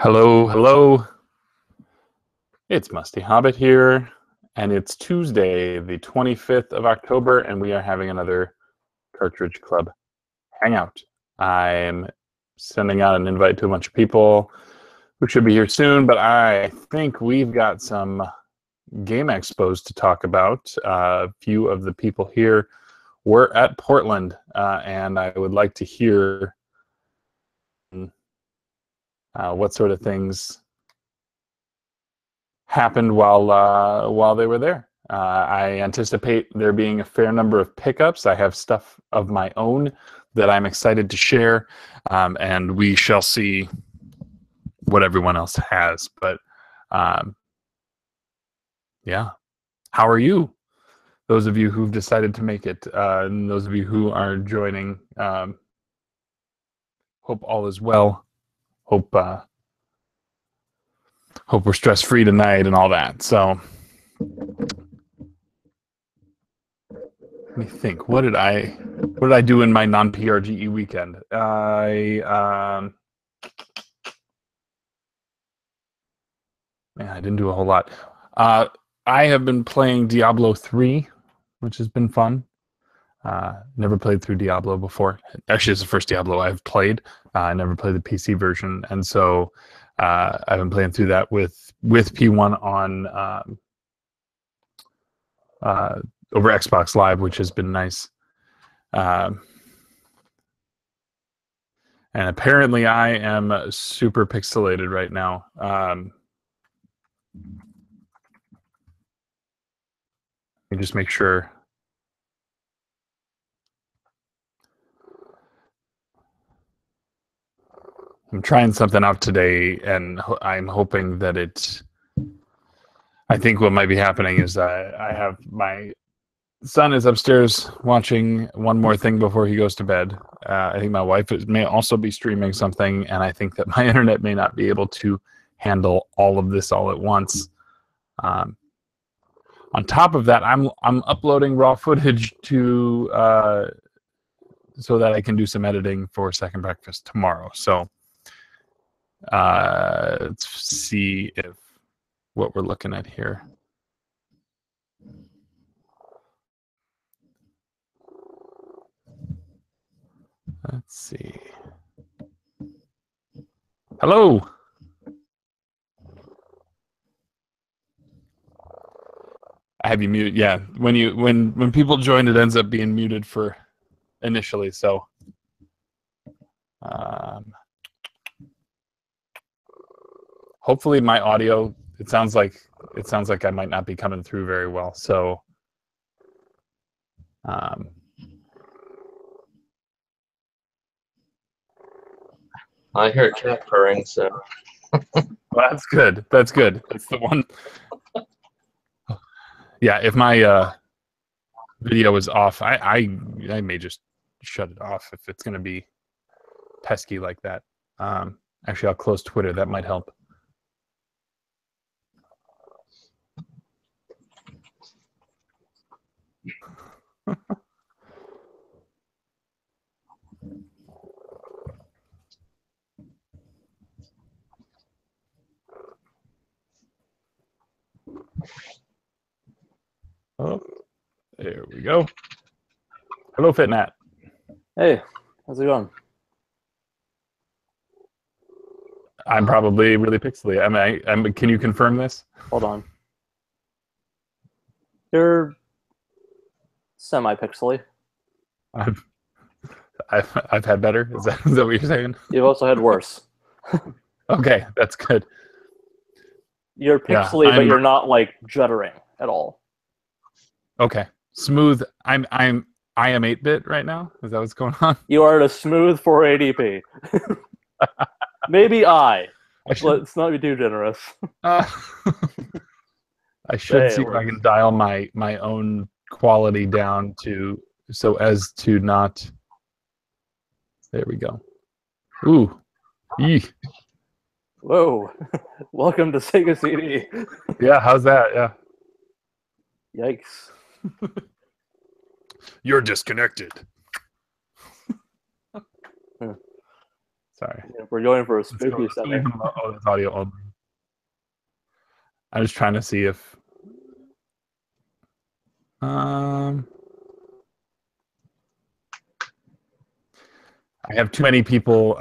Hello, hello. It's Musty Hobbit here, and it's Tuesday, the 25th of October, and we are having another Cartridge Club Hangout. I'm sending out an invite to a bunch of people who should be here soon, but I think we've got some game expos to talk about. A few of the people here were at Portland, and I would like to hear what sort of things happened while they were there. I anticipate there being a fair number of pickups. I have stuff of my own that I'm excited to share, and we shall see what everyone else has. But yeah, how are you? Those of you who've decided to make it, and those of you who are joining, hope all is well. Hope we're stress-free tonight and all that. So let me think. What did I do in my non-PRGE weekend? I didn't do a whole lot. I have been playing Diablo 3, which has been fun. Never played through Diablo before. Actually, it's the first Diablo I've played. I never played the PC version, and so I've been playing through that with P1 on over Xbox Live, which has been nice. And apparently, I am super pixelated right now. Let me just make sure. I'm trying something out today, and I'm hoping that it. I think what might be happening is I have my son is upstairs watching one more thing before he goes to bed. I think my wife may also be streaming something, and I think that my internet may not be able to handle all of this all at once. On top of that, I'm uploading raw footage to so that I can do some editing for Second Breakfast tomorrow. So let's see if what we're looking at here. Let's see. Hello. I have you muted. Yeah, when people join, it ends up being muted for initially. So, hopefully, my audio. It sounds like I might not be coming through very well. So, I hear a cat purring, so. well, that's good. That's good. It's the one. Yeah, if my video is off, I may just shut it off if it's going to be pesky like that. Actually, I'll close Twitter. That might help. Oh, there we go. Hello, FitNat. Hey, how's it going? I'm probably really pixely. Can you confirm this? Hold on. You're semi-pixely. I've had better. Is that what you're saying? You've also had worse. Okay, that's good. You're pixely, yeah, but you're not like juddering at all. Okay, smooth. I am 8-bit right now. Is that what's going on? You are at a smooth 480p. Maybe let's not be too generous. I should see if I can dial my own quality down to so as to not. There we go. Ooh, yee. Whoa! Welcome to Sega CD. Yeah, how's that? Yeah. Yikes! You're disconnected. Sorry. Yeah, we're going for a Let's spooky leave Sunday. them all this audio only. I was trying to see if I have too many people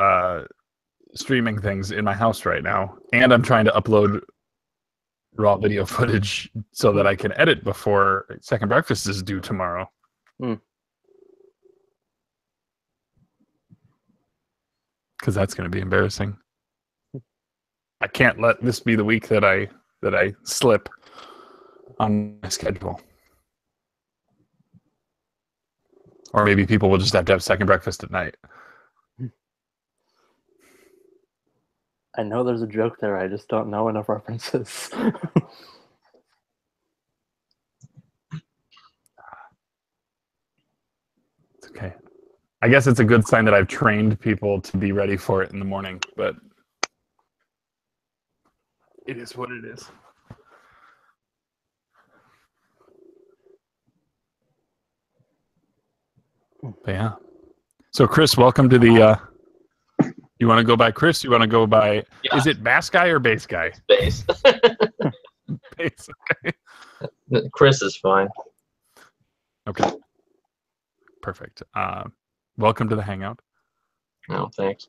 streaming things in my house right now, and I'm trying to upload raw video footage so that I can edit before Second Breakfast is due tomorrow. Because that's going to be embarrassing. I can't let this be the week that I slip on my schedule. Or maybe people will just have to have Second Breakfast at night. I know there's a joke there. I just don't know enough references. It's okay. I guess it's a good sign that I've trained people to be ready for it in the morning, but it is what it is. But yeah. So Chris, welcome to the you want to go by Chris? You want to go by Is it Bass Guy or Bass Guy? Bass. Bass, okay. Chris is fine. Okay. Perfect. Welcome to the Hangout. No, thanks.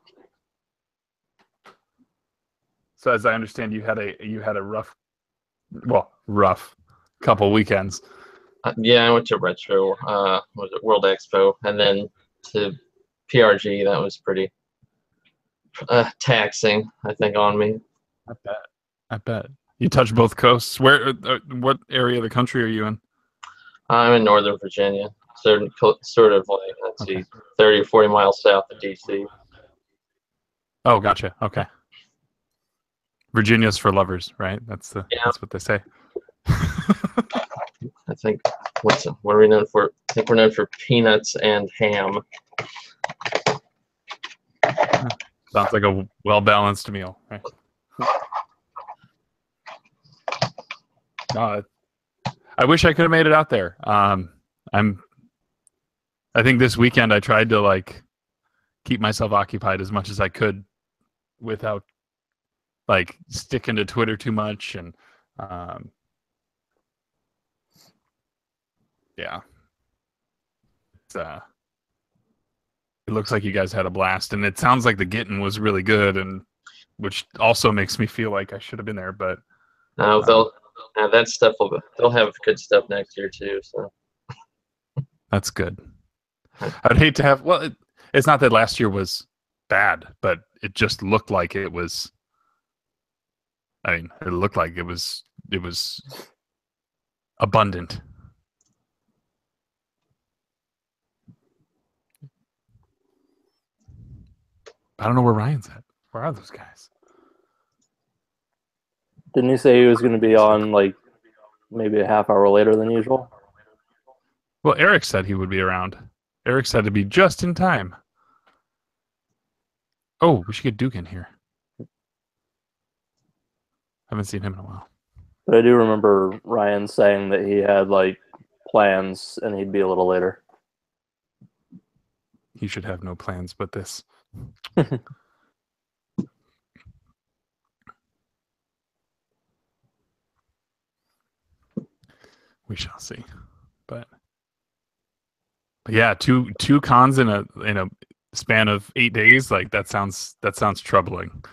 So as I understand, you had a rough couple weekends. Yeah, I went to Retro, was it World Expo, and then to PRG. That was pretty taxing, I think, on me. I bet. You touched both coasts. Where? What area of the country are you in? I'm in Northern Virginia, so sort of like, let's see, 30 or 40 miles south of DC. Oh, gotcha. Okay. Virginia's for lovers, right? That's what they say. I think what are we known for? I think we're known for peanuts and ham. Sounds like a well-balanced meal. Right? I wish I could have made it out there. I think this weekend I tried to like keep myself occupied as much as I could without like sticking to Twitter too much, and yeah. It looks like you guys had a blast, and it sounds like the getting was really good, and which also makes me feel like I should have been there. But that stuff they'll have good stuff next year too. So that's good. I'd hate to have. Well, it's not that last year was bad, but it just looked like it was. I mean, it looked like it was abundant. I don't know where Ryan's at. Where are those guys? Didn't he say he was going to be on like maybe a half hour later than usual? Well, Eric said he would be around. Eric said to be just in time. Oh, we should get Duke in here. Haven't seen him in a while. But I do remember Ryan saying that he had like plans and he'd be a little later. He should have no plans but this. We shall see. But yeah, two cons in a span of 8 days, like that sounds troubling.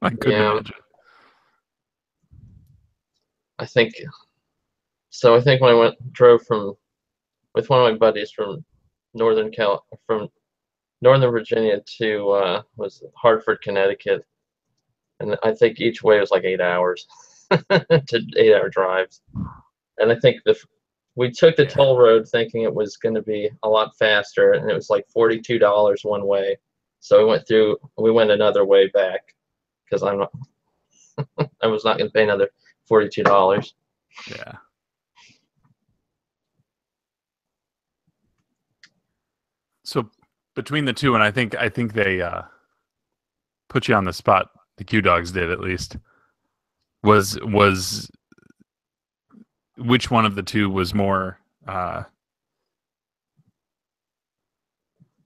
I couldn't imagine. I think when I drove with one of my buddies from Northern Virginia to was Hartford, Connecticut, and I think each way was like 8 hours to 8-hour drives. And I think we took the toll road thinking it was going to be a lot faster, and it was like $42 one way. So we went another way back because I was not going to pay another $42. Yeah. So between the two, and I think they put you on the spot. The Q Dogs did, at least. Was which one of the two was more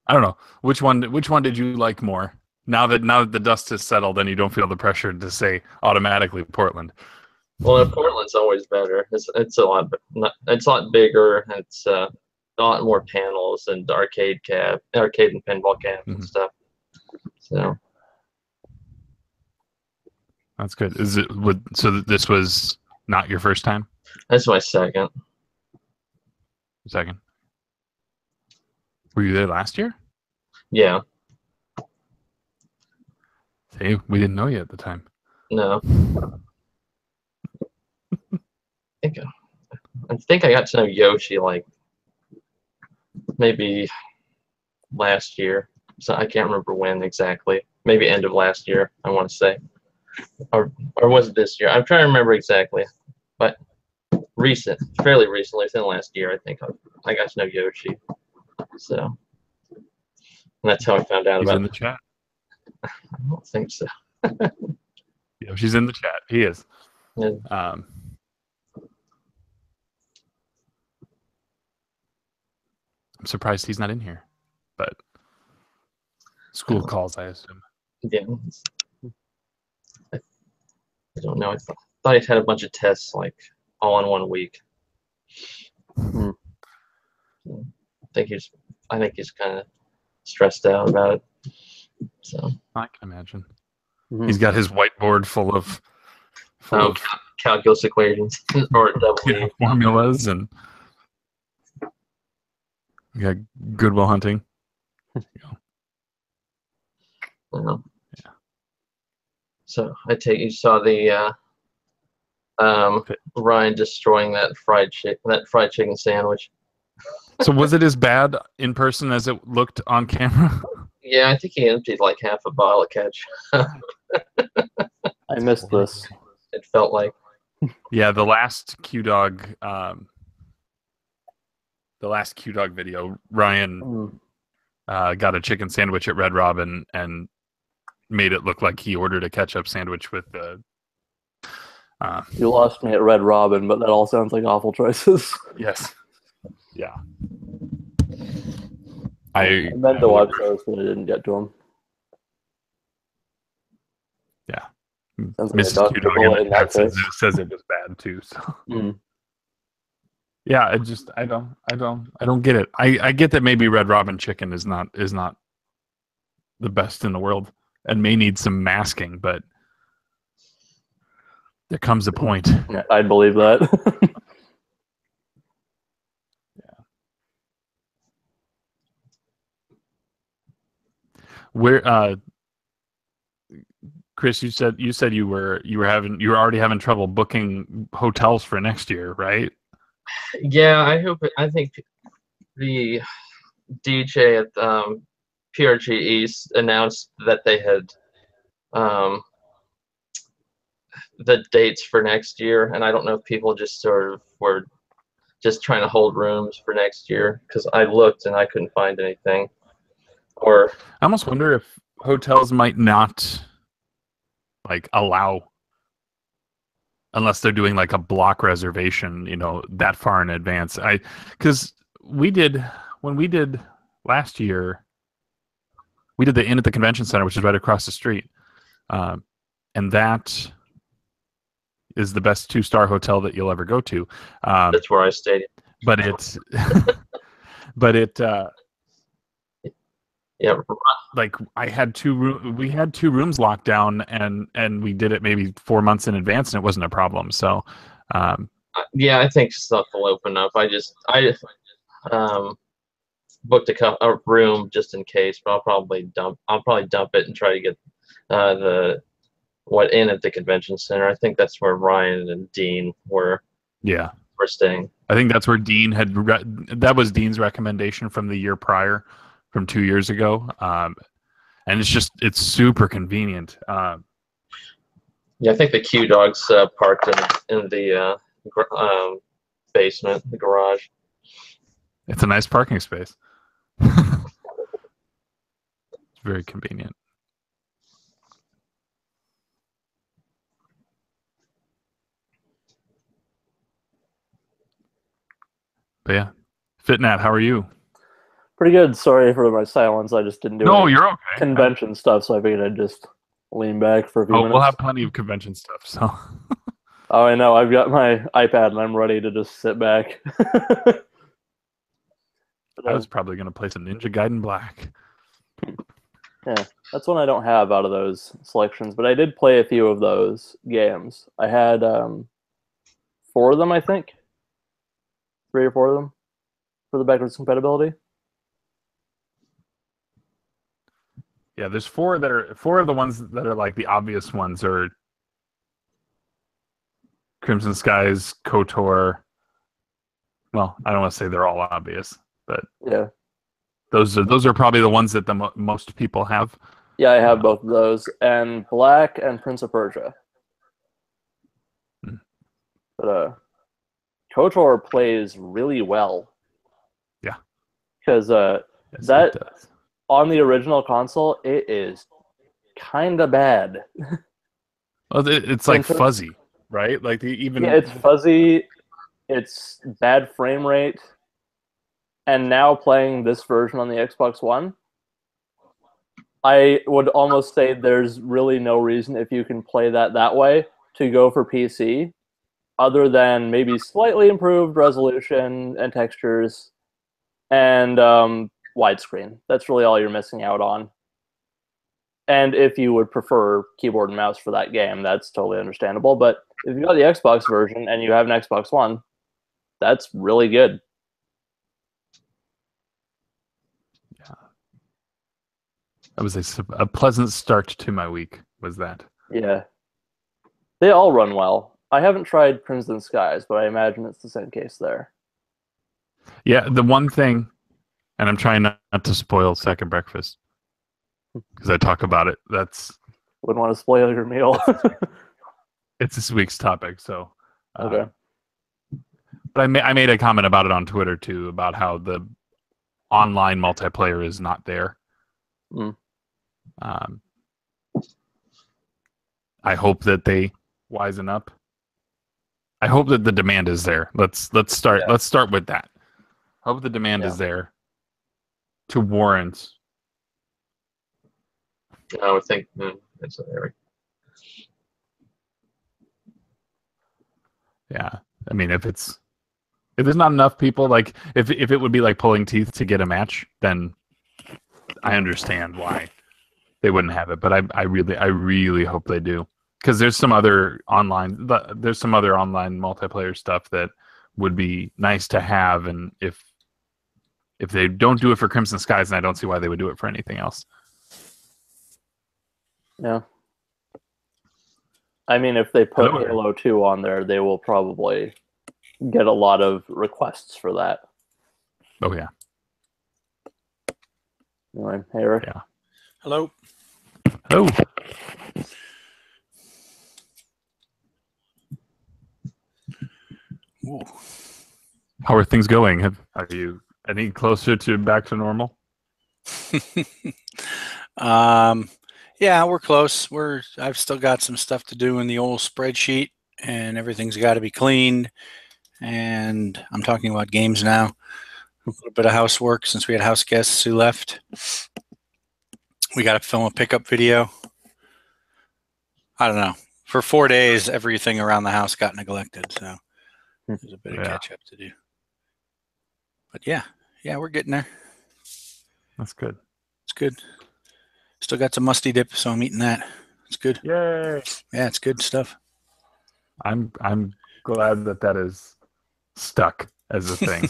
I don't know which one. Which one did you like more? Now that the dust has settled and you don't feel the pressure to say automatically Portland. Well, Portland's always better. It's a lot bigger. It's a lot more panels and arcade and pinball cabs and stuff. So that's good. Is it? So this was not your first time? that's my second. Second. Were you there last year? Yeah. Hey, we didn't know you at the time. No. I think I got to know Yoshi like maybe last year. So I can't remember when exactly. Maybe end of last year, I want to say. Or was it this year? I'm trying to remember exactly. But fairly recently, within the last year, I think I got to know Yoshi. So and that's how I found out He's about in the chat. I don't think so. Yoshi's in the chat. He is. Yeah. I'm surprised he's not in here, but school calls, I assume. Yeah. I don't know. I thought he had a bunch of tests like all in 1 week. Hmm. I think he's kind of stressed out about it. So I can imagine. Mhm. He's got his whiteboard full of calculus equations or double E. formulas and got Goodwill Hunting. Yeah. So I take you saw the Ryan destroying that fried chicken sandwich. Mm-hmm. So was it as bad in person as it looked on camera? Yeah, I think he emptied like half a bottle of ketchup. I missed this. It felt like. Yeah, the last Q Dog video, Ryan got a chicken sandwich at Red Robin and made it look like he ordered a ketchup sandwich with the. You lost me at Red Robin, but that all sounds like awful choices. Yes. Yeah. I meant to watch those, but I didn't get to them. Yeah. Sounds like Mrs. Q Dog in the chat says it was bad too. So. Yeah, I don't get it. I get that maybe Red Robin chicken is not the best in the world and may need some masking, but there comes a point. Yeah, I'd believe that. Where Chris, you said you were already having trouble booking hotels for next year, right? Yeah, I think the DJ at PRG East announced that they had the dates for next year, and I don't know if people just sort of were just trying to hold rooms for next year because I looked and I couldn't find anything. Or I almost wonder if hotels might not like allow unless they're doing like a block reservation, that far in advance. Because when we did last year, we did the Inn at the Convention Center, which is right across the street, and that is the best 2-star hotel that you'll ever go to. That's where I stayed. But it's, yeah. Like we had 2 rooms locked down, and we did it maybe 4 months in advance, and it wasn't a problem. So, yeah, I think stuff will open up. I booked a room just in case, but I'll probably dump it and try to get in at the convention center. I think that's where Ryan and Dean were staying. I think that's where Dean that was Dean's recommendation from the year prior, from 2 years ago. And it's super convenient. Yeah, I think the Q Dogs parked in the basement, the garage. It's a nice parking space. It's very convenient. But yeah, Fitnat, how are you? Pretty good. Sorry for my silence. I just didn't do No, any you're okay. convention stuff, so I figured I'd just lean back for a few minutes. We'll have plenty of convention stuff. So. Oh, I know. I've got my iPad and I'm ready to just sit back. I was probably going to play some Ninja Gaiden Black. Yeah, that's one I don't have out of those selections, but I did play a few of those games. I had 4 of them, I think. 3 or 4 of them for the backwards compatibility. Yeah, there's 4 that are 4 of the ones that are like the obvious ones are Crimson Skies, KOTOR. Well, I don't want to say they're all obvious, but yeah, those are probably the ones that the most people have. Yeah, I have both of those, and Black and Prince of Persia. But KOTOR plays really well. Yeah, because yes, that on the original console, it is kind of bad. Well, it's like fuzzy, right? Like it's fuzzy. It's bad frame rate. And now playing this version on the Xbox One, I would almost say there's really no reason, if you can play that way, to go for PC, other than maybe slightly improved resolution and textures and widescreen. That's really all you're missing out on. And if you would prefer keyboard and mouse for that game, that's totally understandable. But if you got the Xbox version and you have an Xbox One, that's really good. That was a pleasant start to my week, was that. Yeah. They all run well. I haven't tried Crimson Skies, but I imagine it's the same case there. Yeah, the one thing, and I'm trying not to spoil Second Breakfast, because I talk about it. Wouldn't want to spoil your meal. It's this week's topic, so. Okay. But I made a comment about it on Twitter, too, about how the online multiplayer is not there. I hope that they wisen up. I hope that the demand is there. Let's start with that. Hope the demand is there to warrant. I would think it's an area. Yeah, I mean, if there's not enough people, like if it would be like pulling teeth to get a match, then I understand why they wouldn't have it. But I really hope they do, because there's some other online multiplayer stuff that would be nice to have, and if they don't do it for Crimson Skies, then I don't see why they would do it for anything else. Yeah. I mean, if they put Halo 2 on there, they will probably get a lot of requests for that. Oh, yeah. Anyway, hey, Eric. Yeah. Hello. Hello. Ooh. How are things going? Are you any closer to back to normal? Yeah, we're close. I've still got some stuff to do in the old spreadsheet, and everything's got to be cleaned. And I'm talking about games now. A little bit of housework since we had house guests who left. We got to film a pickup video. I don't know. For 4 days, everything around the house got neglected, so there's a bit of catch up to do. But yeah, we're getting there. That's good. It's good. Still got some musty dip, so I'm eating that. It's good. Yay! Yeah, it's good stuff. I'm glad that is stuck as a thing.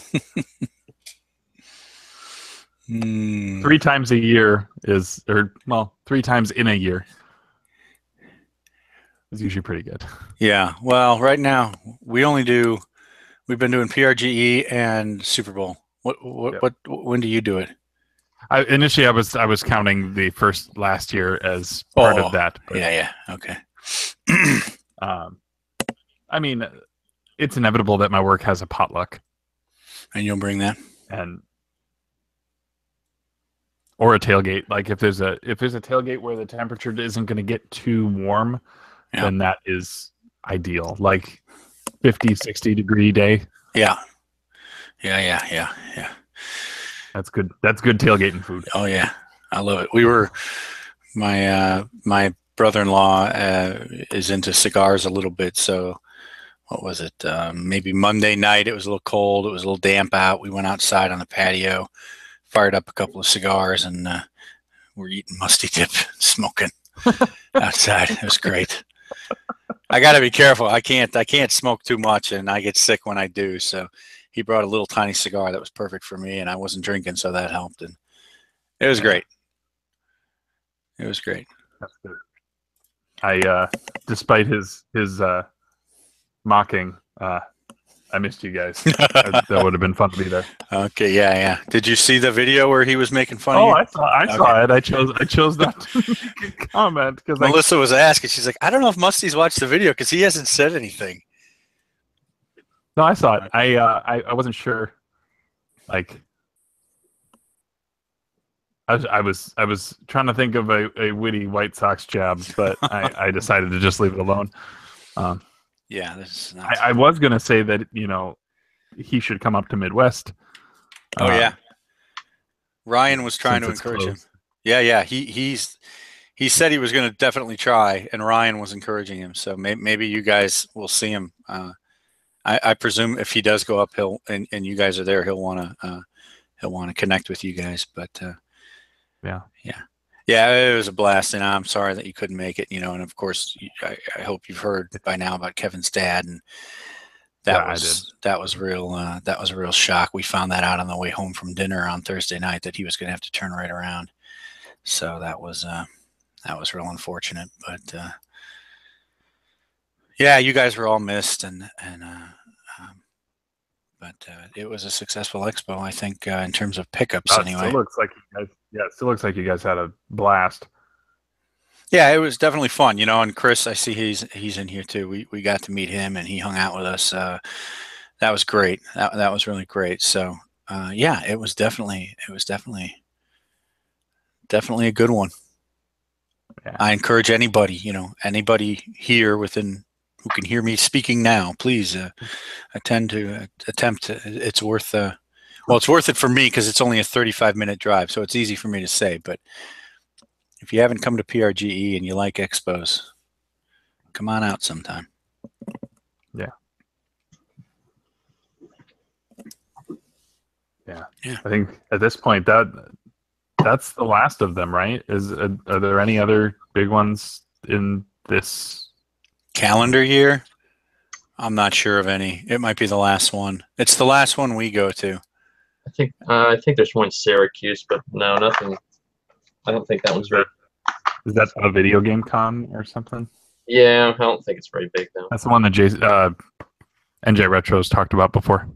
3 times a year 3 times in a year is usually pretty good. Yeah. Well, right now we've been doing PRGE and Super Bowl. When do you do it? Initially, I was counting the first last year as part of that. But, yeah. Okay. I mean, it's inevitable that my work has a potluck, and you'll bring that, or a tailgate. Like if there's a tailgate where the temperature isn't going to get too warm, then that is ideal. Like 50, 60 degree day. Yeah. That's good. That's good tailgating food. Oh yeah, I love it. We were my brother-in-law is into cigars a little bit, so what was it? Maybe Monday night. It was a little cold. It was a little damp out. We went outside on the patio, fired up a couple of cigars, and we're eating musty dip, smoking outside. It was great. I got to be careful. I can't smoke too much, and I get sick when I do. So he brought a little tiny cigar that was perfect for me, and I wasn't drinking, so that helped. And it was great. It was great. That's good. I despite his mocking, I missed you guys. That would have been fun to be there. Okay, yeah. Did you see the video where he was making fun of you? I saw it. I chose not to make a comment because Melissa was asking. She's like, I don't know if Musty's watched the video because he hasn't said anything. No, I saw it. I wasn't sure. Like, I was trying to think of a witty White Sox jab, but I decided to just leave it alone. Yeah, this is not. I was gonna say that he should come up to Midwest. Oh yeah, Ryan was trying to encourage him. Yeah. He said he was going to definitely try, and Ryan was encouraging him. So maybe you guys will see him. I presume if he does go uphill and you guys are there, he'll want to connect with you guys. But yeah, it was a blast, and I'm sorry that you couldn't make it. And of course, I hope you've heard by now about Kevin's dad, and that was real. That was a real shock. We found that out on the way home from dinner on Thursday night that he was going to have to turn right around. So that was real unfortunate. But yeah, you guys were all missed, but it was a successful expo, I think, in terms of pickups. Anyway, it still looks like you guys had a blast. Yeah, it was definitely fun, And Chris, I see he's in here too. We got to meet him, and he hung out with us. That was great. That was really great. So yeah, it was definitely a good one. Yeah. I encourage anybody, anybody here who can hear me speaking now, please attempt. It's worth. It's worth it for me because it's only a 35-minute drive, so it's easy for me to say. But if you haven't come to PRGE and you like expos, come on out sometime. Yeah. I think at this point that's the last of them, right? Are there any other big ones in this calendar year? I'm not sure of any. It might be the last one. It's the last one we go to. I think there's one in Syracuse, but no, nothing. I don't think that one's very. Is that a video game con or something? Yeah, I don't think it's very big though. That's the one that NJ Retro's talked about before.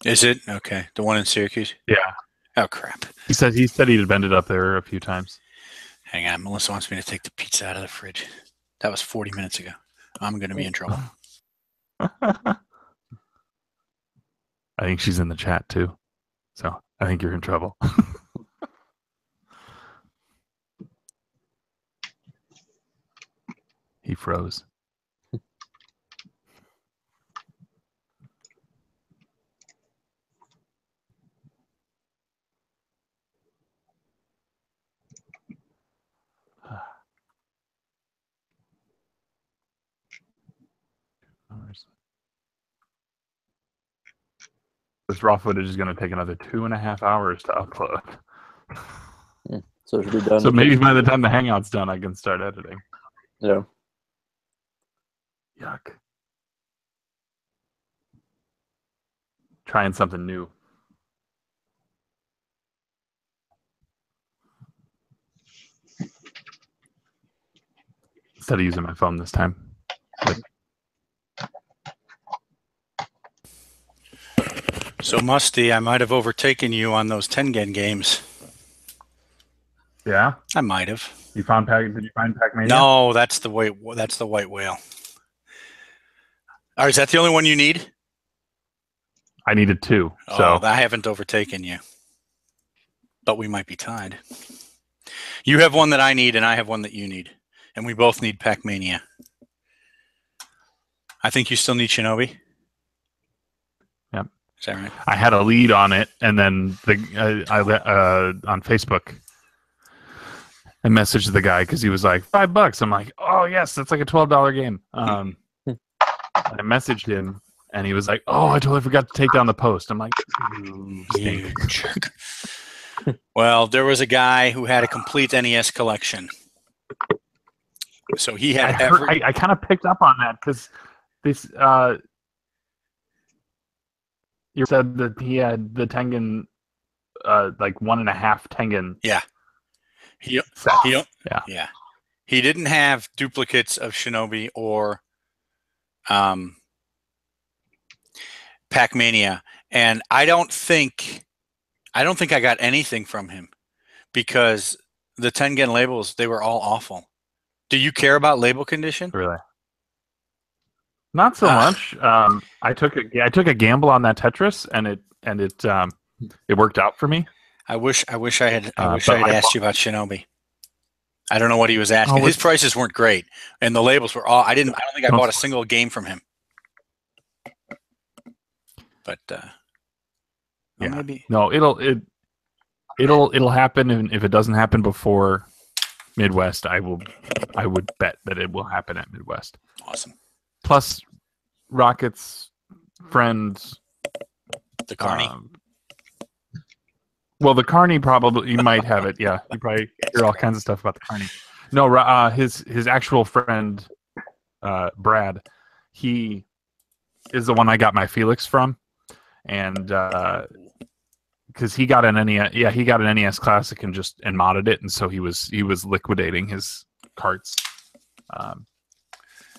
Is it? Okay. The one in Syracuse? Yeah. Oh crap. He said he'd been up there a few times. Hang on, Melissa wants me to take the pizza out of the fridge. That was 40 minutes ago. I'm gonna be in trouble. I think she's in the chat too. So I think you're in trouble. He froze. This raw footage is going to take another 2.5 hours to upload. So it should be done. So maybe by the time the Hangout's done, I can start editing. Yeah. Yuck. Trying something new. Instead of using my phone this time. So Musty, I might have overtaken you on those Tengen games. Yeah, I might have. Did you find Pac-Mania? No, that's the white whale. Is that the only one you need? I needed 2. So I haven't overtaken you, but we might be tied. You have one that I need, and I have one that you need, and we both need Pac-Mania. I think you still need Shinobi. Yep. Is that right? I had a lead on it, and then on Facebook, I messaged the guy because he was like $5. I'm like, oh yes, that's like a $12 game. I messaged him, and he was like, oh, I totally forgot to take down the post. I'm like, You jerk. Well, there was a guy who had a complete NES collection. So he had I kind of picked up on that because this you said that he had the Tengen like 1.5 Tengen. Yeah. He didn't have duplicates of Shinobi or Pac-Mania, and I don't think I got anything from him because the Tengen labels, they were all awful. Do you care about label condition? Really? Not so much. I took a gamble on that Tetris, and it worked out for me. I wish I had asked you about Shinobi. I don't know what he was asking. His prices weren't great, and the labels were all. I don't think I bought a single game from him. But yeah, maybe no. It'll happen, and if it doesn't happen before Midwest, I would bet that it will happen at Midwest. Awesome. Plus, Rocket's friends, the Carney. Well, the Carney probably, you might have it. Yeah, you probably hear all kinds of stuff about the Carney. No, his actual friend, Brad, he is the one I got my Felix from, and because he got an NES Classic and modded it, and so he was liquidating his carts.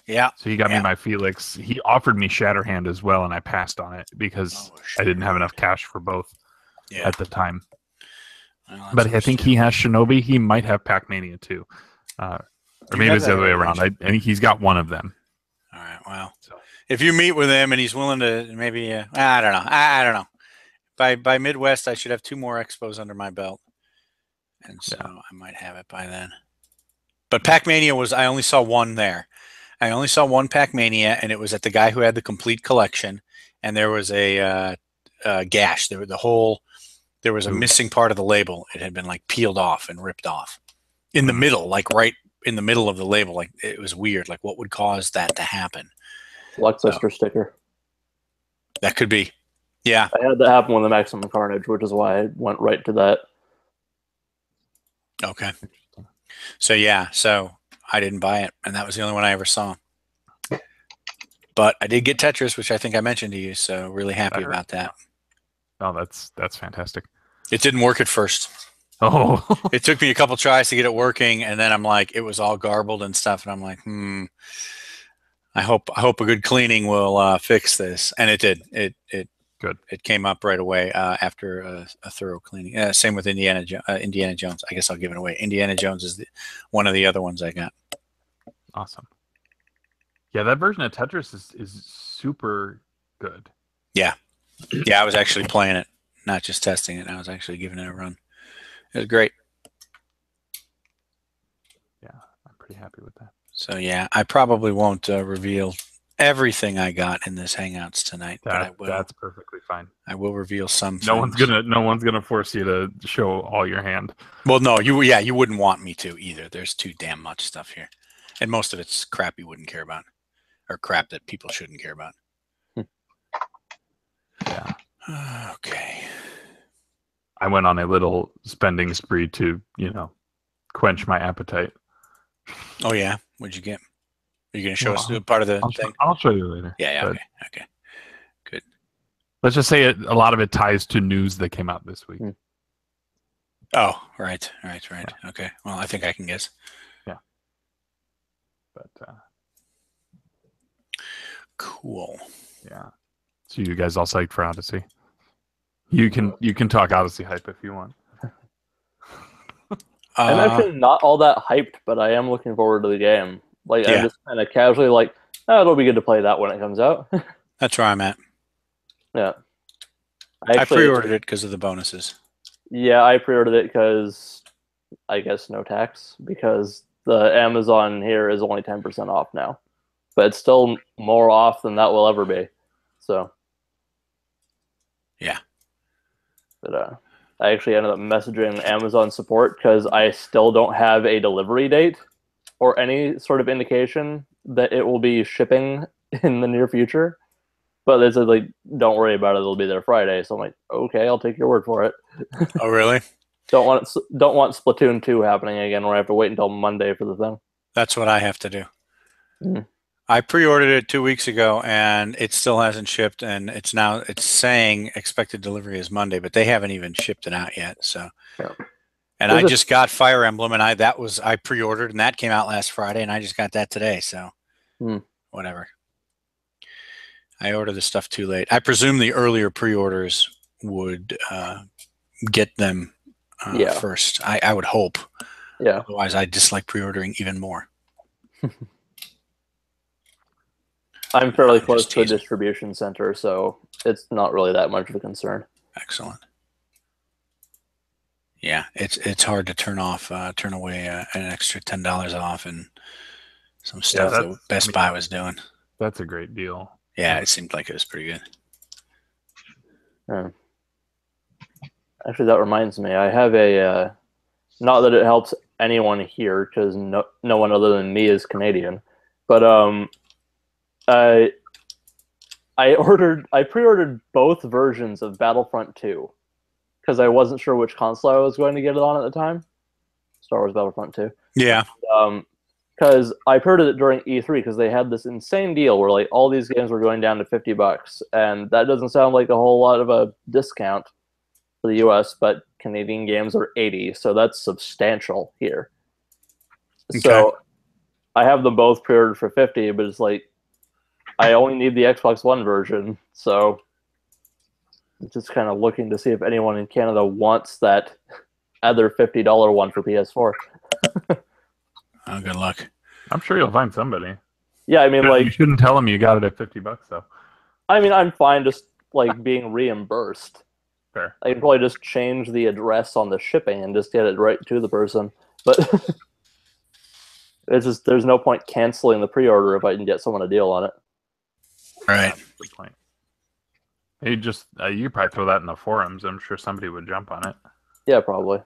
Yeah. So he got me my Felix. He offered me Shatterhand as well, and I passed on it because I didn't have enough cash for both at the time. Well, but I think he has Shinobi. He might have Pac-Mania too. Or maybe it's the other way around. I think he's got one of them. All right. Well, if you meet with him and he's willing to maybe, I don't know. I don't know. By Midwest, I should have 2 more expos under my belt. And so I might have it by then. But Pac-Mania I only saw one there. I only saw one Pac-Mania, and it was at the guy who had the complete collection. And there was a gash. There was a missing part of the label. It had been like peeled off and ripped off in the middle, like right in the middle of the label. Like it was weird. Like what would cause that to happen? Blockbuster sticker. That could be. Yeah. I had that happen with the Maximum Carnage, which is why I went right to that. Okay. So I didn't buy it, and that was the only one I ever saw. But I did get Tetris, which I think I mentioned to you, so really happy about that. Oh, that's fantastic. It didn't work at first. Oh. It took me a couple tries to get it working, and then I'm like, it was all garbled and stuff, and I'm like, I hope a good cleaning will fix this, and it did. Good. It came up right away after a thorough cleaning. Same with Indiana Jones. I guess I'll give it away. Indiana Jones is one of the other ones I got. Awesome. Yeah, that version of Tetris is super good. Yeah. Yeah, I was actually playing it, not just testing it. I was actually giving it a run. It was great. Yeah, I'm pretty happy with that. So yeah, I probably won't reveal everything I got in this Hangouts tonight, but I will. That's perfectly fine. I will reveal some. No one's gonna force you to show all your hand. Well, no, you wouldn't want me to either. There's too damn much stuff here, and most of it's crap you wouldn't care about, or crap that people shouldn't care about. Yeah. Okay. I went on a little spending spree to, quench my appetite. Oh yeah, what'd you get? Are you going to show us part of the thing? I'll show you later. Yeah. Okay. Good. Let's just say a lot of it ties to news that came out this week. Oh, right. Yeah. Okay. Well, I think I can guess. Yeah. But cool. Yeah. So you guys all psyched for Odyssey? You can talk Odyssey hype if you want. I'm actually not all that hyped, but I am looking forward to the game. I'm just kind of casually like, it'll be good to play that when it comes out. That's where I'm at. Yeah. I pre-ordered it because of the bonuses. Yeah, I pre-ordered it because, I guess, no tax, because the Amazon here is only 10% off now. But it's still more off than that will ever be. So. Yeah. But I actually ended up messaging Amazon support because I still don't have a delivery date or any sort of indication that it will be shipping in the near future. But they said, like, don't worry about it, it'll be there Friday. So I'm like, okay, I'll take your word for it. Oh, really? Don't want Splatoon 2 happening again where I have to wait until Monday for the thing. That's what I have to do. Mm. I pre-ordered it 2 weeks ago, and it still hasn't shipped. And it's saying expected delivery is Monday, but they haven't even shipped it out yet. So, Yeah. and I just got Fire Emblem, and I pre-ordered, and that came out last Friday, and I just got that today. So, whatever. I ordered the stuff too late. I presume the earlier pre-orders would get them first. I would hope. Yeah. Otherwise, I dislike pre-ordering even more. I'm fairly close to a distribution center, so it's not really that much of a concern. Excellent. Yeah, it's hard to turn away an extra $10 off and some stuff that Best Buy was doing. That's a great deal. Yeah, it seemed like it was pretty good. Actually, that reminds me. I have a not that it helps anyone here because no one other than me is Canadian, but I pre-ordered both versions of Battlefront 2 because I wasn't sure which console I was going to get it on at the time. Star Wars Battlefront 2. Yeah. Because I pre-ordered it during E3 because they had this insane deal where like all these games were going down to $50, and that doesn't sound like a whole lot of a discount for the US, but Canadian games are $80, so that's substantial here. Okay. So I have them both pre-ordered for $50, but it's like I only need the Xbox One version, so I'm just kind of looking to see if anyone in Canada wants that other $50 one for PS4. Oh, good luck. I'm sure you'll find somebody. Yeah, I mean, like, you shouldn't tell them you got it at $50 though. I mean, I'm fine just like being reimbursed. Fair. I can probably just change the address on the shipping and just get it right to the person. But it's just there's no point canceling the pre-order if I can get someone a deal on it. Right. Good point. You just you probably throw that in the forums. I'm sure somebody would jump on it. Yeah, probably.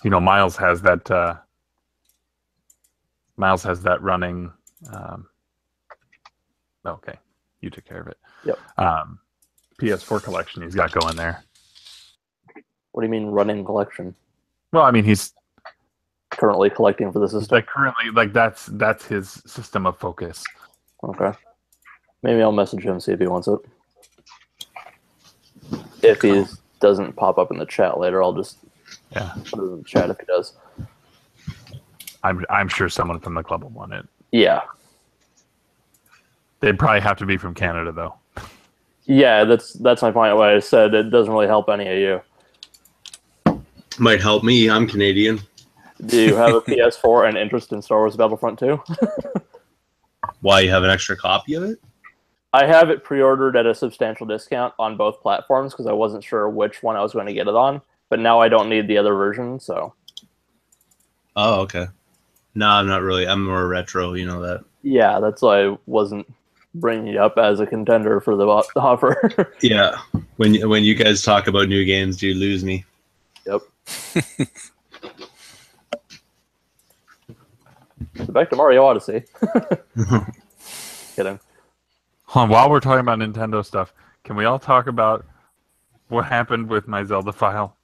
You know, Miles has that running. Okay, you took care of it. Yep. PS4 collection he's got going there. What do you mean running collection? Well, I mean he's currently collecting for the system. Like currently, like that's his system of focus. Okay. Maybe I'll message him, see if he wants it. If he doesn't pop up in the chat later, I'll just put it in the chat if he does. I'm sure someone from the club will want it. Yeah. They'd probably have to be from Canada, though. Yeah, that's my point. What I said, it doesn't really help any of you. Might help me. I'm Canadian. Do you have a PS4 and interest in Star Wars Battlefront 2? Why, you have an extra copy of it? I have it pre-ordered at a substantial discount on both platforms because I wasn't sure which one I was going to get it on. But now I don't need the other version, so. Oh, okay. No, I'm not really. I'm more retro, you know that. Yeah, that's why I wasn't bringing you up as a contender for the offer. Yeah. When you guys talk about new games, you lose me. Yep. So back to Mario Odyssey. Kidding. While we're talking about Nintendo stuff, can we all talk about what happened with my Zelda file?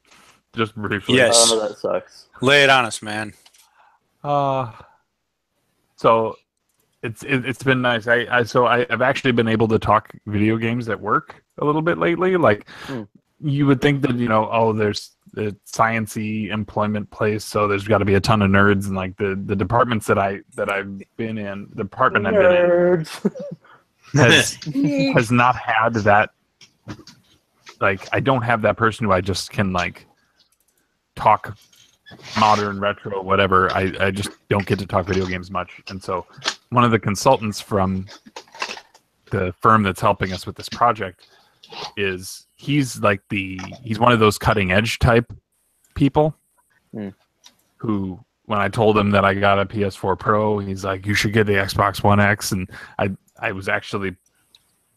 Just briefly. Yes. Oh, that sucks. Lay it on us, man. So it's been nice. I've actually been able to talk video games at work a little bit lately. Like you would think that, you know, there's a science-y employment place, so there's got to be a ton of nerds, and like the departments that I've been in, the department Nerds. I've been in has not had that. Like, I don't have that person who I just can like talk modern, retro, whatever. I just don't get to talk video games much, and so one of the consultants from the firm that's helping us with this project he's one of those cutting edge type people who, when I told him that I got a PS4 Pro, he's like, you should get the Xbox One X. And I was actually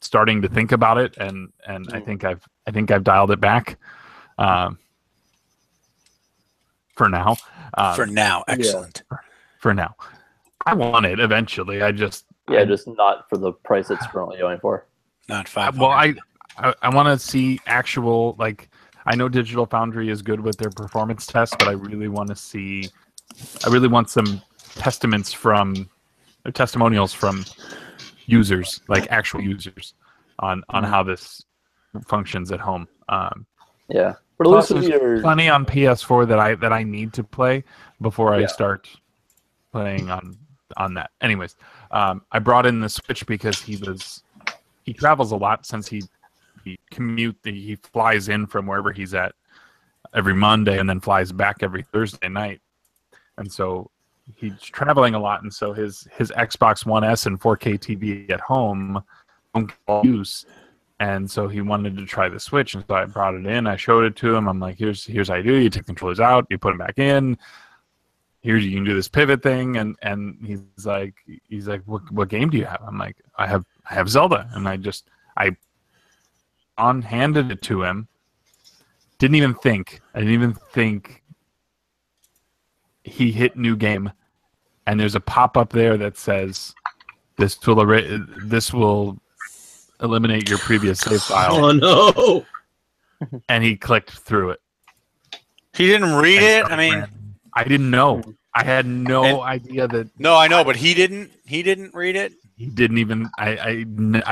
starting to think about it, and I think I've dialed it back. For now. For now, excellent. For now, I want it eventually. just not for the price it's currently going for. Not 500. Well, I want to see actual, like, I know Digital Foundry is good with their performance tests, but I really want some testimonials from users, like actual users, on how this functions at home. Yeah, but plus there's plenty on PS4 that I need to play before I start playing on that. Anyways, I brought in the Switch because he travels a lot since he flies in from wherever he's at every Monday and then flies back every Thursday night, and so he's traveling a lot, and so his Xbox One S and 4K TV at home don't get use, and so he wanted to try the Switch, and so I brought it in. I showed it to him. I'm like, here's how you do it. You take the controllers out, you put them back in. Here you can do this pivot thing, and he's like, what game do you have? I'm like, I have Zelda, and I handed it to him. I didn't even think he hit new game, and there's a pop-up there that says this will eliminate your previous save file. Oh no! And he clicked through it. He didn't read it. I mean, I didn't know. I had no idea that. No, I know, but he didn't read it. He didn't even. I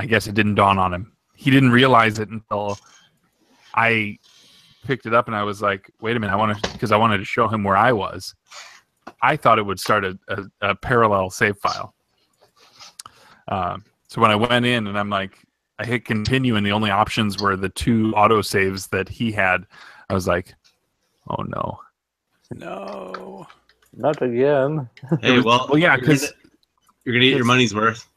guess it didn't dawn on him. He didn't realize it until I picked it up, and I was like, "Wait a minute!" because I wanted to show him where I was. I thought it would start a parallel save file. So when I went in, and I'm like, I hit continue, and the only options were the 2 auto saves that he had. I was like, "Oh no, no, not again." Hey, well, yeah, because you're gonna get your money's worth.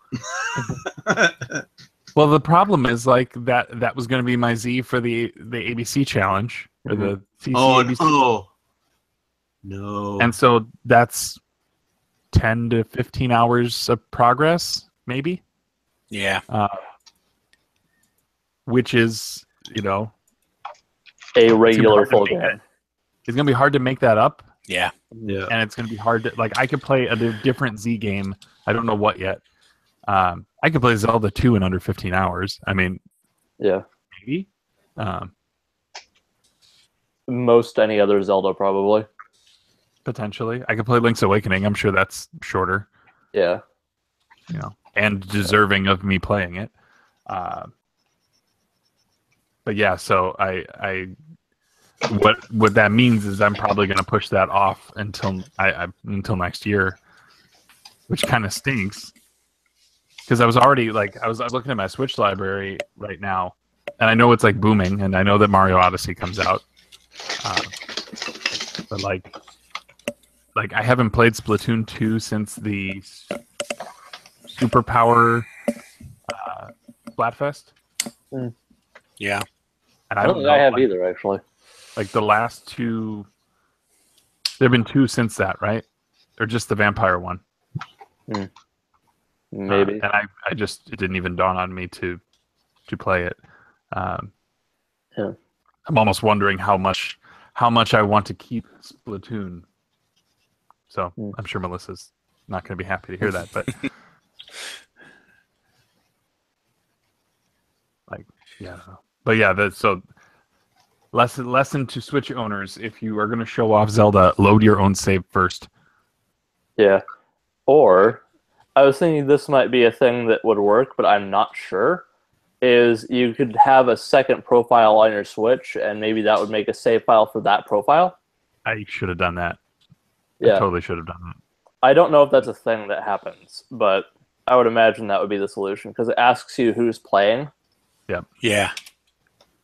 Well, the problem is like that was going to be my Z for the ABC challenge or the CC ABC. Oh, no! And so that's 10 to 15 hours of progress, maybe. Yeah. Which is, a regular full game. It's going to be hard to make that up. Yeah. Yeah. And it's going to be hard to, like, I could play a different Z game. I don't know what yet. I could play Zelda 2 in under 15 hours. I mean, yeah, maybe. Most any other Zelda, probably. Potentially. I could play Link's Awakening. I'm sure that's shorter. Yeah. And deserving of me playing it. But yeah, so what that means is I'm probably going to push that off until next year, which kind of stinks. Because I was already I was looking at my Switch library right now, and I know it's like booming, and I know that Mario Odyssey comes out, but like I haven't played Splatoon 2 since the Superpower Splatfest. Yeah, and I don't think I have either, actually. Like the last 2, there've been 2 since that, right? Or just the vampire one? Maybe. And it didn't even dawn on me to play it. Yeah. I'm almost wondering how much I want to keep Splatoon. So I'm sure Melissa's not going to be happy to hear that, but I don't know. But yeah, so lesson to Switch owners: if you are going to show off Zelda, load your own save first. Yeah. Or I was thinking this might be a thing that would work, but I'm not sure. Is you could have a second profile on your Switch, and maybe that would make a save file for that profile. I should have done that. Yeah. I totally should have done that. I don't know if that's a thing that happens, but I would imagine that would be the solution, because it asks you who's playing. Yep. Yeah.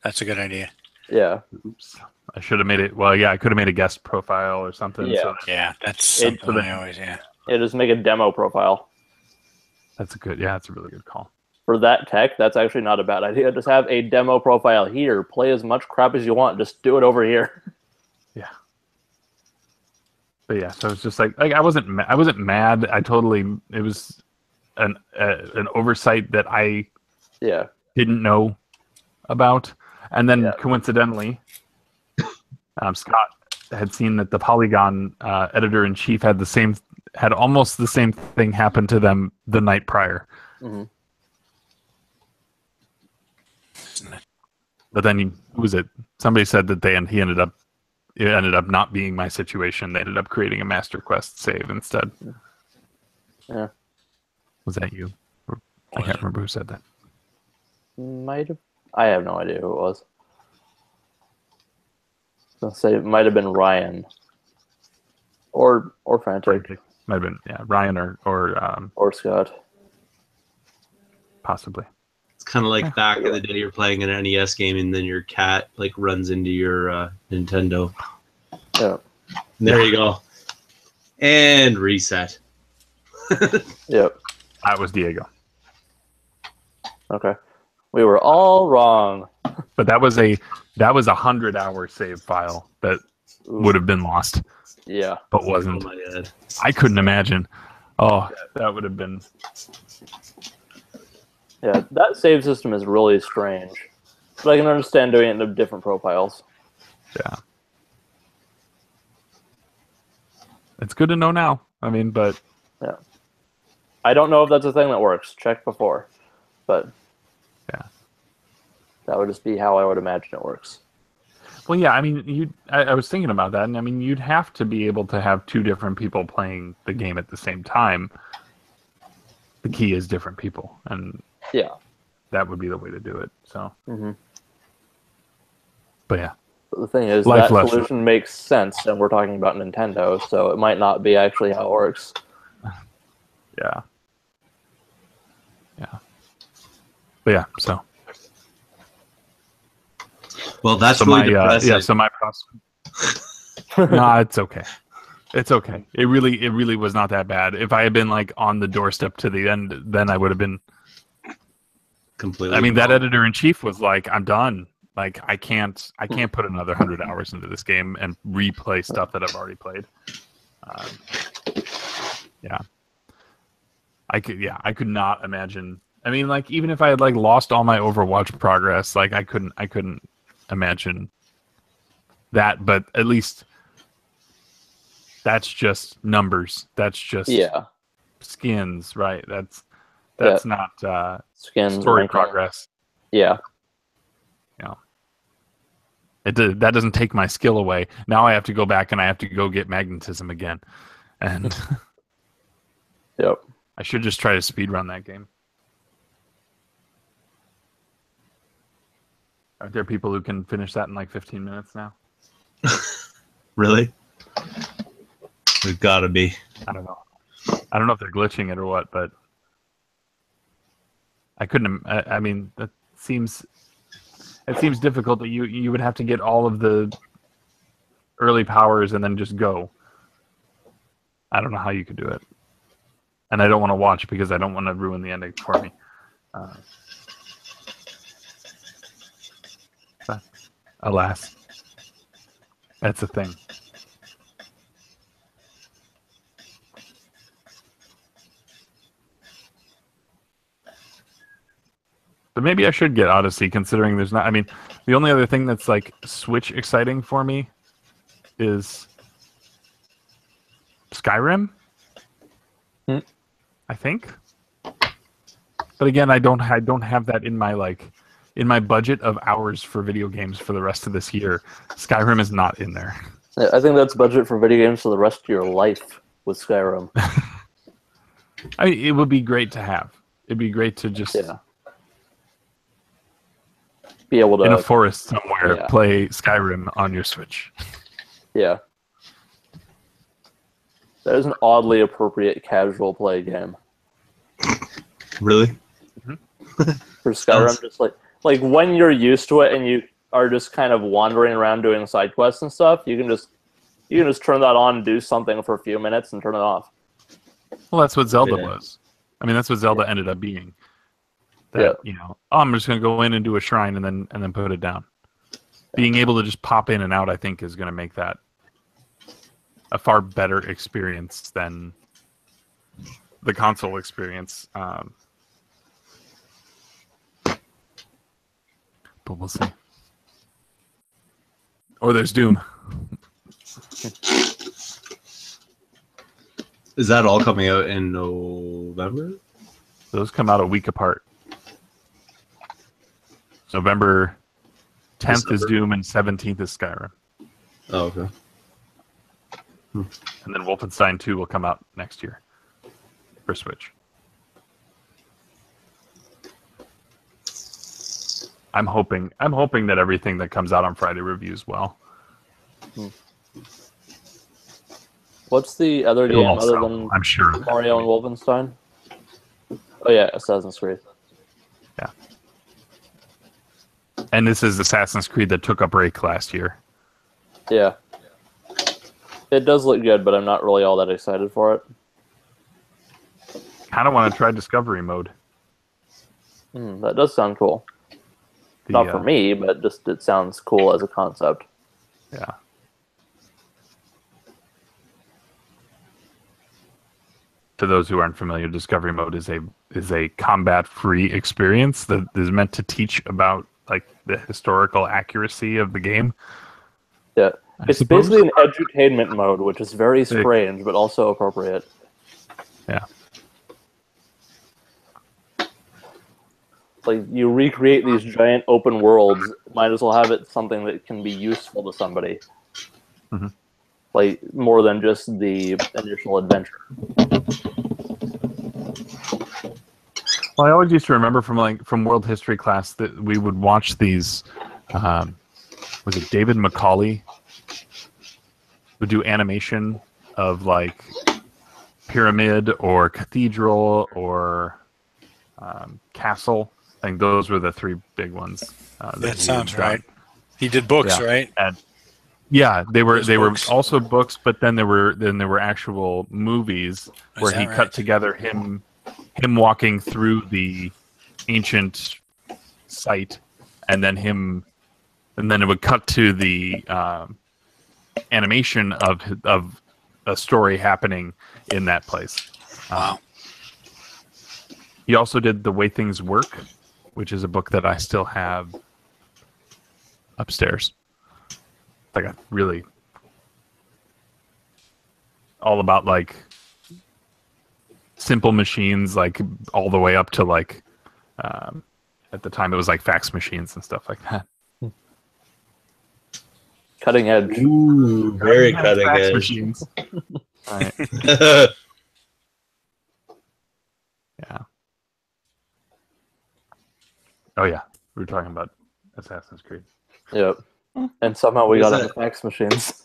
That's a good idea. Yeah. Oops. I should have made it. Well, yeah, I could have made a guest profile or something. Yeah. So That's something I always, Yeah, just make a demo profile. that's a really good call. For that tech, that's actually not a bad idea. Just have a demo profile here. Play as much crap as you want. Just do it over here. Yeah. But yeah, so it's just like I wasn't mad. It was an oversight that I didn't know about, and then coincidentally, Scott had seen that the Polygon editor-in-chief had almost the same thing happen to them the night prior. Mm-hmm. But then who was it? Somebody said that it ended up not being my situation. They ended up creating a Master Quest save instead. Yeah. Was that you? I can't remember who said that. Might have. I have no idea who it was. I'll say it might have been Ryan. Or Frantic. Might have been Ryan or Scott. Possibly. It's kind of like back in the day you're playing an NES game and then your cat like runs into your Nintendo. Yeah. There you go. And reset. Yep. That was Diego. Okay. We were all wrong. But that was a 100-hour save file that would have been lost. Yeah. But wasn't. Oh my God. I couldn't imagine. Oh, that would have been. Yeah, that save system is really strange. But I can understand doing it in different profiles. Yeah. It's good to know now. I mean, but... Yeah. I don't know if that's a thing that works. Check before. But... Yeah. That would just be how I would imagine it works. Well, yeah, I mean, I was thinking about that, and I mean, you'd have to be able to have two different people playing the game at the same time. The key is different people, and yeah, that would be the way to do it. So, But yeah, but the thing is, Life that lesson. solution makes sense, and we're talking about Nintendo, so it might not be actually how it works. Yeah. But yeah, so. Well, that's So really my depressing. so my prospect. No, it's okay. It's okay. It really was not that bad. If I had been like on the doorstep to the end, then I would have been Completely. I mean, that editor-in-chief was like, I'm done. Like, I can't put another 100 hours into this game and replay stuff that I've already played. Yeah. I could not imagine. I mean, like, even if I had like lost all my Overwatch progress, like I couldn't imagine that, but at least that's just numbers. That's just skins, right? That's not skins story ranking. progress. Yeah. That doesn't take my skill away. Now I have to go back and I have to go get magnetism again. And Yep. I should just try to speedrun that game. Aren't there people who can finish that in like 15 minutes now? Really? We've got to be. I don't know. I don't know if they're glitching it or what, but I couldn't. I mean, it seems difficult that you would have to get all of the early powers and then just go. I don't know how you could do it, and I don't want to watch because I don't want to ruin the ending for me. But alas, that's the thing. But maybe I should get Odyssey, considering there's not. I mean, the only other thing that's like Switch exciting for me is Skyrim. I think. But again, I don't have that in my budget of hours for video games for the rest of this year. Skyrim is not in there. I think that's budget for video games for the rest of your life with Skyrim. I mean, it would be great to have. It'd be great to just be able to in a forest somewhere play Skyrim on your Switch. Yeah. That is an oddly appropriate casual play game. Really? For Skyrim, just like when you're used to it and you are just kind of wandering around doing side quests and stuff, you can just turn that on and do something for a few minutes and turn it off. Well, that's what Zelda was. I mean, that's what Zelda ended up being. That, I'm just going to go in and do a shrine and then put it down. Being able to just pop in and out, I think, is going to make that a far better experience than the console experience. but we'll see. Or there's Doom. Is that all coming out in November? Those come out a week apart. November 10th is Doom and 17th is Skyrim. Oh, okay. And then Wolfenstein 2 will come out next year for Switch. I'm hoping that everything that comes out on Friday reviews well. What's the other It'll game also, other than I'm sure, Mario and Wolfenstein? Oh yeah, Assassin's Creed. Yeah. And this is Assassin's Creed that took a break last year. Yeah. It does look good, but I'm not really all that excited for it. Kind of want to try Discovery Mode. That does sound cool. The, Not for me, but just it sounds cool as a concept. Yeah. To those who aren't familiar, Discovery Mode is a combat-free experience that is meant to teach about like the historical accuracy of the game. Yeah. I It's suppose. basically an edutainment mode, which is very strange, but also appropriate. Yeah. Like, you recreate these giant open worlds, might as well have it something that can be useful to somebody. Mhm. Like, more than just the initial adventure. Well, I always used to remember from world history class that we would watch these. Was it David Macaulay? Would do animation of like pyramid or cathedral or castle. I think those were the three big ones. That sounds right. He did books, right? And yeah, they were Books. also books, but then there were actual movies where he cut together him walking through the ancient site, and then it would cut to the animation of a story happening in that place. Wow. He also did The Way Things Work, which is a book that I still have upstairs. Like a really all about like simple machines, like all the way up to like at the time it was like fax machines and stuff like that. Cutting edge. Ooh, very cutting fax edge. machines. Right. Yeah. Oh yeah, we were talking about Assassin's Creed. Yep. And somehow we Was got that- into fax machines.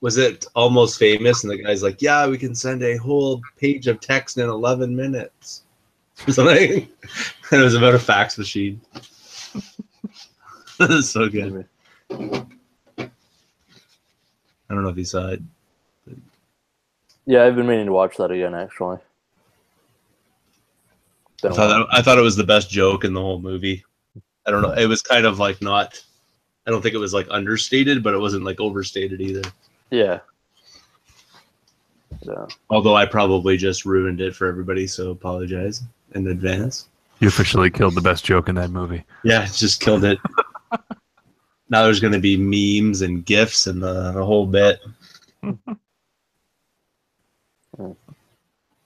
Was it Almost Famous? And the guy's like, "Yeah, we can send a whole page of text in 11 minutes." Or something. And it was about a fax machine. That's so good. I don't know if you saw it. Yeah, I've been meaning to watch that again, actually. I thought it was the best joke in the whole movie. I don't know. It was kind of like not. I don't think it was like understated, but it wasn't like overstated either. Yeah. Yeah. Although I probably just ruined it for everybody, so apologize in advance. You officially killed the best joke in that movie. Yeah, just killed it. Now there's going to be memes and GIFs and the whole bit.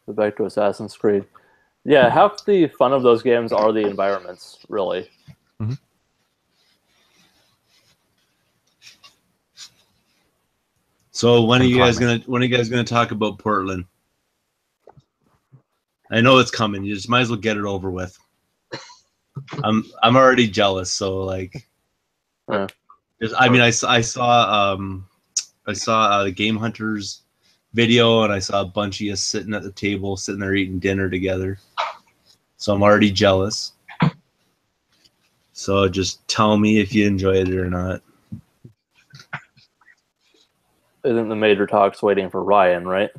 Back to Assassin's Creed. Yeah, half the fun of those games are the environments, really. Mhm. So when are And you guys gonna talk about Portland? I know it's coming. You just might as well get it over with. I'm already jealous. So like, Yeah. I saw the Game Hunters video, and I saw a bunch of you sitting at the table, sitting there eating dinner together. So I'm already jealous. So just tell me if you enjoyed it or not. I think the major talk's waiting for Ryan, right?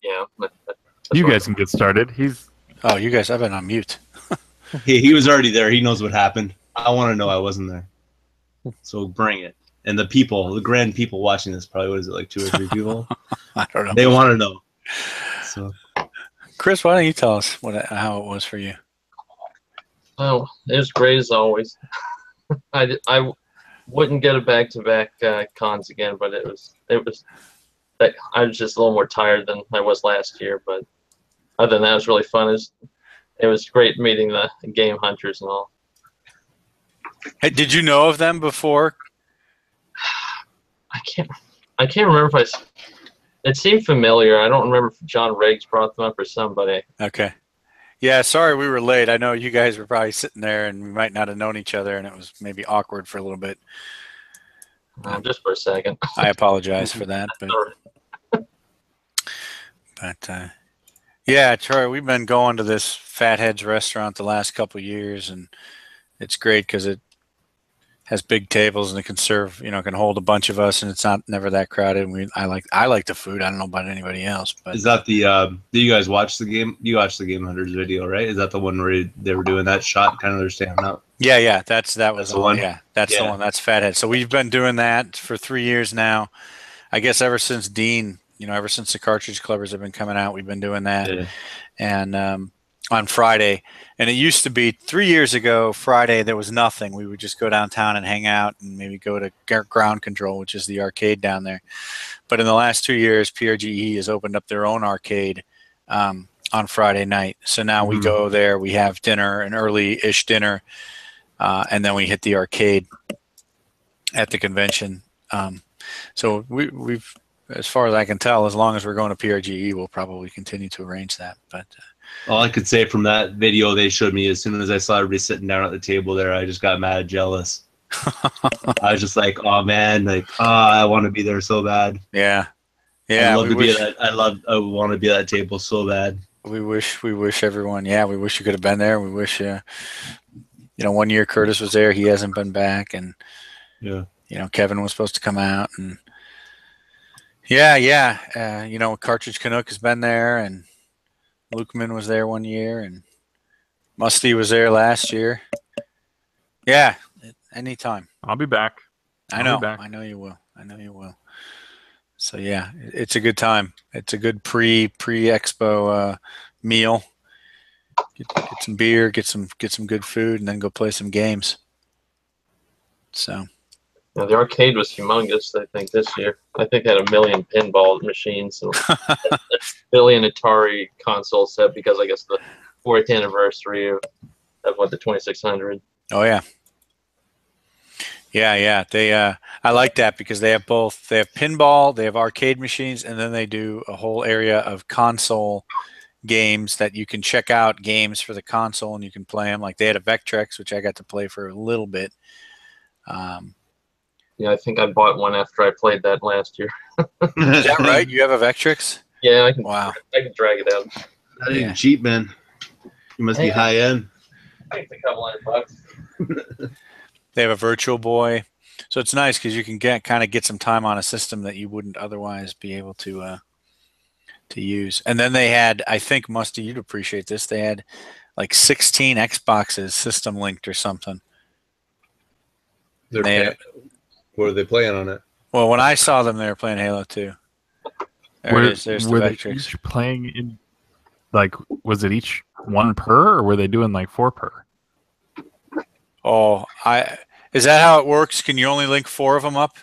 Yeah. You guys can get started. Oh, you guys, I've been on mute. He was already there. He knows what happened. I want to know I wasn't there. So bring it. And the people, the grand people watching this, probably, what is it, like 2 or 3 people? I don't know. They want to know. So Chris, why don't you tell us how it was for you? Oh, it was great as always. I wouldn't get a back-to-back cons again, but it was that I was just a little more tired than I was last year. But other than that, it was really fun. It was great meeting the game hunters and all. Hey, did you know of them before? I can't remember if it seemed familiar. I don't remember if John Riggs brought them up or somebody. Okay. Yeah, sorry we were late. I know you guys were probably sitting there and we might not have known each other and it was maybe awkward for a little bit. Just for a second. I apologize for that. But yeah, Troy, we've been going to this Fatheads restaurant the last couple of years and it's great because it has big tables and it can serve, can hold a bunch of us and it's never that crowded. And I like the food. I don't know about anybody else, but Is that the do you guys watch the game? You watched the Game Hunters video, right? Is that the one where they were doing that shot kind of they're standing up? Yeah, that was the one. Yeah, that's the one. That's Fathead. So we've been doing that for 3 years now. I guess ever since Dean, ever since the Cartridge Clubbers have been coming out, we've been doing that. Yeah. And on Friday, and it used to be 3 years ago, Friday, there was nothing. We would just go downtown and hang out and maybe go to Ground Control, which is the arcade down there. But in the last 2 years, PRGE has opened up their own arcade on Friday night. So now we go there, we have dinner, an early-ish dinner, and then we hit the arcade at the convention. So we've, as far as I can tell, as long as we're going to PRGE, we'll probably continue to arrange that. But all I could say from that video they showed me, as soon as I saw everybody sitting down at the table there, I just got mad jealous. I was just like, oh man, I want to be there so bad. Yeah. I want to be at that table so bad. We wish everyone, we wish you could have been there. We wish, 1 year Curtis was there. He hasn't been back. And, Kevin was supposed to come out. And Cartridge Canuck has been there. And Lukeman was there 1 year. And Musty was there last year. Yeah, anytime. I'll be back. I know you will. So yeah, it's a good time. It's a good pre-expo meal. Get some beer, get some good food, and then go play some games. So. Yeah, the arcade was humongous. I think this year. I think it had 1 million pinball machines, and a billion Atari console set because I guess the 4th anniversary of the 2600. Oh yeah. Yeah. They I like that because they have both. They have pinball, they have arcade machines, and then they do a whole area of console games that you can check out games for the console and you can play them. Like they had a Vectrex, which I got to play for a little bit. Yeah, I think I bought one after I played that last year. Is that right? You have a Vectrex? Yeah, I can. Wow. I can drag it out. That ain't cheap, man. You must be high end. I think it's a couple $100. They have a Virtual Boy, so it's nice because you can get some time on a system that you wouldn't otherwise be able to use. And then they had, I think, Musty, you'd appreciate this. They had like 16 Xboxes system linked or something. What are they playing on it? Well, when I saw them, they were playing Halo 2. There it is. There's the were they Vectrex. each playing in, was it each one per, or were they doing 4 per? Oh, is that how it works? Can you only link 4 of them up?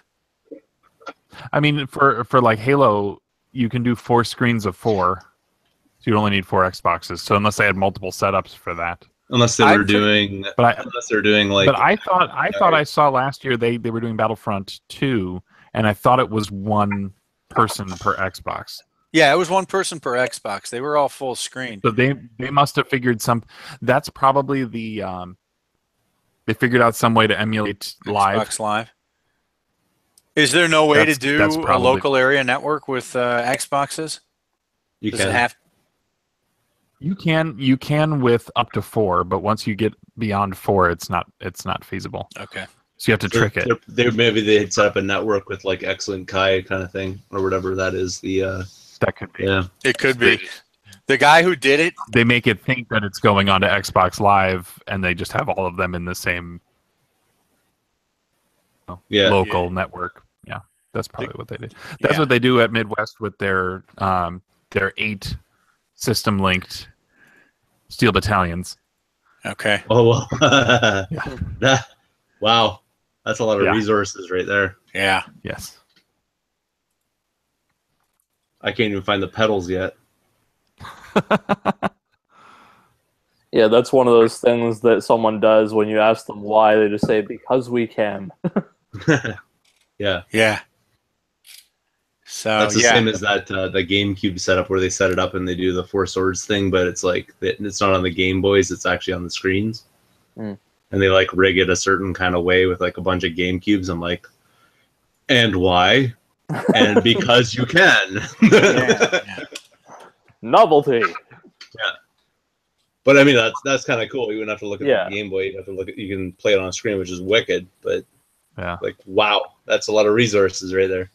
I mean, for Halo, you can do 4 screens of 4, so you only need 4 Xboxes. So unless they had multiple setups for that, unless they were doing, unless they're doing like. But I thought I saw last year they were doing Battlefront 2, and I thought it was 1 person per Xbox. Yeah, it was 1 person per Xbox. They were all full screen. So they must have figured some. That's probably the. They figured out some way to emulate Xbox Live. Is there no way to do a local area network with Xboxes? You Does it have? You can with up to 4, but once you get beyond 4, it's not feasible. Okay. So you have to trick it. Maybe they had set up a network with like Excellent Kai kind of thing or whatever that is. That could be. Yeah, it could be. The guy who did it, they make it think that it's going on to Xbox Live, and they just have all of them in the same local network. Yeah, that's probably what they did. That's what they do at Midwest with their 8 system linked Steel Battalions. Okay. Oh well. Wow, that's a lot of Yeah. resources right there. Yeah. Yes. I can't even find the pedals yet. Yeah, that's one of those things that someone does when you ask them why. They just say, because we can. Yeah, Yeah. So that's the yeah. same as that the GameCube setup where they set it up and they do the Four Swords thing, but it's like it's not on the Game Boys; it's actually on the screens. Mm. And they like rig it a certain kind of way with like a bunch of GameCubes. I'm like, and why? And because you can. Yeah. Novelty. But I mean, that's kind of cool. You wouldn't have to look at Yeah. the Game Boy. You have to you can play it on a screen, which is wicked. But Yeah. like, wow, that's a lot of resources right there.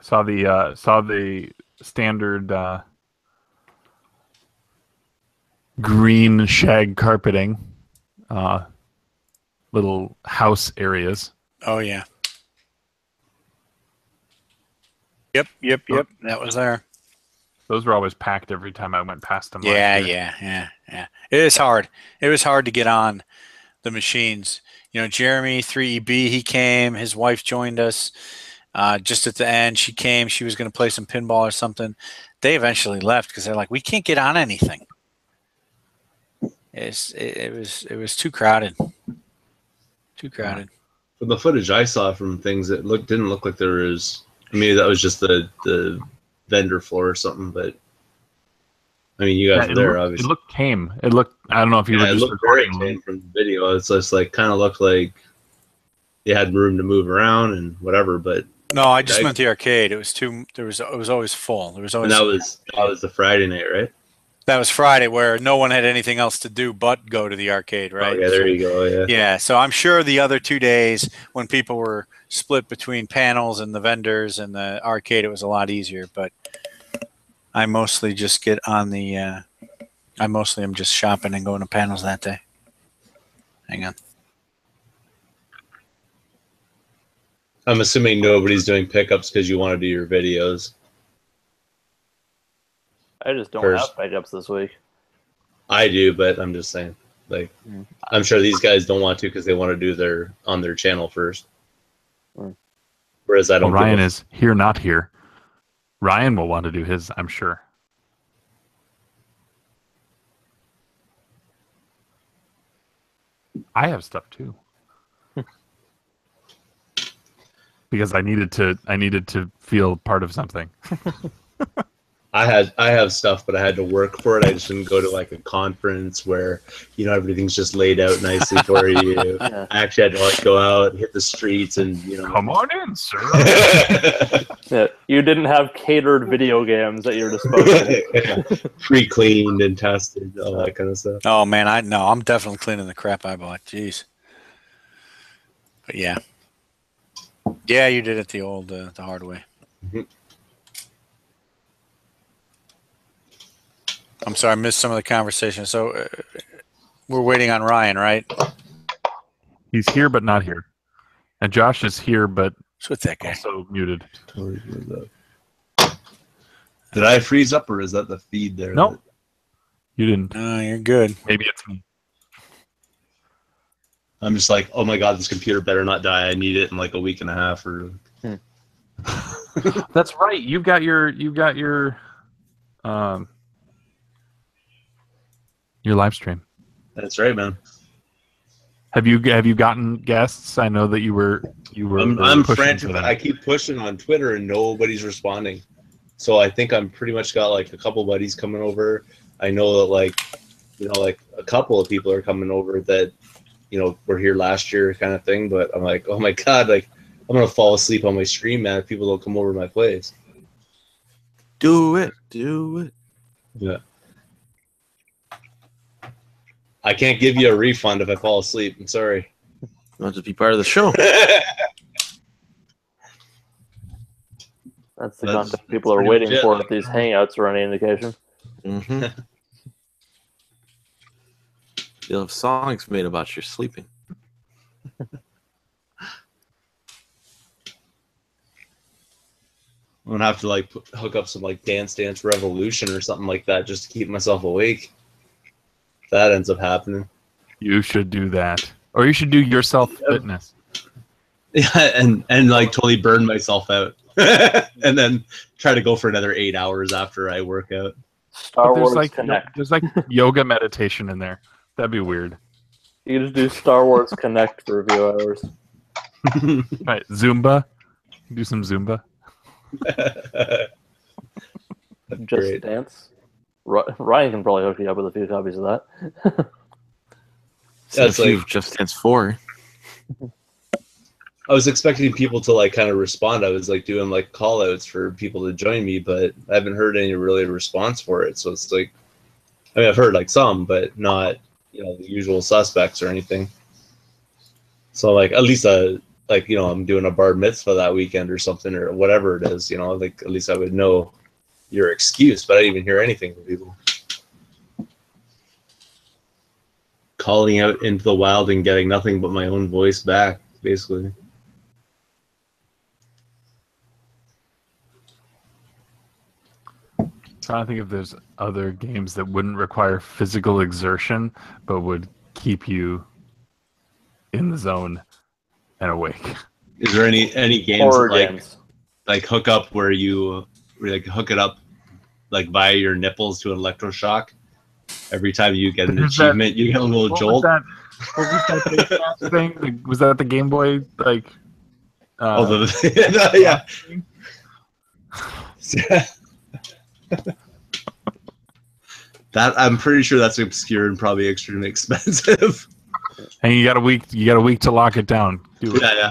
Saw the standard green shag carpeting, little house areas. Oh yeah. Yep. That was there. Those were always packed every time I went past them. Yeah, last year. yeah. It is hard. It was hard to get on the machines. You know, Jeremy 3EB, he came. His wife joined us just at the end. She came. She was going to play some pinball or something. They eventually left because they're like, we can't get on anything. It was too crowded. Too crowded. From the footage I saw from things, it didn't look like there was. Maybe that was just the vendor floor or something. But I mean, you guys were there, obviously. It looked tame. It looked. I don't know if you were It just looked very recording. tame from the video. It's just like kind of looked like they had room to move around and whatever. But No, I just meant the arcade. It was it was always full. There was always. And that was the Friday night, right? That was Friday, where no one had anything else to do but go to the arcade, right? Oh, yeah, there you go. Yeah. Yeah, so I'm sure the other 2 days when people were split between panels and the vendors and the arcade, it was a lot easier. But I mostly just get on the. I mostly am just shopping and going to panels that day. Hang on. I'm assuming nobody's doing pickups because you want to do your videos. I just don't First. have pickups this week. I do, but I'm just saying. Like, I'm sure these guys don't want to because they want to do on their channel first. Whereas I don't. Well, Ryan is here, not here. Ryan will want to do his, I'm sure. I have stuff too. Because I needed to feel part of something. I have stuff, but I had to work for it. I just didn't go to like a conference where, you know, everything's just laid out nicely for you. I actually had to like go out, hit the streets, and you know. Come on in, sir. Yeah, you didn't have catered video games at your disposal. Pre-cleaned and tested, all that kind of stuff. Oh man, I'm definitely cleaning the crap I bought. Jeez. But yeah, you did it the hard way. Mm-hmm. I'm sorry, I missed some of the conversation. So we're waiting on Ryan, right? He's here, but not here. And Josh is here, but What's with that guy? also muted. Did I freeze up, or is that the feed there? Nope. You didn't. No, you're good. Maybe it's me. I'm just like, oh my god, this computer better not die. I need it in like a week and a half. Or That's right. You've got your live stream. That's right, man. Have you gotten guests? I know that you were. I'm pushing frantic. for them. I keep pushing on Twitter and nobody's responding. So I think I'm pretty much got like a couple buddies coming over. I know that like a couple of people are coming over that, you know, were here last year kind of thing. But I'm like, oh my god, like I'm gonna fall asleep on my stream, man, if people don't come over to my place. Do it. Yeah. I can't give you a refund if I fall asleep. I'm sorry. I'll just be part of the show. That's the content people are waiting for if these hangouts are any indication. Mm-hmm. You'll have songs made about your sleeping. All gonna have to like hook up some like Dance Dance Revolution or something like that just to keep myself awake. If that ends up happening. You should do that, or you should do yourself fitness. Yeah, and like totally burn myself out, and then try to go for another 8 hours after I work out. Star But Wars Connect. there's like yoga meditation in there. That'd be weird. You can just do Star Wars Connect for a few hours. Right, Zumba. Do some Zumba. Just great. Dance. Ryan can probably hook you up with a few copies of that. That's like- like Just Dance 4. I was expecting people to like kind of respond. I was like doing like call outs for people to join me, but I haven't heard any really response for it. So it's like, I mean, I've heard like some, but not, the usual suspects or anything. So like, at least like, I'm doing a bar mitzvah that weekend or something or whatever it is, like at least I would know your excuse, but I didn't even hear anything from people. Calling out into the wild and getting nothing but my own voice back, basically. Trying to think if there's other games that wouldn't require physical exertion, but would keep you in the zone and awake. Is there any games Horror that, games. like hook up where you like hook it up like via your nipples to an electroshock? Every time you get an achievement, you get a little jolt. What was that thing? Was that the Game Boy like? Yeah. That I'm pretty sure that's obscure and probably extremely expensive. And you got a week. You got a week to lock it down. Do it. Yeah.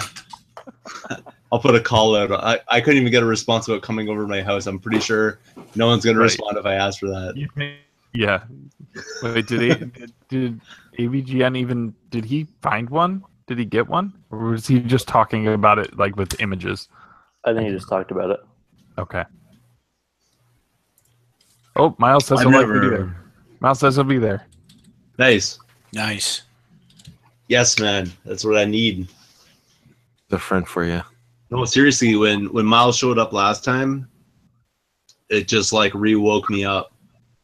I'll put a call out. I couldn't even get a response about coming over to my house. I'm pretty sure no one's gonna respond if I ask for that. Yeah. Wait, did AVGN even did he find one? Did he get one, or was he just talking about it like with images? I think you just talked about it. Okay. Oh, Miles says he'll likely be there. Miles says he'll be there. Nice. Nice. Yes, man. That's what I need. The friend for you. No, seriously, when Miles showed up last time, it just like re-woke me up.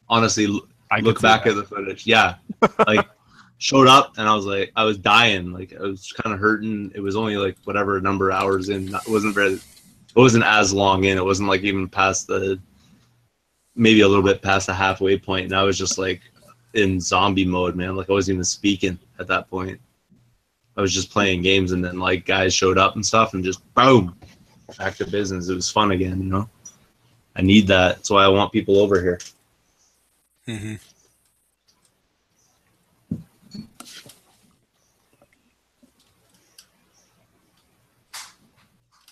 Honestly, I look could see back that. at the footage. Yeah. Like showed up and I was dying. Like I was kind of hurting. It was only like whatever number of hours in. It wasn't as long in. It wasn't like even past maybe a little bit past the halfway point. And I was just like in zombie mode, man. Like I wasn't even speaking at that point. I was just playing games and then like guys showed up and stuff and just boom, back to business. It was fun again, I need that. That's why I want people over here. Mm-hmm.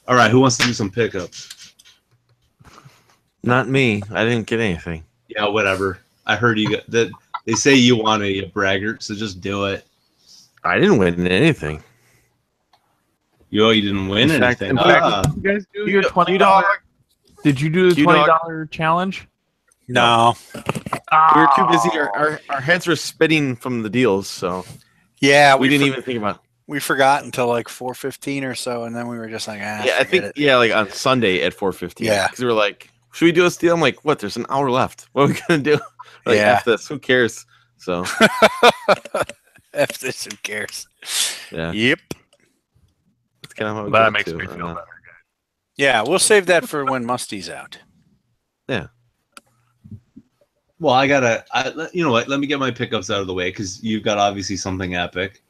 All right, who wants to do some pickups? Not me. I didn't get anything. Yeah, whatever. I heard you got that. They say you want a braggart, so just do it. I didn't win anything. You didn't win In fact- anything. in fact- Ah. You guys do You- your you $20. dog. Did you do the You dog. $20 challenge? No. We were too busy. Our heads were spinning from the deals, so Yeah, we didn't even think about. We forgot until like 4:15 or so, and then we were just like, Yeah, I forget think it. like on Sunday at 4:15. Yeah. because we were like, should we do a deal? I'm like, what? There's an hour left. What are we gonna do? Like, Yeah. F this. Who cares? So F this, who cares? yeah, Yep. that's kind of how it That goes, makes too. me I don't feel know. better. Yeah, we'll save that for when Musty's out. Well, you know what? Let me get my pickups out of the way because you've got obviously something epic.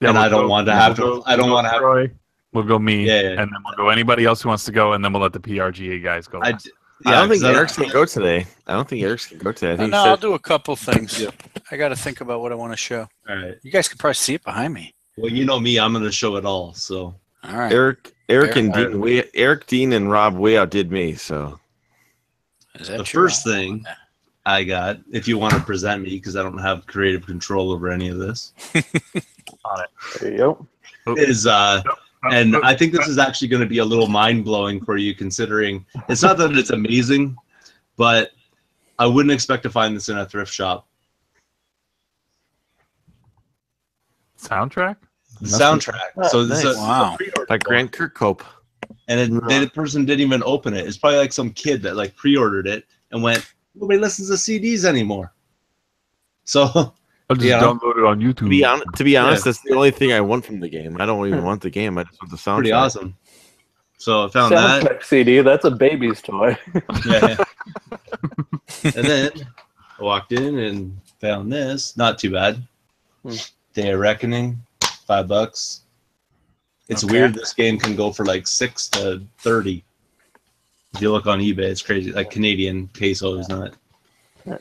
Yeah, And we'll I don't go- want to we'll have go- to. I don't we'll want go to have. Troy, we'll go me, Yeah, yeah. and then we'll go anybody else who wants to go, and then we'll let the PRGA guys go. I last. don't think 'cause Eric's gonna go today. I don't think Eric's gonna go today. I think No, he I'll said, do a couple things. Yeah. I got to think about what I want to show. All right. You guys could probably see it behind me. Well, you know me. I'm going to show it all. So All right. Eric and Eric- Dean, Dean and Rob way outdid me. So Is that the true? first thing I got, if you want to present me, because I don't have creative control over any of this, There you go. is and I think this is actually going to be a little mind-blowing for you, considering it's not that it's amazing, but I wouldn't expect to find this in a thrift shop. Soundtrack? The soundtrack. So this is Wow. by Grant Kirkhope. and the person didn't even open it. It's probably like some kid that like pre-ordered it and went, nobody listens to CDs anymore. So I'll just download it on YouTube. To be honest, that's the only thing I want from the game. I don't even want the game. I just want the soundtrack. Pretty awesome. So I found soundtrack that CD. That's a baby's toy. Yeah. And then I walked in and found this. Not too bad. Day of Reckoning, $5. It's weird. This game can go for like 6 to 30. If you look on eBay, it's crazy. Like Canadian peso is not.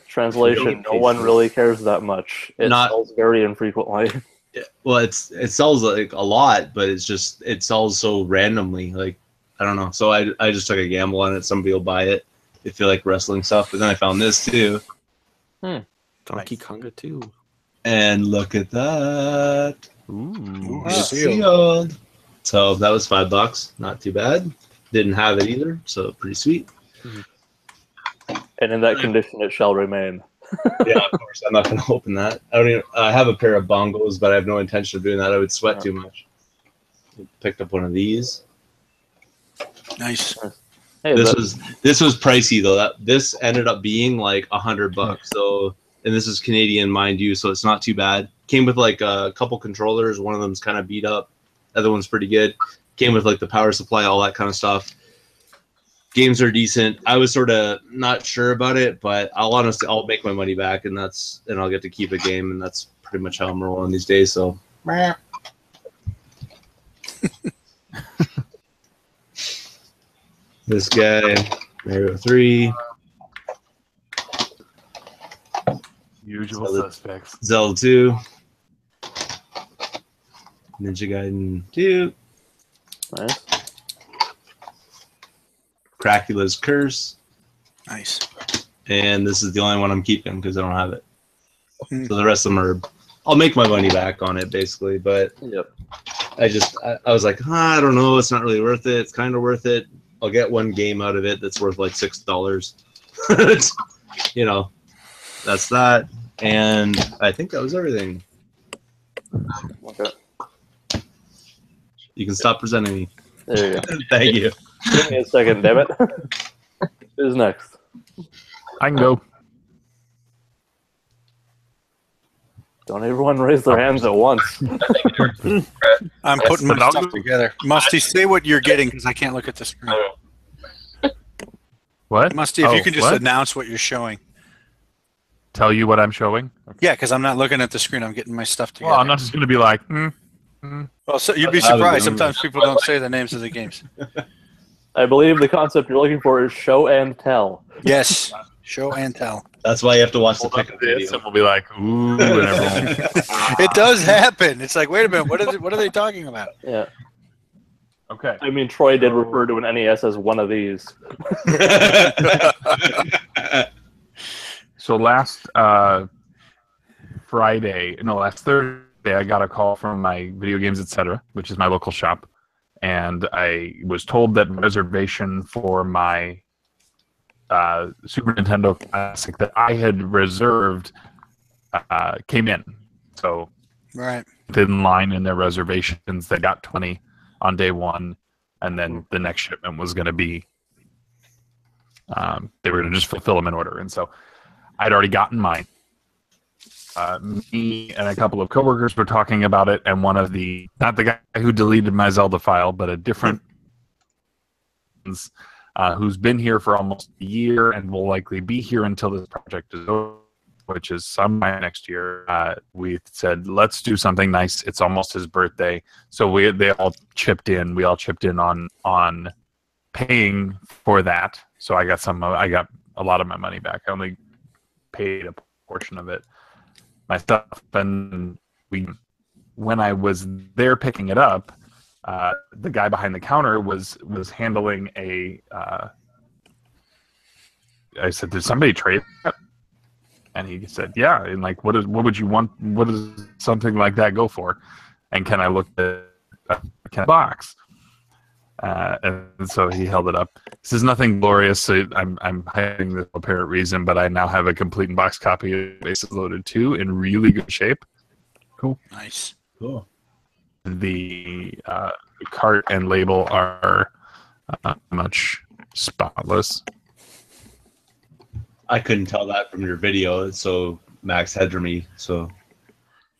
Translation: no one really cares that much. It sells very infrequently. Well, it sells like a lot, but it sells so randomly. Like I don't know. So I just took a gamble on it. Somebody will buy it if you like wrestling stuff. But then I found this too. Donkey Konga 2. And look at that. Ooh. It's sealed. So that was $5. Not too bad. Didn't have it either, so pretty sweet. And in that condition, it shall remain. Yeah, of course. I'm not going to open that. I have a pair of bongos, but I have no intention of doing that. I would sweat too much. Picked up one of these. Nice. Hey, this was pricey though. This ended up being like $100. So, and this is Canadian, mind you, so it's not too bad. Came with like a couple controllers. One of them's kind of beat up. The other one's pretty good. Came with like the power supply, all that kind of stuff. Games are decent. I was sort of not sure about it, but I'll make my money back, and I'll get to keep a game, and that's pretty much how I'm rolling these days. So, this guy, Mario 3, usual suspects. Zelda 2, Ninja Gaiden 2, nice. Cracula's Curse. Nice. And this is the only one I'm keeping because I don't have it. So the rest of them are, I'll make my money back on it basically, but I was like, I don't know, it's not really worth it. It's kind of worth it. I'll get one game out of it that's worth like $6. You know, that's that. And I think that was everything. Okay. You can stop presenting me. There you go. Thank you. Give me a second, damn it. Who's next? I can go. Don't everyone raise their hands at once. I'm putting my stuff together. Musty, say what you're getting because I can't look at the screen. What? Musty, if you can just announce what you're showing. Tell you what I'm showing? Okay. Yeah, because I'm not looking at the screen. I'm getting my stuff together. Well, I'm not just going to be like, Well, so you'd be surprised. Sometimes people don't say the names of the games. I believe the concept you're looking for is show and tell. Yes, show and tell. That's why you have to watch the pickup this, video. and we'll be like, ooh, and everything. It does happen. It's like, wait a minute, what are they talking about? Yeah. Okay. I mean, Troy did refer to an NES as one of these. So last Thursday, I got a call from my Video Games Etc., which is my local shop, and I was told that reservation for my Super Nintendo Classic that I had reserved came in. So right, in line in their reservations, they got 20 on day one, and then the next shipment was going to be they were going to just fulfill them in order, and so I'd already gotten mine. Me and a couple of coworkers were talking about it, and one of not the guy who deleted my Zelda file, but a different who's been here for almost a year and will likely be here until this project is over, which is sometime next year. We said, let's do something nice. It's almost his birthday. So they all chipped in. We all chipped in on paying for that. So I got a lot of my money back. I only paid a portion of it myself, and when I was there picking it up, the guy behind the counter was handling I said, did somebody trade that? And he said, yeah. And like, what would you want? What does something like that go for? And can I look at a box? And so he held it up. This is nothing glorious. So I'm hiding this apparent reason, but I now have a complete box copy of Bases Loaded 2 in really good shape. Cool. Nice. Cool. The cart and label are much spotless. I couldn't tell that from your video. It's so max headroomy. So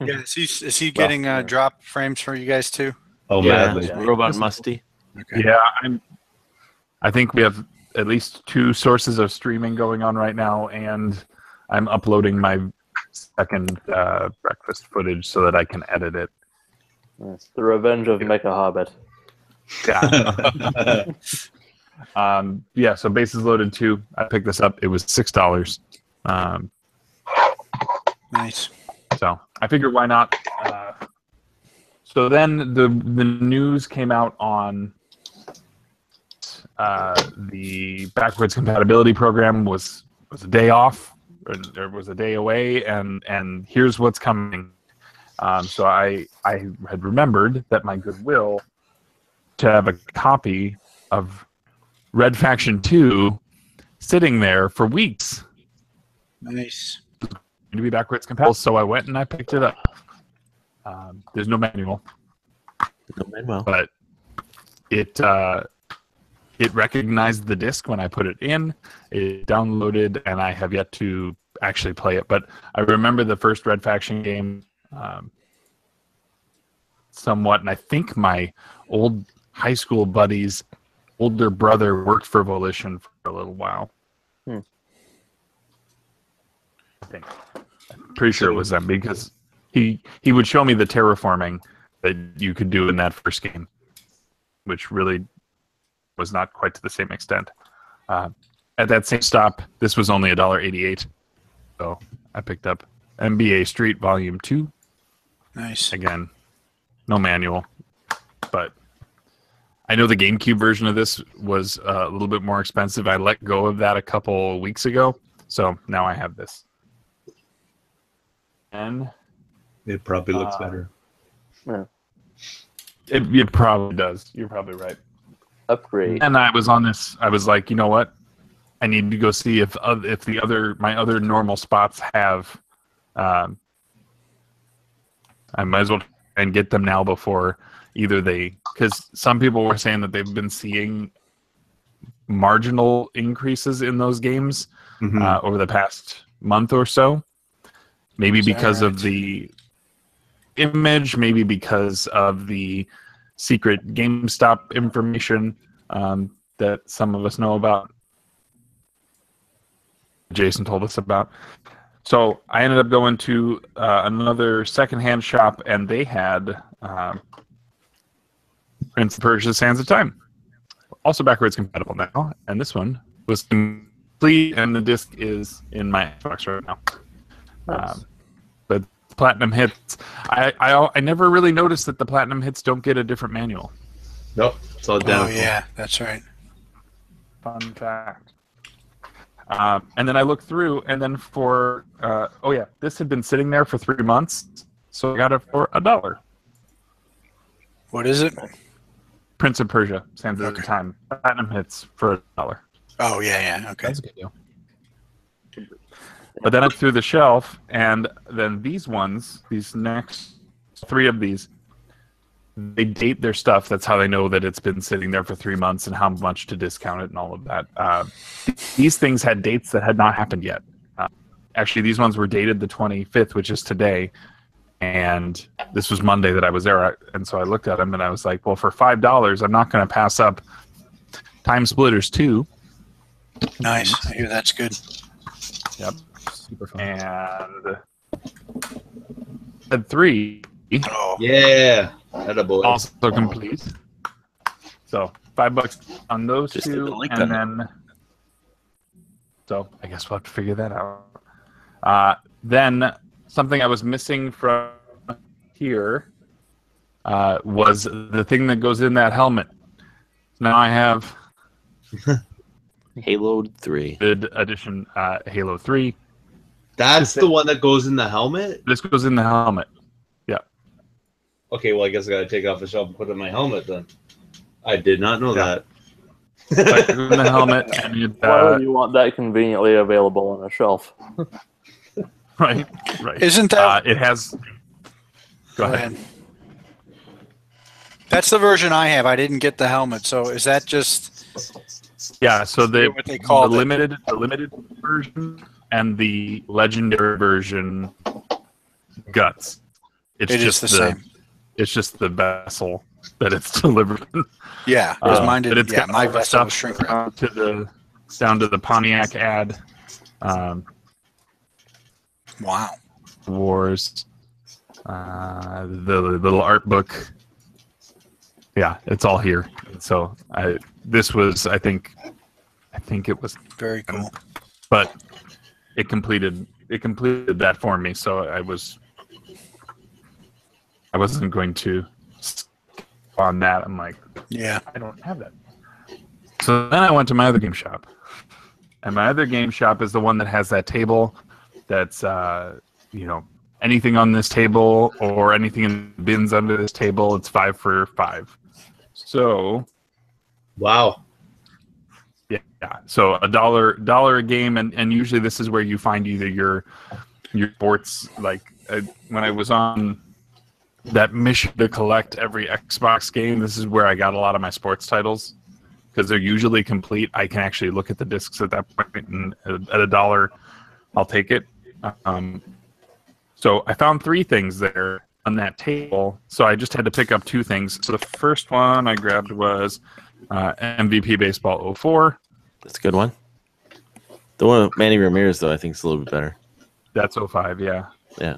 Yeah, is he getting drop frames for you guys too? oh Yeah, madly. Robot Musty. Okay. Yeah, I think we have at least 2 sources of streaming going on right now, and I'm uploading my second breakfast footage so that I can edit it. It's the revenge of Mecha Hobbit. Yeah. Yeah, so Bases Loaded 2, I picked this up. It was $6. Nice. So I figured why not. So then the news came out on the backwards compatibility program was a day off, or was a day away, and here's what's coming. So I had remembered that my goodwill to have a copy of Red Faction 2 sitting there for weeks. Nice. To be backwards compatible, so I went and I picked it up. There's no manual, but it recognized the disc when I put it in. It downloaded, and I have yet to actually play it. But I remember the first Red Faction game somewhat, and I think my old high school buddy's older brother worked for Volition for a little while. I think. I'm pretty sure it was them, because he would show me the terraforming that you could do in that first game, which really was not quite to the same extent. At that same stop, this was only $1.88, so I picked up NBA Street Volume 2. Nice. Again, no manual, but I know the GameCube version of this was a little bit more expensive. I let go of that a couple weeks ago, so now I have this. And It probably looks better. Yeah. it probably does. You're probably right. Upgrade. And I was on this. I was like, you know what? I need to go see if my other normal spots have. I might as well try and get them now before either because some people were saying that they've been seeing marginal increases in those games over the past month or so. Maybe because of the image, maybe because of the secret GameStop information that some of us know about. Jason told us about. So I ended up going to another secondhand shop, and they had Prince of Persia: Sands of Time, also backwards compatible now. And this one was complete, and the disc is in my Xbox right now. Nice. But Platinum Hits, I never really noticed that the Platinum Hits don't get a different manual. Nope, it's all identical. Oh yeah, that's right. Fun fact. And then I looked through, and then for this had been sitting there for 3 months, so I got it for $1. What is it? Prince of Persia: Sands of Time, Platinum Hits for $1. Oh yeah. Okay. That's a good deal. But then I threw the shelf, and then these next 3 of these, they date their stuff. That's how they know that it's been sitting there for 3 months and how much to discount it and all of that. These things had dates that had not happened yet. Actually, these ones were dated the 25th, which is today, and this was Monday that I was there. And so I looked at them, and I was like, well, for $5, I'm not going to pass up Time Splitters 2. Nice. I hear that's good. Yep. Super fun. And had 3. Oh, Yeah, attaboy. Also complete. So $5 on those Just 2, didn't like and that. then so I guess we'll have to figure that out. Then something I was missing from here was the thing that goes in that helmet. Now I have Halo 3. Bid Edition Halo 3. That's the one that goes in the helmet? This goes in the helmet. Okay, well, I guess I gotta take off the shelf and put it in my helmet then. I did not know Yeah. that. In the helmet, and it, Why would you want that conveniently available on a shelf? right. isn't that? It has. Go ahead. That's the version I have. I didn't get the helmet. So is that just Yeah, so the what they called it. limited version and the legendary version guts. It's It is just the same. It's just the vessel that it's delivered in. Yeah, because mine But did. it's Yeah, got my all the vessel stuff was shrink wrap. down to the Pontiac ad, Wow. Wars, the little art book. Yeah, it's all here. So this was, I think it was, Very cool. but it completed that for me. So I wasn't going to skip on that. I'm like, Yeah. I don't have that. So then I went to my other game shop, and my other game shop is the one that has that table. That's anything on this table or anything in the bins under this table, it's 5 for $5. So, Wow. yeah. So $1 a game, and usually this is where you find either your sports. Like when I was on that mission to collect every Xbox game, this is where I got a lot of my sports titles because they're usually complete. I can actually look at the discs at that point, and at $1, I'll take it. So I found 3 things there on that table, so I just had to pick up 2 things. So the first one I grabbed was MVP Baseball 04. That's a good one. The one with Manny Ramirez, though, I think is a little bit better. That's 05, yeah. Yeah.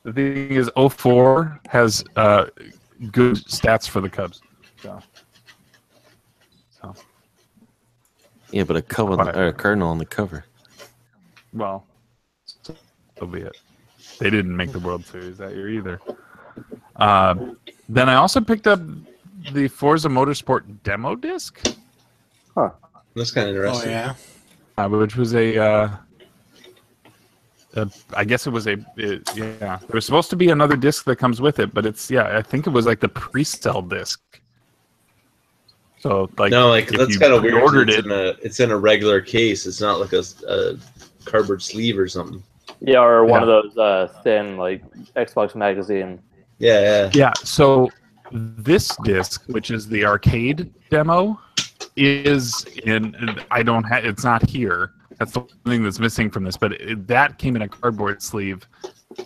The thing is, 04 has good stats for the Cubs. So. Yeah, but a Cardinal on the cover. Well, so be it. They didn't make the World Series that year either. Then I also picked up the Forza Motorsport demo disc, That's kind of Oh interesting. yeah. which was I guess it was yeah. There was supposed to be another disc that comes with it, but I think it was like the pre-sell disc. So if that's you kind of weird. ordered It's in a regular case. It's not like a cardboard sleeve or something. Yeah, or one of those thin like Xbox magazine. Yeah. Yeah, so this disc, which is the arcade demo, is it's not here. That's the thing that's missing from this, but that came in a cardboard sleeve. I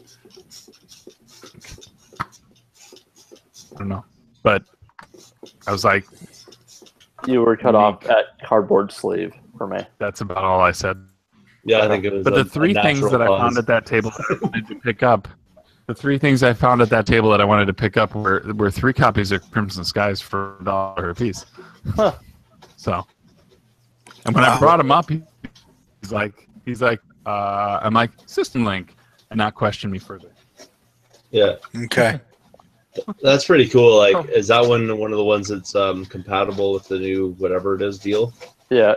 don't know, but I was like, You were cut off at cardboard sleeve for me. that's about all I said. Yeah, I think it was. But the 3 things that I found at that table that I wanted to pick up, were 3 copies of Crimson Skies for $1 a piece. Huh. So, and when I brought him up, he's like, I'm like, System Link, and not question me further. Yeah, Okay. that's pretty cool. Like, is that one of the ones that's compatible with the new whatever it is deal? Yeah.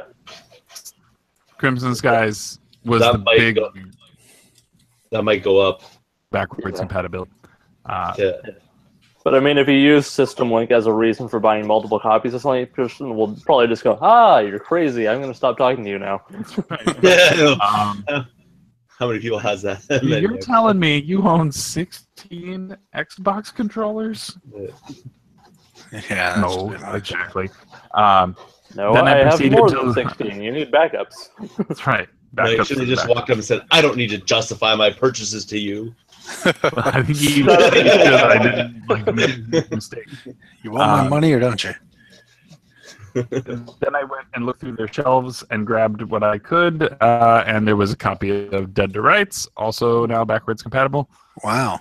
Crimson Skies was That the might big That might go up. backwards compatibility. Yeah. But I mean, if you use System Link as a reason for buying multiple copies of something, person will probably just go, you're crazy. I'm going to stop talking to you now. How many people has that? You're telling me you own 16 Xbox controllers? Yeah. No, exactly. No, Then I I have proceeded more to- than 16. You need backups. That's right. No, you Backups should have to just back. walked up and said, "I don't need to justify my purchases to you." I think you should. I didn't make a mistake. You want my money or don't you? Then I went and looked through their shelves and grabbed what I could, and there was a copy of Dead to Rights, also now backwards compatible. Wow.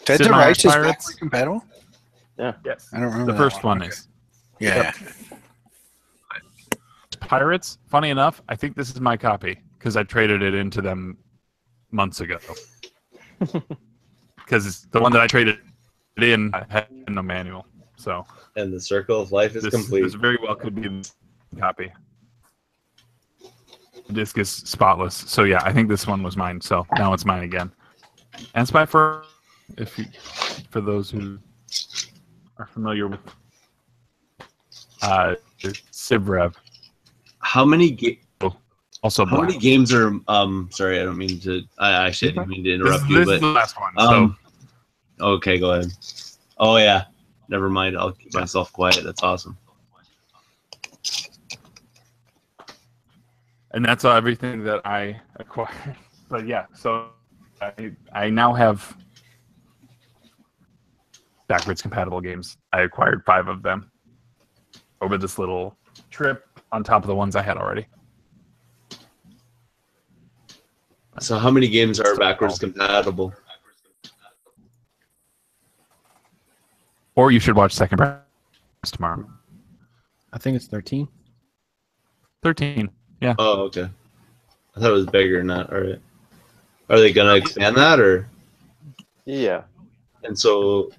Dead Sid to Meier's Rights is Pirates. backward compatible? Yes, I don't remember the that first one Okay. is. Yeah. Pirates, funny enough, I think this is my copy because I traded it into them months ago. Because the one that I traded it in had no manual. So And the circle of life is complete. this very well could be the copy. The disc is spotless. So yeah, I think this one was mine. So now it's mine again. And it's my first, for those who are familiar with Civrev. How many Also How black. many games are? Sorry, I don't mean to. I actually didn't mean to interrupt This you, is but the last one. okay, go ahead. Oh yeah, never mind. I'll keep myself quiet. That's awesome. And that's everything that I acquired. But yeah, so I now have backwards compatible games. I acquired 5 of them over this little trip on top of the ones I had already. So how many games are backwards compatible? Or you should watch Second Breakfast tomorrow. I think it's 13. 13. Yeah. Oh, okay. I thought it was bigger than that. All right. Are they gonna expand that, or? Yeah. And so,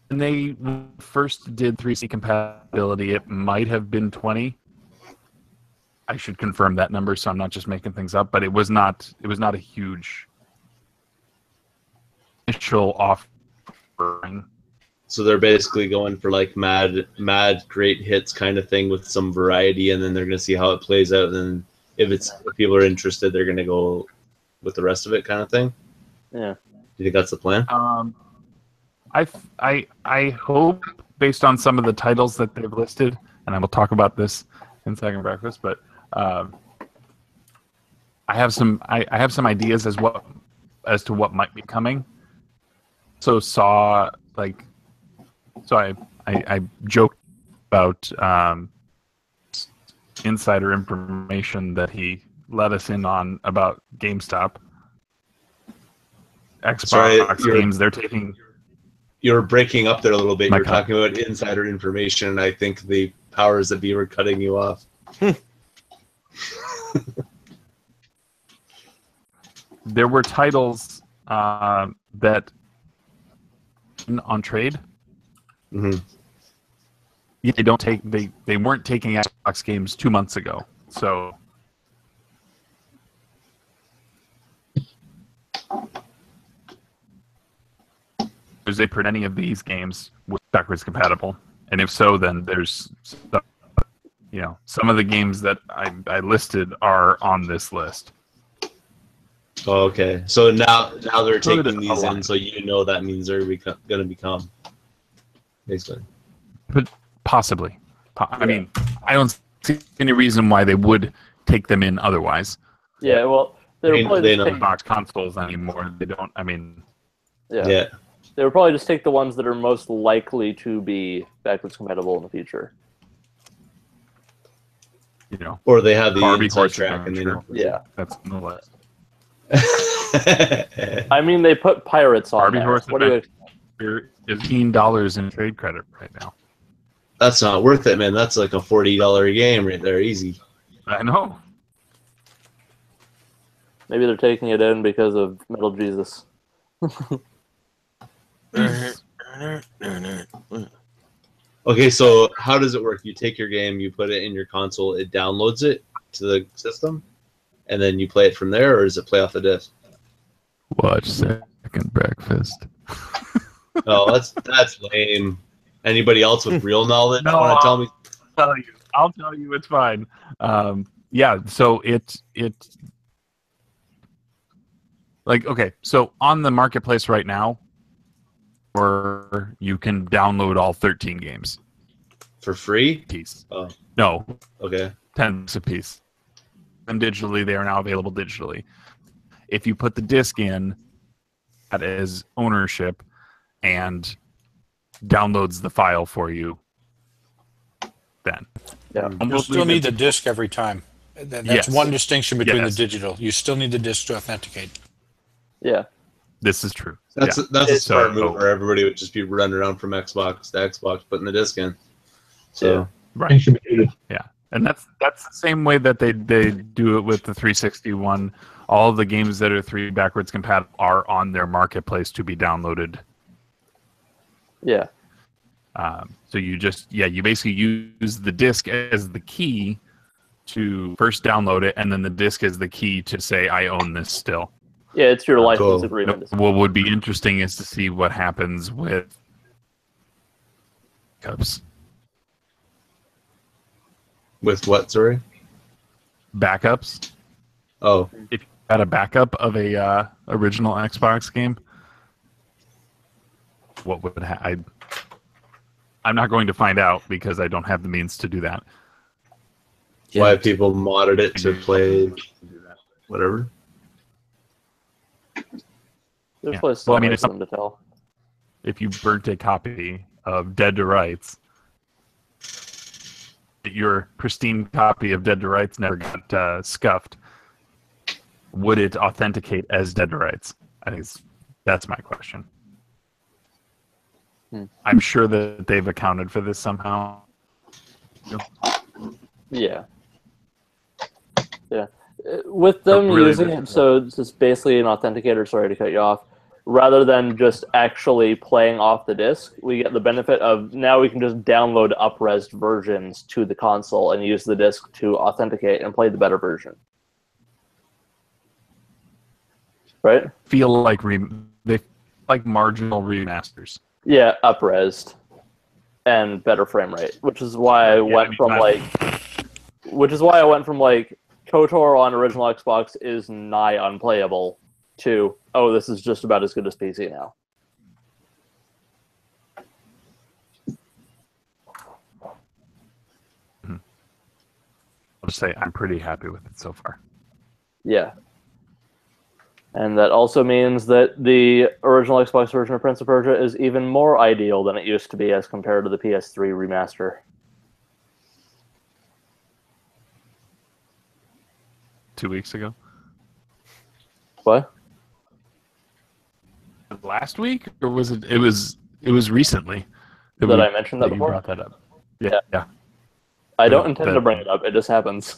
When they first did 3C compatibility, it might have been 20. I should confirm that number, so I'm not just making things up. But it was not a huge initial offering. so they're basically going for like mad great hits kind of thing with some variety, and then they're gonna see how it plays out. And then if people are interested, they're gonna go with the rest of it, kind of thing. Yeah. Do you think that's the plan? I hope, based on some of the titles that they've listed, and I will talk about this in Second Breakfast, but I have some ideas as to what might be coming. So I joked about insider information that he let us in on about GameStop. Xbox games, they're taking... You're breaking up there a little bit. My You're God. talking about insider information, and I think the powers that be were cutting you off. There were titles that on trade. Mm-hmm. Yeah, they weren't taking Xbox games 2 months ago. So is it any of these games with backwards compatible? And if so, then there's some of the games that I listed are on this list. Oh, okay. So now they're So taking these in, so you know that means they're going to become basically. But possibly. I mean, I don't see any reason why they would take them in otherwise. Yeah, well, they They would probably just know. take, Xbox consoles anymore. They don't. I mean, yeah. They would probably just take the ones that are most likely to be backwards compatible in the future. Or they have the Barbie inside horse track, and they know. Yeah. that's on the list. I mean, they put pirates on Barbie there. horse What do you? There is $15 in trade credit right now. That's not worth it, man. That's like a $40 game right there, easy. I know. Maybe they're taking it in because of Metal Jesus. Okay, so how does it work? You take your game, you put it in your console, it downloads it to the system, and then you play it from there, or does it play off the disc? Watch Second Breakfast. Oh, that's lame. Anybody else with real knowledge No, want to tell me? I'll tell you it's fine. Yeah, so it like, okay, so on the marketplace right now, or you can download all 13 games For free? piece. Oh, No, okay. 10 a piece. And digitally, they are now available digitally. If you put the disc in, that is ownership, and downloads the file for you, then. Yeah. You'll still need the disc every time. That's Yes. one distinction between Yes. the digital. You still need the disc to authenticate. Yeah. This is true. That's Yeah. a smart So- move where everybody would just be running around from Xbox to Xbox putting the disc in. So Right. Yeah. And that's the same way that they do it with the 361. All of the games that are 3 backwards compatible are on their marketplace to be downloaded. Yeah. So you basically use the disc as the key to first download it, and then the disc is the key to say, I own this still. Yeah, it's your license Cool. agreement. What would be interesting is to see what happens with backups. with what, sorry? Backups. Oh, If you had a backup of a original Xbox game, what would I'm not going to find out because I don't have the means to do that. why people modded it to play whatever. There's Yeah. probably some Well, I mean, ways for them to tell. if you burnt a copy of Dead to Rights, your pristine copy of Dead to Rights never got scuffed, would it authenticate as Dead to Rights? I think that's my question. I'm sure that they've accounted for this somehow. Yeah. Yeah. With them Really using it, so it's just basically an authenticator, sorry to cut you off, rather than just actually playing off the disc, we get the benefit of now we can just download up-res versions to the console and use the disc to authenticate and play the better version. Right? Feel like they like marginal remasters. Yeah, up-resed and better frame rate, which is why I went from KOTOR on original Xbox is nigh unplayable to, oh, this is just about as good as PC now. I'll just say I'm pretty happy with it so far. Yeah. And that also means that the original Xbox version of Prince of Persia is even more ideal than it used to be as compared to the PS3 remaster. 2 weeks ago. What? Last week, or was it? It was recently Did I mention that you before? brought that up. Yeah. I don't intend to bring it up. It just happens.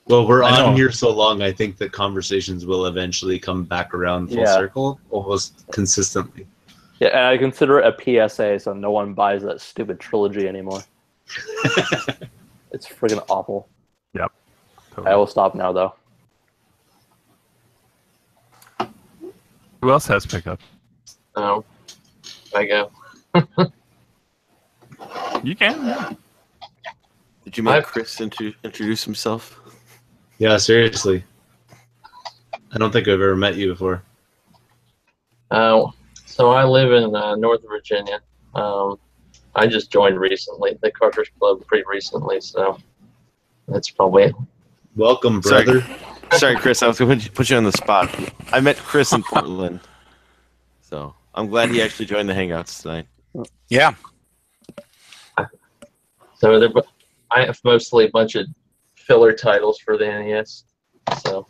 Well, we're I know. on here so long, I think that conversations will eventually come back around full circle almost consistently. Yeah, and I consider it a PSA, so no one buys that stupid trilogy anymore. It's friggin' awful. Yep. Totally. I will stop now, though. Who else has pickup? Oh, I go. You can. Yeah. Did you make Chris introduce himself? Yeah, seriously. I don't think I've ever met you before. So I live in North Virginia. I just joined recently, the Cartridge Club, pretty recently, so that's probably. Welcome, brother. Sorry, Chris, I was going to put you on the spot. I met Chris in Portland, so I'm glad he actually joined the Hangouts tonight. Yeah. So I have mostly a bunch of filler titles for the NES. So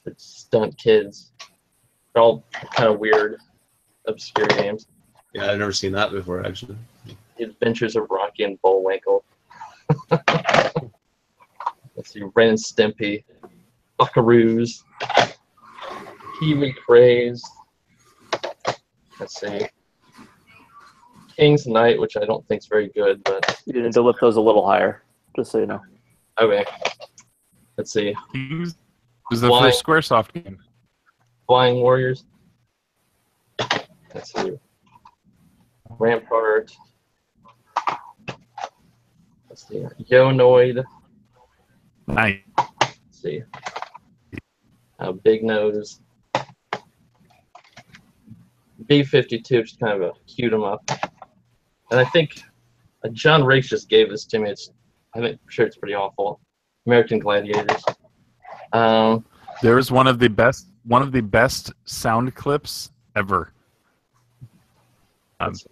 it's Stunt Kids. They're all kind of weird, obscure games. Yeah, I've never seen that before, actually. The Adventures of Rocky and Bullwinkle. Let's see, Ren and Stimpy, Buckaroos, Kiwi Craze. Let's see, King's Knight, which I don't think is very good, but You need to lift those a little higher, just so you know. okay. Let's see, It was the first SquareSoft game. Flying Warriors. Let's see, Rampart. Let's see, Yo-Noid. Nice. Let's see, Big Nose. B-52 is kind of a cute 'em up. And I think John Riggs just gave this to me. I'm sure it's pretty awful. American Gladiators. There is one of the best sound clips ever. Let's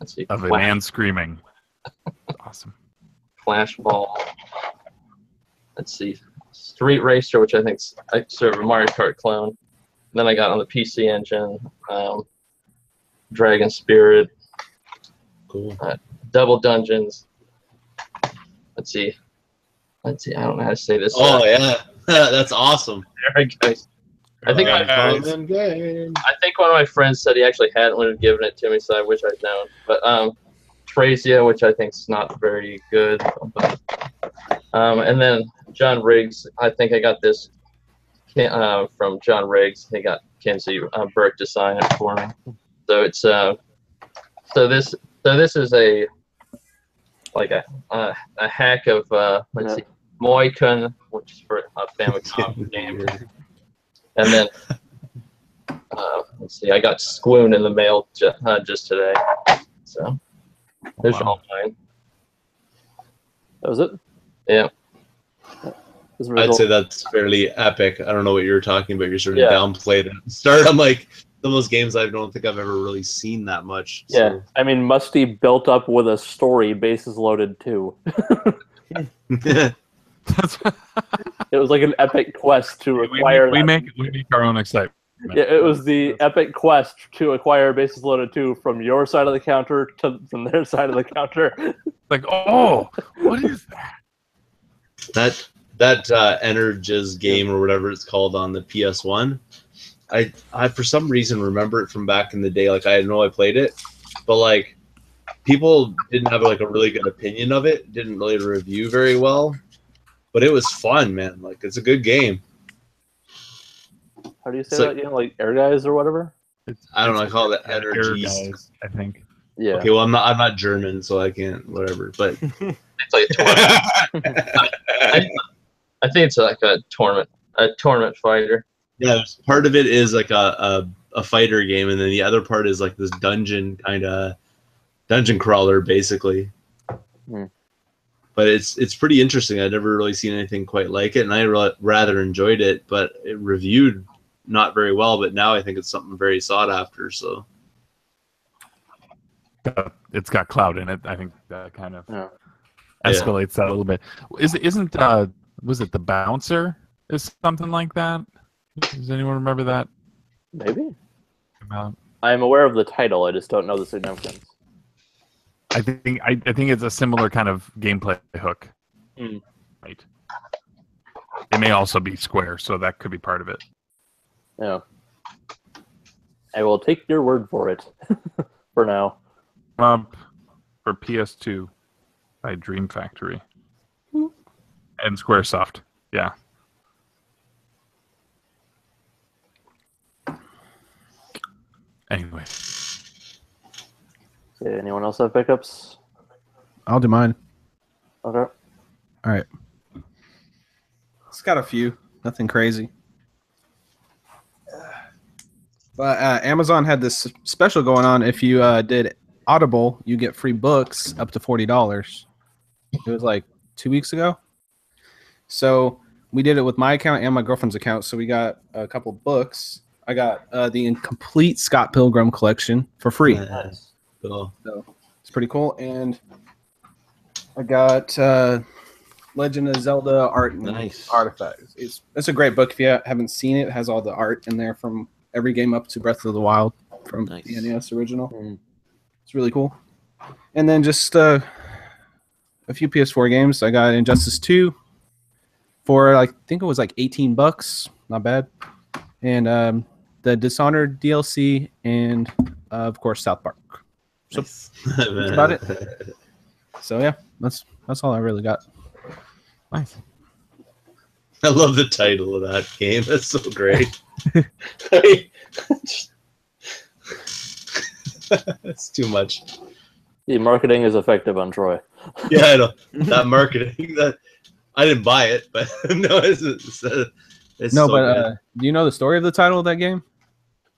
see. Of a man screaming. Awesome. Flash Ball. Let's see. Street Racer, which I think is sort of a Mario Kart clone. Then I got on the PC Engine. Dragon Spirit. Cool. Double Dungeons. Let's see. I don't know how to say this. Oh, yeah. That's awesome. There we go. I think one of my friends said he actually hadn't would have given it to me, so I wish I'd known. But Trazia, which I think is not very good. But, and then John Riggs. I think I got this from John Riggs. He got Kinsey Burke to sign it for me. So it's so this is a hack of let's see, Moikun, which is for a Famicom game. And then, let's see, I got Squoon in the mail just today. So, There's Wow. online. That was it? Yeah. This I'd result- say that's fairly epic. I don't know what you were talking about. You're sort of Yeah. downplayed at the start. I'm like, some of those games I don't think I've ever really seen that much. Yeah, So. I mean, Musty built up with a story, bases loaded too. It was like an epic quest to acquire we that. make our own excitement. Yeah, it was the epic quest to acquire bases loaded 2 from your side of the counter to from their side of the counter. Like, oh, what is that? That Energiz game or whatever it's called on the PS1, I for some reason remember it from back in the day. Like, I know I played it, but like people didn't have like a really good opinion of it. Didn't really review very well, but it was fun, man. Like, it's a good game. How do you say So- that? You know, like Air Guys or whatever? I don't know. I call it Air Energiz. Guys, I think. Yeah. Okay, well, I'm not German, so I can't whatever. But It's like a tournament. I think it's like a tournament fighter. yeah, part of it is like a fighter game, and then the other part is like this dungeon kind of dungeon crawler, basically. Hmm. But it's pretty interesting. I'd never really seen anything quite like it, and I rather enjoyed it. But it reviewed not very well. But now I think it's something very sought after. So It's got cloud in it. I think that kind of Yeah. escalates that a little bit. Isn't was it the Bouncer? Is something like that? Does anyone remember that? Maybe. About? I'm aware of the title, I just don't know the significance. I think it's a similar kind of gameplay hook. Hmm. Right. It may also be square, so that could be part of it. Yeah. I will take your word for it for now. For PS2 by Dream Factory and SquareSoft. Yeah. Anyway, Okay, anyone else have pickups? I'll do mine. Okay. All right. It's got a few. Nothing crazy. But Amazon had this special going on. If you did Audible, you get free books up to $40. It was like 2 weeks ago. So we did it with my account and my girlfriend's account. So we got a couple books. I got the incomplete Scott Pilgrim collection for free. Nice. cool. So it's pretty cool. And I got Legend of Zelda art and Nice. artifacts. It's a great book. If you haven't seen it, it has all the art in there from every game up to Breath of the Wild from Nice. the NES original. Mm. It's really cool. And then just a few PS4 games. I got Injustice 2 for I think it was like $18. Not bad. And the Dishonored DLC and of course South Park. So That's about it. So yeah, that's all I really got. nice. I love the title of that game. That's so great. That's too much. The marketing is effective on Troy. Yeah, I know. That marketing. That I didn't buy it, but no, it's No, so but good. do you know the story of the title of that game?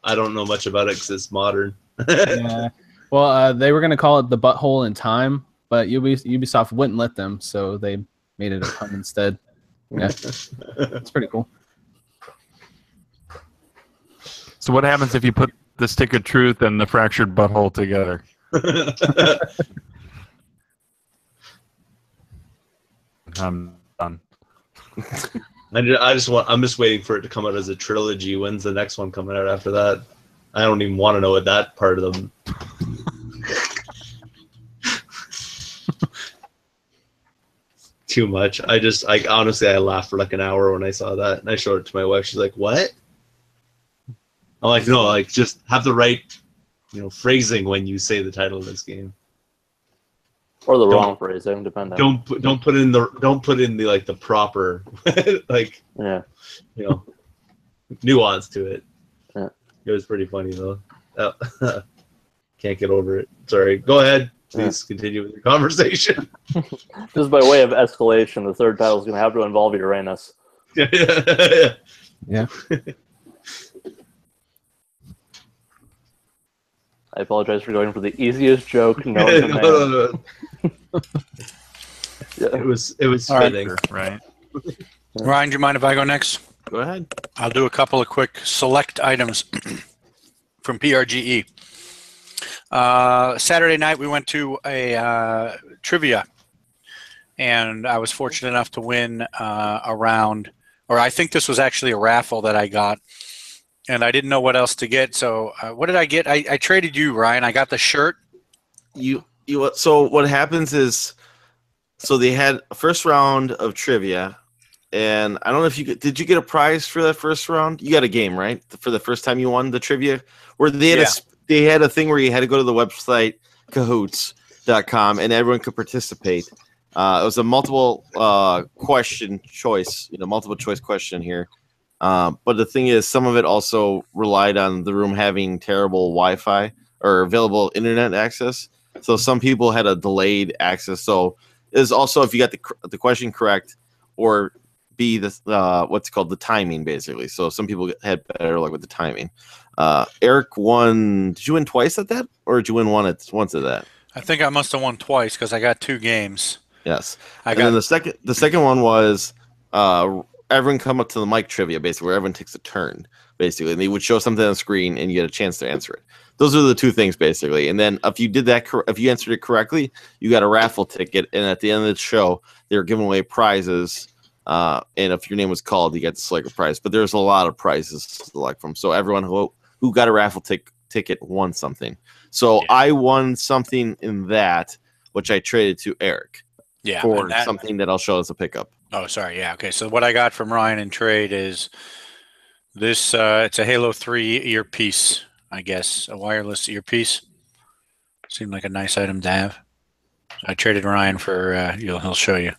I don't know much about it because it's modern. Yeah. Well, they were going to call it The Butthole in Time, but Ubisoft wouldn't let them, so they made it a pun instead. Yeah, it's pretty cool. So what happens if you put the stick of truth and the fractured butthole together? I'm done. I'm just waiting for it to come out as a trilogy. When's the next one coming out after that? I don't even want to know what that part of them. Too much. I honestly laughed for like an hour when I saw that, and I showed it to my wife. She's like, "What?" I'm like, "No, like just have the right, phrasing when you say the title of this game. Or the Don't- wrong phrasing, depending. Don't put in the like the proper like Yeah. nuance to it." Yeah. It was pretty funny though. Can't get over it. Sorry. Go ahead. Please continue with your conversation. Just by way of escalation, the third title is going to have to involve Uranus. Yeah. Yeah. I apologize for going for the easiest joke known to man. No. Yeah. It was All right. fitting. Right. Ryan, do you mind if I go next? Go ahead. I'll do a couple of quick select items from PRGE. Saturday night, we went to a trivia, and I was fortunate enough to win a round, or I think this was actually a raffle that I got, and I didn't know what else to get. So what did I get? I traded you, Ryan. I got the shirt. So what happens is, so they had a first round of trivia, and I don't know if did you get a prize for that first round? You got a game, right? For the first time you won the trivia, where they had they had a thing where you had to go to the website Kahoots.com and everyone could participate. It was a multiple question choice, multiple choice question here. But the thing is, some of it also relied on the room having terrible Wi-Fi or available internet access. So some people had a delayed access. So is also if you got the question correct, or B, the what's called the timing, basically. So some people had better luck with the timing. Eric won. Did you win twice at that, or did you win once at that? I think I must have won twice because I got 2 games. Yes. Then the second one was everyone come up to the mic trivia, basically, where everyone takes a turn, basically, and they would show something on the screen and you get a chance to answer it. Those are the 2 things, basically. And then if you did that, if you answered it correctly, you got a raffle ticket, and at the end of the show, they were giving away prizes. And if your name was called, you got to select a prize. But there's a lot of prizes to select from. So everyone who got a raffle ticket won something. So I won something in that, which I traded to Eric for something that I'll show as a pickup. Oh, sorry. Yeah. Okay. So what I got from Ryan in trade is this. It's a Halo 3 earpiece, I guess, a wireless earpiece. Seemed like a nice item to have. I traded Ryan for, he'll show you.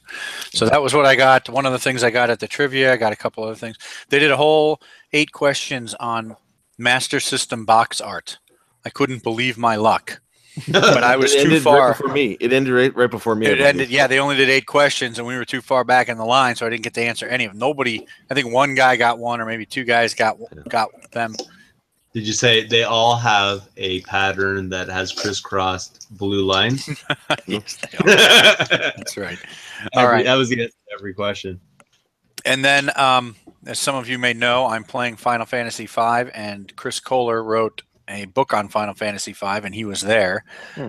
So that was what I got. One of the things I got at the trivia. I got a couple other things. They did a whole 8 questions on Master System box art. I couldn't believe my luck. But I was too far. Right before me. It ended right before me. It ended, yeah, they only did 8 questions, and we were too far back in the line, so I didn't get to answer any of them. Nobody, I think one guy got one, or maybe 2 guys got them. Did you say they all have a pattern that has crisscrossed blue lines? Yes, they are. That's right. All right. That was the answer to every question. And then, as some of you may know, I'm playing Final Fantasy V, and Chris Kohler wrote a book on Final Fantasy V, and he was there.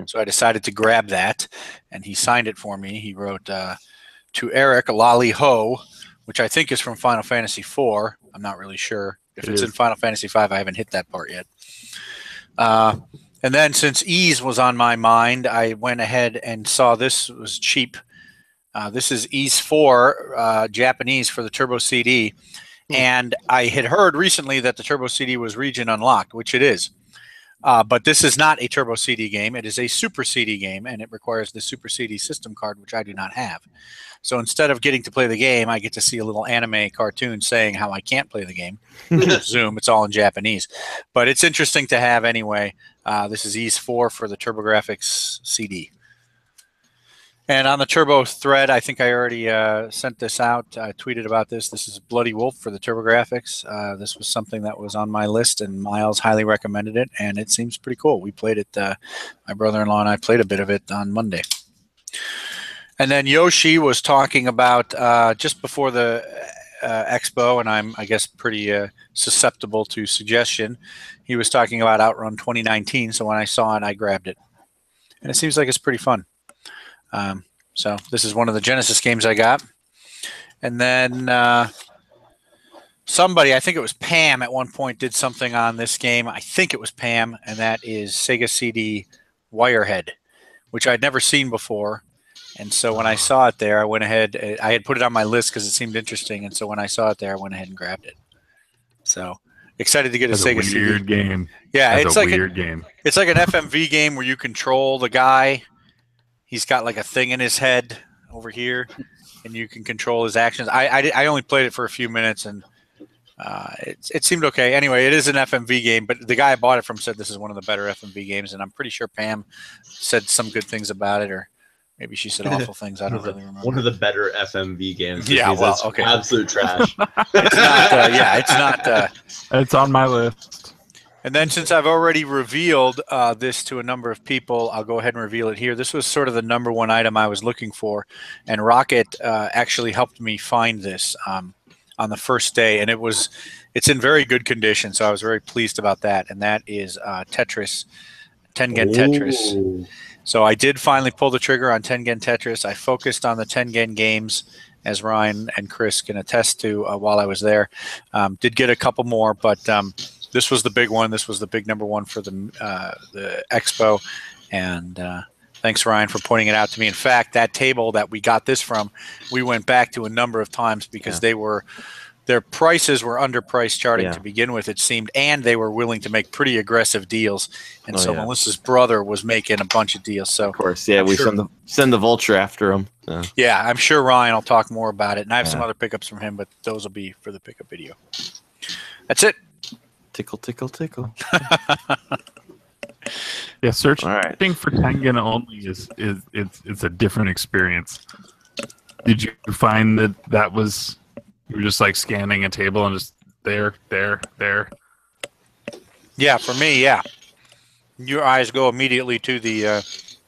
So I decided to grab that, and he signed it for me. He wrote to Eric, Lolly Ho, which I think is from Final Fantasy IV. I'm not really sure. If it's in Final Fantasy V, I haven't hit that part yet. And then since Ease was on my mind, I went ahead and saw this was cheap. This is Ease 4, Japanese for the Turbo CD. And I had heard recently that the Turbo CD was region unlocked, which it is. But this is not a Turbo CD game. It is a Super CD game, and it requires the Super CD system card, which I do not have. So instead of getting to play the game, I get to see a little anime cartoon saying how I can't play the game. Zoom, it's all in Japanese. But it's interesting to have anyway. This is Ease 4 for the TurboGrafx CD. And on the Turbo thread, I think I already sent this out. I tweeted about this. This is Bloody Wolf for the TurboGrafx. This was something that was on my list, and Miles highly recommended it, and it seems pretty cool. We played it. My brother-in-law and I played a bit of it on Monday. And then Yoshi was talking about just before the expo, and I'm, I guess, pretty susceptible to suggestion. He was talking about Outrun 2019, so when I saw it, I grabbed it. And it seems like it's pretty fun. So this is one of the Genesis games I got. And then somebody, I think it was Pam at one point, did something on this game. I think it was Pam, and that is Sega CD Wirehead, which I'd never seen before. And so when I saw it there, I went ahead. I had put it on my list because it seemed interesting. And so when I saw it there, I went ahead and grabbed it. So excited to get a Sega CD. Weird game. Yeah, That's it's a like weird game. It's like an FMV game where you control the guy. He's got like a thing in his head over here, and you can control his actions. I only played it for a few minutes, and it seemed okay. Anyway, it is an FMV game, but the guy I bought it from said this is one of the better FMV games, and I'm pretty sure Pam said some good things about it, or maybe she said awful things. I don't really remember. One of the better FMV games. Yeah, well, okay. Absolute trash. It's not. Yeah, it's not. It's on my list. And then since I've already revealed this to a number of people, I'll go ahead and reveal it here. This was sort of the number one item I was looking for, and Rocket actually helped me find this on the first day, and it's in very good condition, so I was very pleased about that, and that is Tetris, Tengen Tetris. Ooh. So I did finally pull the trigger on Tengen Tetris. I focused on the Tengen games, as Ryan and Chris can attest to while I was there. Did get a couple more, but this was the big one. This was the big number one for the expo, and thanks, Ryan, for pointing it out to me. In fact, that table that we got this from, we went back to a number of times because their prices were underpriced charting to begin with, it seemed, and they were willing to make pretty aggressive deals. And so Melissa's brother was making a bunch of deals. So of course, we send the vulture after him. Yeah, I'm sure Ryan will talk more about it, and I have some other pickups from him, but those will be for the pickup video. That's it. Tickle, tickle, tickle. Yeah, searching All right. for Tengen only it's a different experience. Did you find that was you were just like scanning a table and just there? Yeah, for me, yeah. Your eyes go immediately to the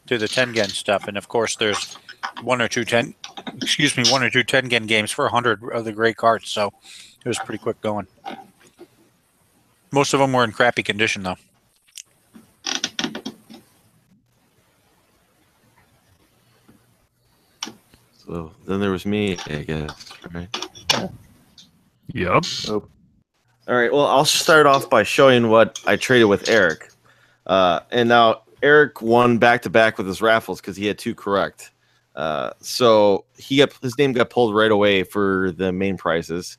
Tengen stuff, and of course there's one or two Tengen games for 100 of the great carts, so it was pretty quick going. Most of them were in crappy condition, though. So then there was me, I guess, right? Yep. All right. Well, I'll start off by showing what I traded with Eric. And now Eric won back-to-back with his raffles because he had 2 correct. So his name got pulled right away for the main prizes.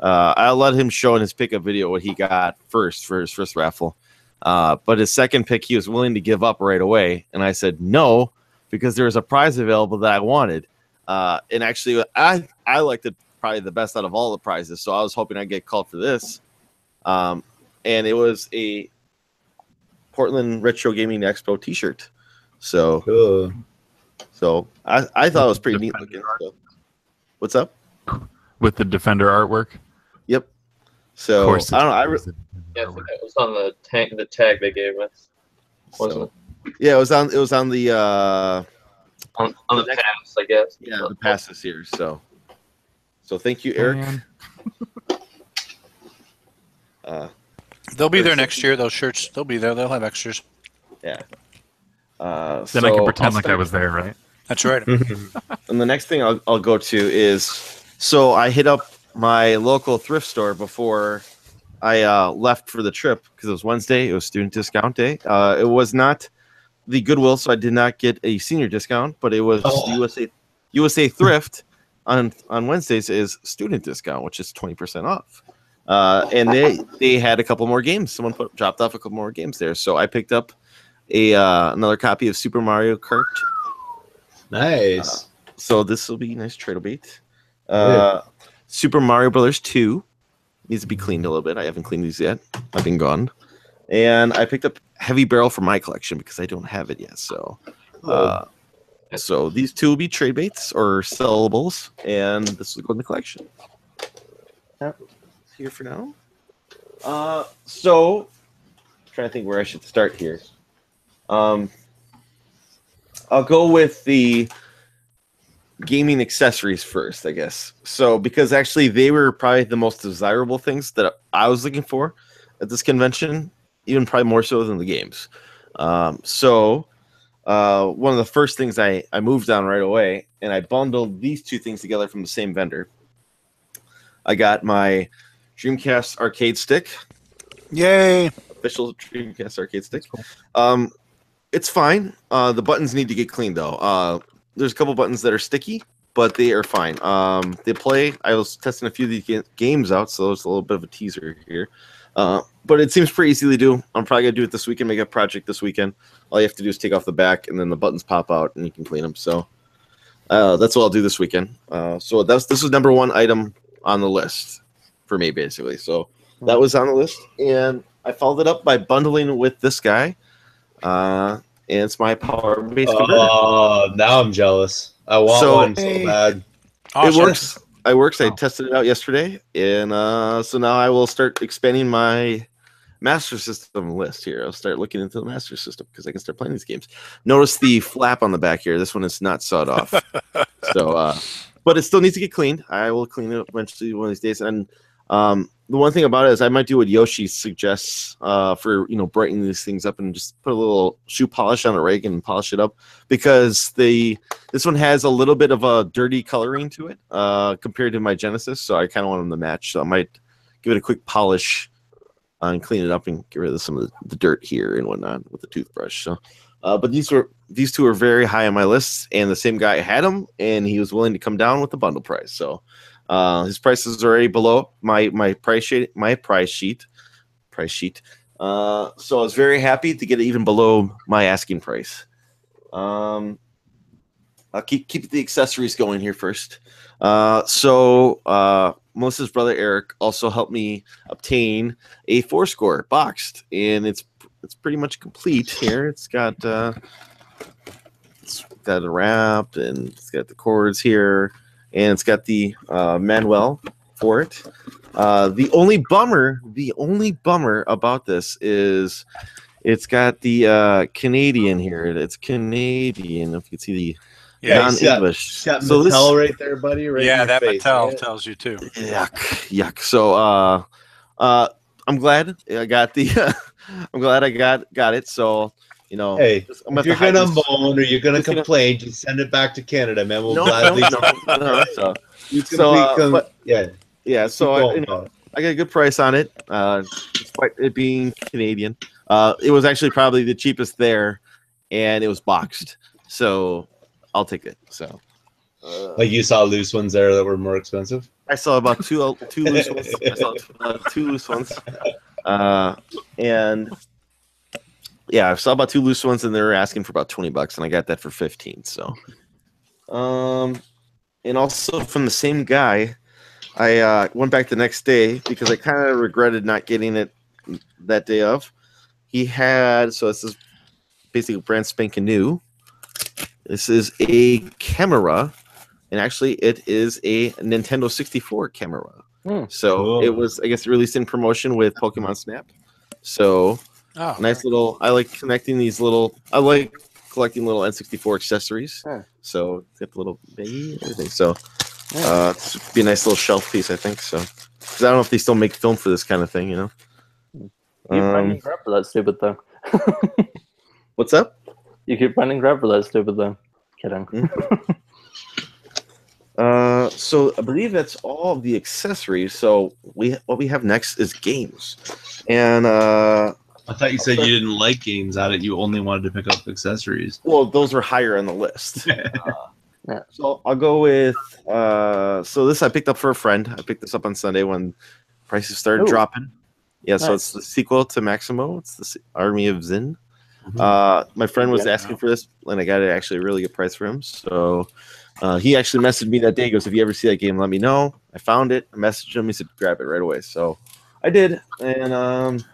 I'll let him show in his pickup video what he got first for his first raffle. But his second pick, he was willing to give up right away. And I said no, because there was a prize available that I wanted. And actually, I liked it probably the best out of all the prizes. So I was hoping I'd get called for this. And it was a Portland Retro Gaming Expo t-shirt. So, Cool. so I thought it was pretty neat looking. So. What's up? With the Defender artwork? Yep. So, Of course, I Yeah, I think that was on the tag they gave us, wasn't it? Yeah, it was on the On the pass, I guess. yeah, the pass this year. So thank you, Eric. They'll be there next year. Those shirts, they'll be there. They'll have extras. Yeah. Then I can pretend like I was there, right? That's right. And the next thing I'll go to is, so I hit up my local thrift store before I left for the trip because it was Wednesday. It was student discount day. It was not the Goodwill, so I did not get a senior discount, but it was USA Thrift on Wednesdays is student discount, which is 20% off. And they had a couple more games. Someone dropped off a couple more games there, so I picked up another copy of Super Mario Kart. Nice. So this will be a nice trade bait. Super Mario Brothers 2 needs to be cleaned a little bit. I haven't cleaned these yet. I've been gone. And I picked up Heavy Barrel for my collection because I don't have it yet. So so these 2 will be trade baits or sellables, and this will go in the collection. Here for now. So I'm trying to think where I should start here. I'll go with the gaming accessories first, I guess. So because actually they were probably the most desirable things that I was looking for at this convention, even probably more so than the games. So one of the first things I moved on right away, and I bundled these 2 things together from the same vendor. I got my Dreamcast arcade stick. Yay! Official Dreamcast arcade stick. It's fine. The buttons need to get cleaned though. There's a couple buttons that are sticky, but they are fine. They play. I was testing a few of these games out, so it's a little bit of a teaser here. But it seems pretty easy to do. I'm probably gonna do it this weekend. Make a project this weekend. All you have to do is take off the back, and then the buttons pop out, and you can clean them. So that's what I'll do this weekend. So this is number 1 item on the list for me, basically. So that was on the list, and I followed it up by bundling with this guy. And it's my power-based converter. Oh, now I'm jealous. I want one so bad. Awesome. It works. It works. I tested it out yesterday, and so now I will start expanding my Master System list here. I'll start looking into the Master System because I can start playing these games. Notice the flap on the back here. This one is not sawed off. So, but it still needs to get cleaned. I will clean it up eventually one of these days. And the one thing about it is I might do what Yoshi suggests for, brightening these things up and just put a little shoe polish on a rag and polish it up, because this one has a little bit of a dirty coloring to it compared to my Genesis. So I kind of want them to match. So I might give it a quick polish and clean it up and get rid of some of the dirt here and whatnot with the toothbrush. So, but these two are very high on my list, and the same guy had them, and he was willing to come down with the bundle price. So, his price is already below my price sheet. So I was very happy to get it even below my asking price. I'll keep the accessories going here first. Melissa's brother Eric also helped me obtain a 4-score boxed, and it's pretty much complete here. It's got it wrapped, and it's got the cords here, and it's got the manual for it. The only bummer about this is it's got the Canadian here. It's Canadian. If you can see the non-English. Got Mattel right there, buddy. Right Yeah, in that your face. Mattel tells you too. Yuck. So I'm glad I got the I'm glad I got it. So Hey, if you're gonna moan or you're gonna complain, just send it back to Canada, man. We'll gladly. So I got a good price on it, despite it being Canadian. It was actually probably the cheapest there, and it was boxed, so I'll take it. So, like you saw loose ones there that were more expensive. I saw about two loose ones. I saw 2 loose ones, and yeah, I saw about 2 loose ones, and they were asking for about $20, and I got that for 15. So, and also from the same guy, I went back the next day because I kind of regretted not getting it that day of. He had, so this is basically brand spanking new. This is a camera, and actually it is a Nintendo 64 camera. So cool. It was, I guess, released in promotion with Pokemon Snap. So nice little, I like collecting little N64 accessories. So it's got the little baby and everything. So it's be a nice little shelf piece, I think. So, because I don't know if they still make film for this kind of thing, You finding crap for that stupid thing. What's up? You keep finding crap for that stupid thing. Kidding. So I believe that's all of the accessories. So what we have next is games, and I thought you said you didn't like games on it. You only wanted to pick up accessories. Well, those are higher on the list. So I'll go with so this I picked up for a friend. I picked this up on Sunday when prices started dropping. Yeah, so it's the sequel to Maximo. It's the Army of Zin. My friend was asking for this, and I got it actually a really good price for him. So he actually messaged me that day. He goes, if you ever see that game, let me know. I found it. I messaged him. He said, grab it right away. So I did. And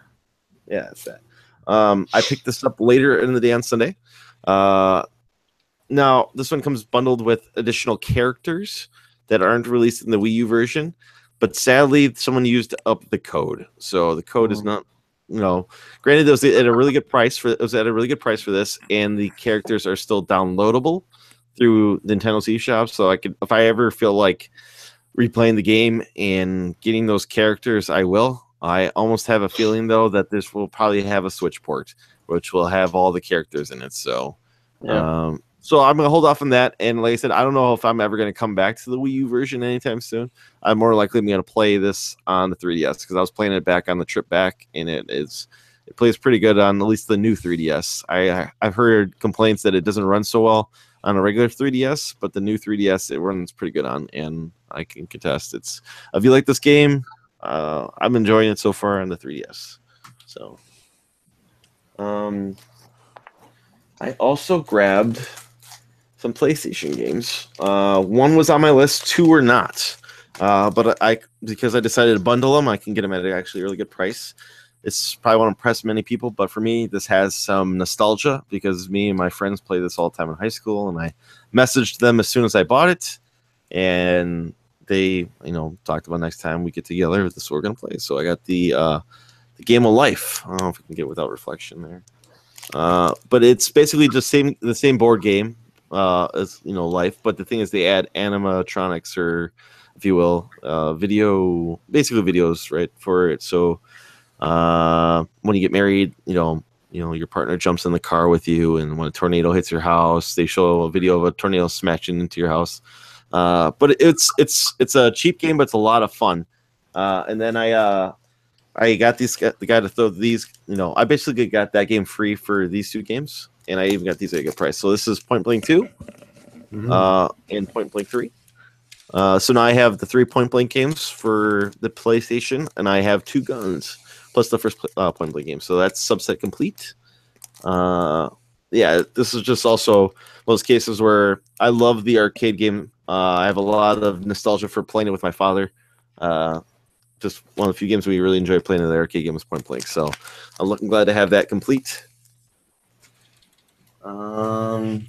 yeah, that's that. I picked this up later in the day on Sunday. Now, this one comes bundled with additional characters that aren't released in the Wii U version. But sadly, someone used up the code. So the code is not, granted, it was at a really good price for this, and the characters are still downloadable through Nintendo's eShop. So I could, if I ever feel like replaying the game and getting those characters, I will. I almost have a feeling though that this will probably have a Switch port, which will have all the characters in it. So, so I'm gonna hold off on that. And like I said, I don't know if I'm ever gonna come back to the Wii U version anytime soon. I'm more likely gonna play this on the 3DS because I was playing it back on the trip back, and it plays pretty good on at least the new 3DS. I've heard complaints that it doesn't run so well on a regular 3DS, but the new 3DS it runs pretty good on, and I can contest. If you like this game, I'm enjoying it so far on the 3DS. So, I also grabbed some PlayStation games. One was on my list, 2 were not. But because I decided to bundle them, I can get them at actually a really good price. It's probably won't impress many people, but for me, this has some nostalgia because me and my friends played this all the time in high school, and I messaged them as soon as I bought it, and they, talked about next time we get together, this is what we're gonna play. So I got the the game of life. I don't know if we can get without reflection there. But it's basically just the same board game as life. But the thing is, they add animatronics, or if you will, basically videos, right, for it. So when you get married, your partner jumps in the car with you, and when a tornado hits your house, they show a video of a tornado smashing into your house. But it's a cheap game, but it's a lot of fun. And then I got the guy to throw these. I basically got that game free for these 2 games, and I even got these at a good price. So this is Point Blank 2, and Point Blank 3. So now I have the 3 Point Blank games for the PlayStation, and I have 2 guns plus the first Point Blank game. So that's subset complete. Yeah, this is just also one of those cases where I love the arcade game. I have a lot of nostalgia for playing it with my father. Just one of the few games we really enjoyed playing in the arcade game was Point Blank. So I'm glad to have that complete. Cool.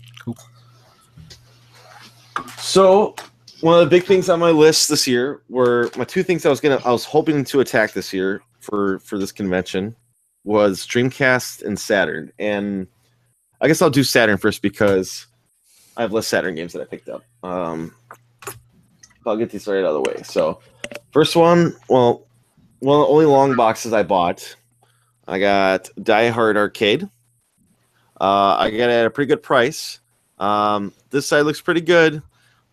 So one of the big things on my list this year were my 2 things I was hoping to attack this year for this convention was Dreamcast and Saturn. And I guess I'll do Saturn first because I have less Saturn games that I picked up. I'll get these right out of the way. So first one, one of the only long boxes I bought, I got Die Hard Arcade. I got it at a pretty good price. This side looks pretty good,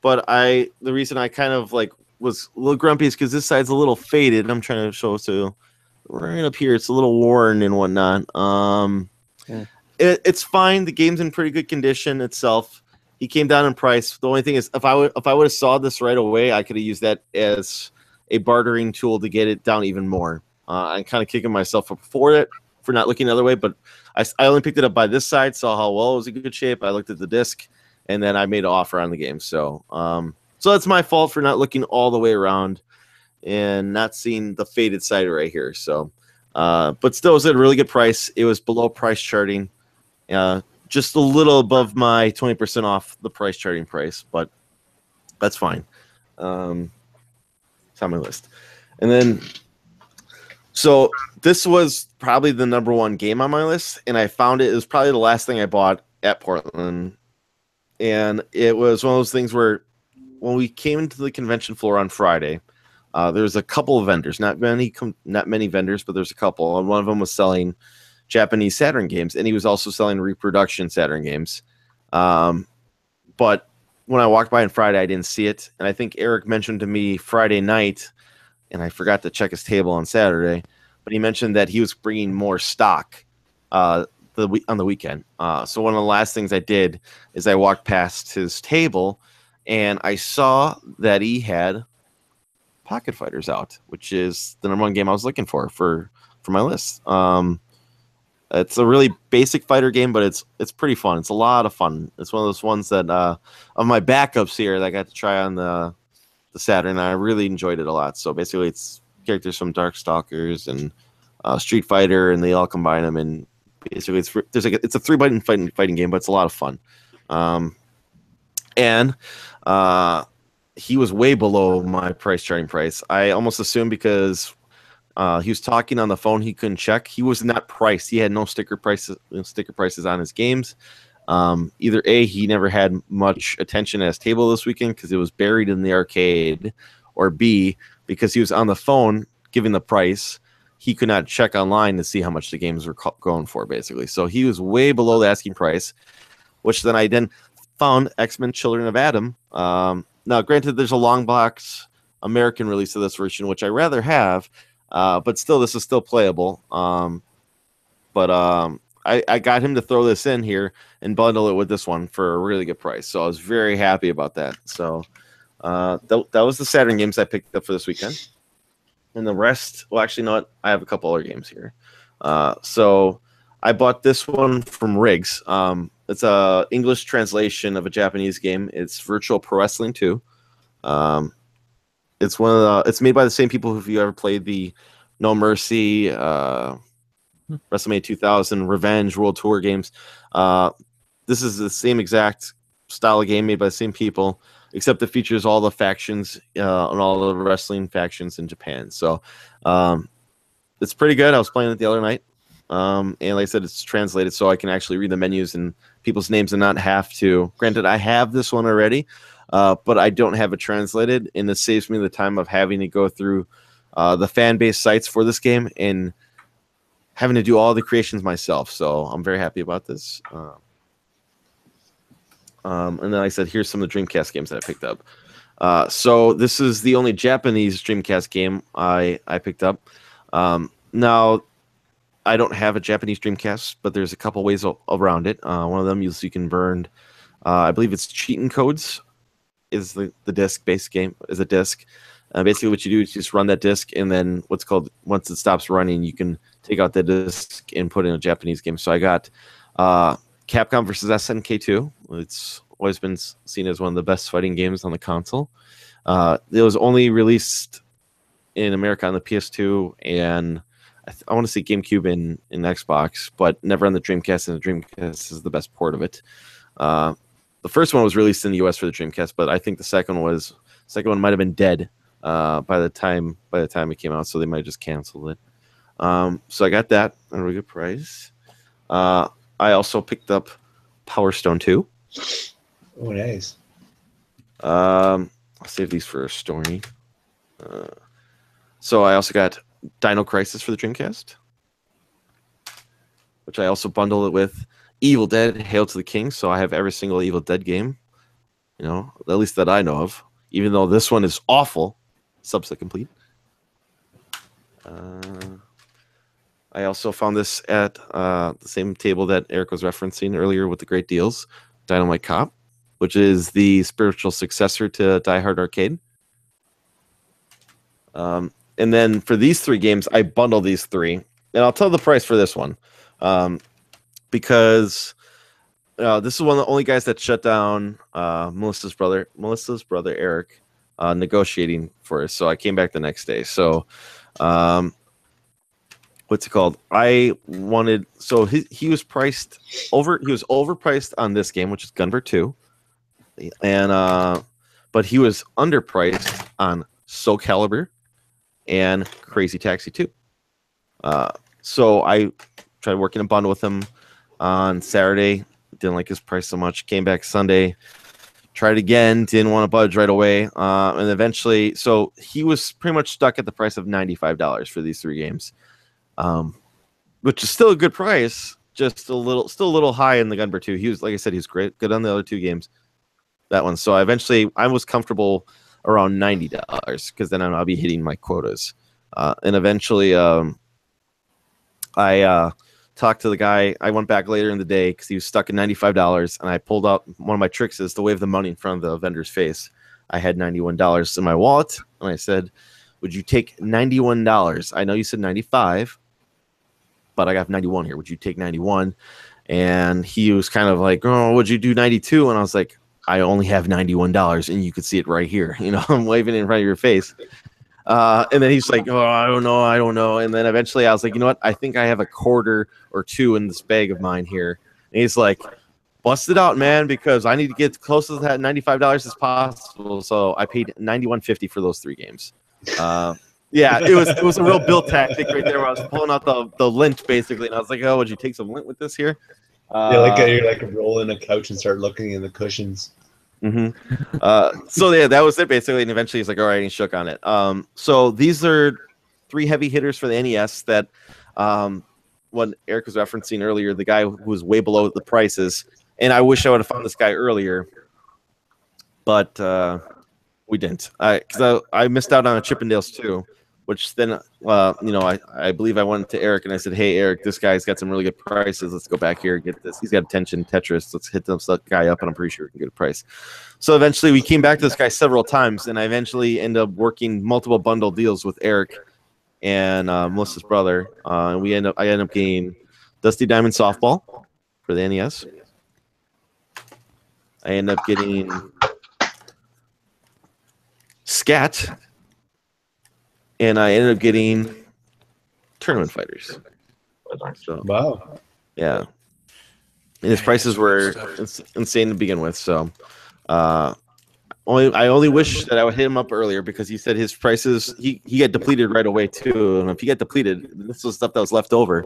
but the reason I kind of was a little grumpy is because this side's a little faded. I'm trying to show so right up here, it's a little worn and whatnot. It's fine. The game's in pretty good condition itself. He came down in price. The only thing is, if I would have saw this right away, I could have used that as a bartering tool to get it down even more. I'm kind of kicking myself up for it for not looking the other way, but I only picked it up by this side, saw how well it was in good shape. I looked at the disc, and then I made an offer on the game. So that's my fault for not looking all the way around and not seeing the faded side right here. So, but still, it was at a really good price. It was below price charting. Just a little above my 20% off the price charting price, but that's fine. It's on my list. And then, so this was probably the number 1 game on my list, and I found it was probably the last thing I bought at Portland. And it was one of those things where when we came into the convention floor on Friday, there was a couple of vendors, not many vendors, but there's a couple, and one of them was selling Japanese Saturn games, and he was also selling reproduction Saturn games. But when I walked by on Friday, I didn't see it, and I think Eric mentioned to me Friday night, and I forgot to check his table on Saturday, but he mentioned that he was bringing more stock on the weekend. So one of the last things I did is I walked past his table, and I saw that he had Pocket Fighters out, which is the number 1 game I was looking for my list. It's a really basic fighter game, but it's pretty fun. It's a lot of fun. It's one of those ones that of my backups here that I got to try on the Saturn, and I really enjoyed it a lot. So basically, it's characters from Darkstalkers and Street Fighter, and they all combine them. And basically, it's a 3-button fighting game, but it's a lot of fun. And he was way below my price charting price. I almost assumed because he was talking on the phone, he couldn't check. He was not priced. He had no sticker prices on his games. Either A, he never had much attention at his table this weekend because it was buried in the arcade, or B, because he was on the phone giving the price, he could not check online to see how much the games were going for, basically. So he was way below the asking price, which then I found X-Men Children of Adam. Now, granted, there's a long box American release of this version, which I rather have, but still, this is still playable. But I got him to throw this in here and bundle it with this one for a really good price. So I was very happy about that. So that was the Saturn games I picked up for this weekend. And the rest, well, actually, not. I have a couple other games here. So I bought this one from Riggs. It's a English translation of a Japanese game. It's Virtual Pro Wrestling 2. It's it's made by the same people who you ever played the No Mercy, WrestleMania 2000, Revenge, World Tour games. This is the same exact style of game made by the same people, except it features all the factions and all the wrestling factions in Japan. So it's pretty good. I was playing it the other night. And like I said, it's translated so I can actually read the menus and people's names and not have to. Granted, I have this one already, but I don't have it translated, and it saves me the time of having to go through the fan base sites for this game and having to do all the creations myself. So I'm very happy about this. And then like I said, here's some of the Dreamcast games that I picked up. So this is the only Japanese Dreamcast game I picked up. Now, I don't have a Japanese Dreamcast, but there's a couple ways around it. One of them is you can burn, I believe it's cheating codes, is the disc-based game, is a disc. Basically what you do is just run that disc, and then what's called, once it stops running, you can take out the disc and put in a Japanese game. So I got Capcom versus SNK2. It's always been seen as one of the best fighting games on the console. It was only released in America on the PS2 and I want to say GameCube and Xbox, but never on the Dreamcast, and the Dreamcast is the best port of it. The first one was released in the US for the Dreamcast, but I think the second one might have been dead by the time it came out, so they might have just canceled it. So I got that at a really good price. I also picked up Power Stone 2. Oh, nice. I'll save these for a story. So I also got Dino Crisis for the Dreamcast, which I also bundle it with Evil Dead, Hail to the King. So I have every single Evil Dead game, at least that I know of, even though this one is awful. Subset complete. I also found this at the same table that Eric was referencing earlier with the great deals, Dynamite Cop, which is the spiritual successor to Die Hard Arcade. And then for these three games, I bundle these three. And I'll tell the price for this one. Because this is one of the only guys that shut down Melissa's brother Eric, negotiating for us. So I came back the next day. So what's it called? He was priced over. He was overpriced on this game, which is Gunver 2. And but he was underpriced on Soul Calibur and Crazy Taxi 2. So I tried working a bundle with him on Saturday. Didn't like his price so much. Came back Sunday. Tried again. Didn't want to budge right away. And eventually, so he was pretty much stuck at the price of $95 for these three games, which is still a good price. Still a little high in the Gunver 2. He was, like I said, he's great, good on the other two games. That one. So I was comfortable around $90 because then I'll be hitting my quotas. And eventually, I talked to the guy. I went back later in the day because he was stuck at $95, and I pulled out one of my tricks is to wave the money in front of the vendor's face. I had $91 in my wallet, and I said, "Would you take $91? I know you said 95, but I got 91 here. Would you take 91?" And he was kind of like, "Oh, would you do 92?" And I was like, I only have $91, and you could see it right here. I'm waving it in front of your face. And then he's like, "Oh, I don't know." And then eventually I was like, "You know what? I think I have a quarter or two in this bag of mine here." And he's like, "Bust it out, man, because I need to get close to that $95 as possible." So I paid $91.50 for those three games. Yeah, it was a real build tactic right there where I was pulling out the lint basically, and I was like, "Oh, would you take some lint with this here?" You're like rolling a couch and start looking in the cushions. Mm-hmm. So yeah, that was it basically, and eventually he's like, "All right," and he shook on it. So these are three heavy hitters for the NES that what Eric was referencing earlier, the guy who was way below the prices, and I wish I would have found this guy earlier, but we didn't. Because I missed out on a Chippendales too, which then I believe I went to Eric and I said, "Hey Eric, this guy's got some really good prices. Let's go back here and get this. He's got attention Tetris. Let's hit this guy up, and I'm pretty sure we can get a price." So eventually we came back to this guy several times, and I eventually ended up working multiple bundle deals with Eric and Melissa's brother. And I ended up getting Dusty Diamond Softball for the NES. I ended up getting Scat. And I ended up getting Tournament Fighters. So, wow. Yeah. And his prices were insane to begin with. So I only wish that I would hit him up earlier because he said his prices he got depleted right away too. And if he got depleted, this was stuff that was left over.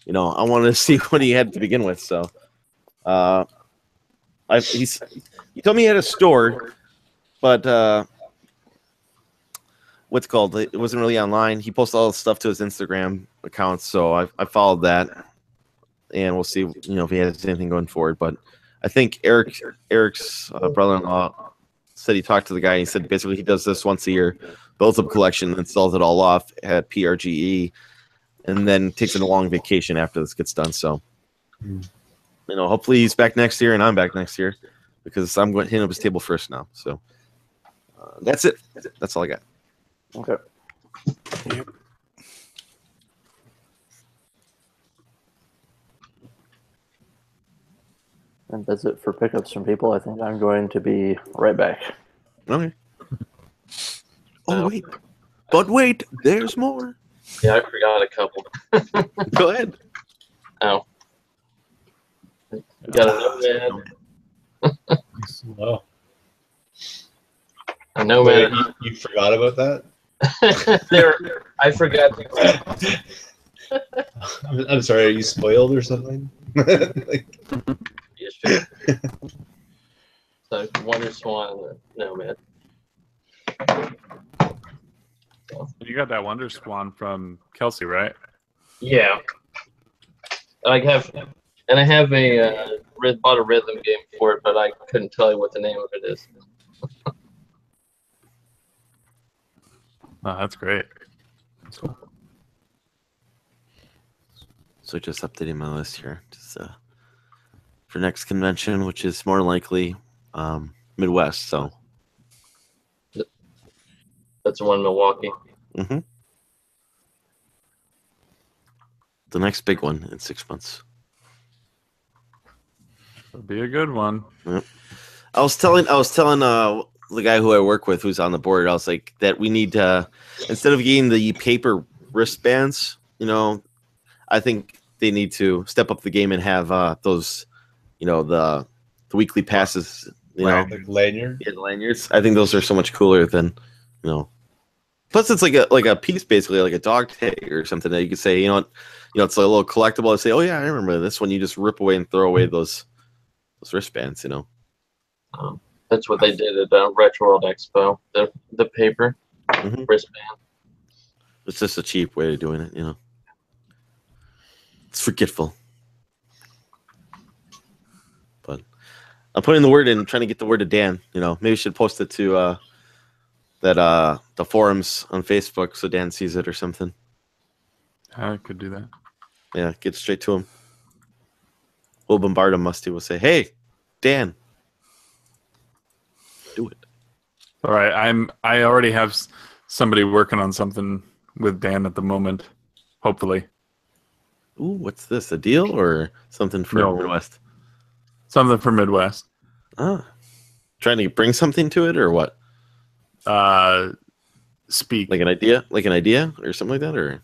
You know, I wanted to see what he had to begin with. So, he told me he had a store, but what's it called? It wasn't really online. He posted all the stuff to his Instagram account, so I followed that, and we'll see. You know, if he has anything going forward. But I think Eric's brother-in-law said he talked to the guy. And he said basically he does this once a year, builds up a collection, and sells it all off at PRGE, and then takes a long vacation after this gets done. So, you know, hopefully he's back next year, and I'm back next year because I'm going to hit up his table first now. So that's it. That's all I got. Okay. Yep. And that's it for pickups from people. I think I'm going to be right back. Okay. Oh wait, but wait, there's more. Yeah, I forgot a couple. Go ahead. Oh. Got a Nomad. Slow. A Nomad. You forgot about that? I forgot to. I'm sorry. Are you spoiled or something? Like, Yes, sure. So Wonder Swan and the Nomad. You got that Wonder Swan from Kelsey, right? Yeah. I have a bought a rhythm game for it, but I couldn't tell you what the name of it is. Oh, that's great. That's cool. So just updating my list here, just for next convention, which is more likely Midwest. So That's the one in Milwaukee. mm-hmm. The next big one in 6 months. It'll be a good one. Yep. I was telling the guy who I work with, who's on the board, I was like that we need to, instead of getting the paper wristbands, you know, I think they need to step up the game and have those, you know, the weekly passes, you know, like lanyard. yeah, the lanyards. I think those are so much cooler than, you know. Plus, it's like a piece, basically, like a dog tag or something that you could say, you know, it's a little collectible. I say, oh yeah, I remember this one. You just rip away and throw away those wristbands, you know. That's what they did at Retro World Expo. The paper wristband. It's just a cheap way of doing it, you know. It's forgetful. But I'm putting the word in, trying to get the word to Dan. You know, maybe we should post it to the forums on Facebook so Dan sees it or something. I could do that. Yeah, get straight to him. We'll bombard him. Musty will say, "Hey, Dan, do it." All right, I already have somebody working on something with Dan at the moment. Hopefully, Ooh, what's this? A deal or something for No. Midwest? something for Midwest. Ah, trying to bring something to it or what? Speak Like an idea or something like that, or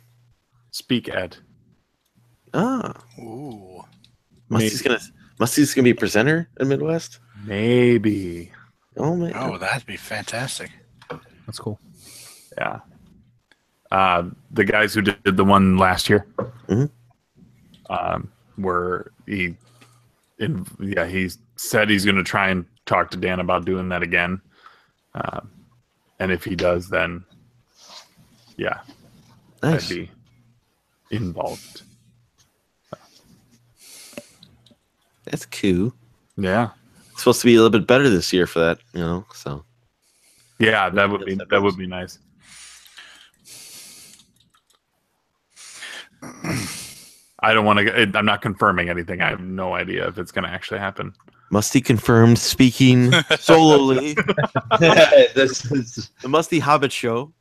speak at. Ooh. Musty's gonna be a presenter in Midwest. Maybe. Oh man! Oh, that'd be fantastic. That's cool. Yeah. The guys who did the one last year, he said he's going to try and talk to Dan about doing that again. And if he does, then yeah, Nice. I'd be involved. That's cool. Yeah. It's supposed to be a little bit better this year for that, you know. So Yeah, that would be nice. I don't want to. I'm not confirming anything. I have no idea if it's going to actually happen. Musty confirmed speaking solely. This is The Musty Hobbit Show.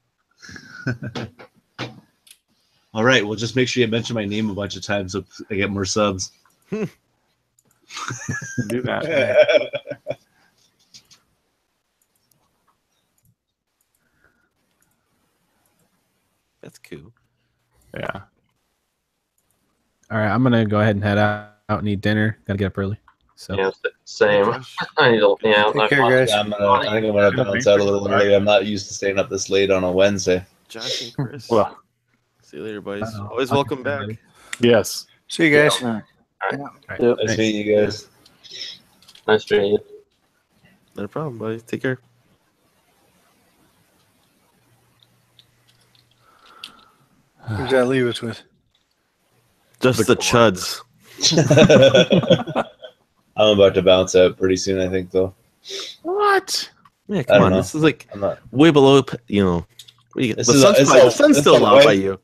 all right. Well, just make sure you mention my name a bunch of times so I get more subs. Do that. That's cool. Yeah. All right, I'm gonna go ahead and head out and eat dinner. Gotta get up early. So Yeah, same. Josh, I need to, yeah, Take care, guys. Yeah, I think I'm gonna bounce out a little early. I'm not used to staying up this late on a Wednesday. Josh and Chris. Well, See you later, boys. Uh-oh. Always welcome back. yes. See you guys. Yep. Nice meeting you guys. nice to meet you. No problem, buddy. Take care. Who's that leave us with? Just the chuds. I'm about to bounce out pretty soon, I think, though. What? Yeah, I come don't on. know. This is like I'm not. way below, you know. What do you, the This is sun's, it's probably- a- the sun's it's still a out by Wed- you.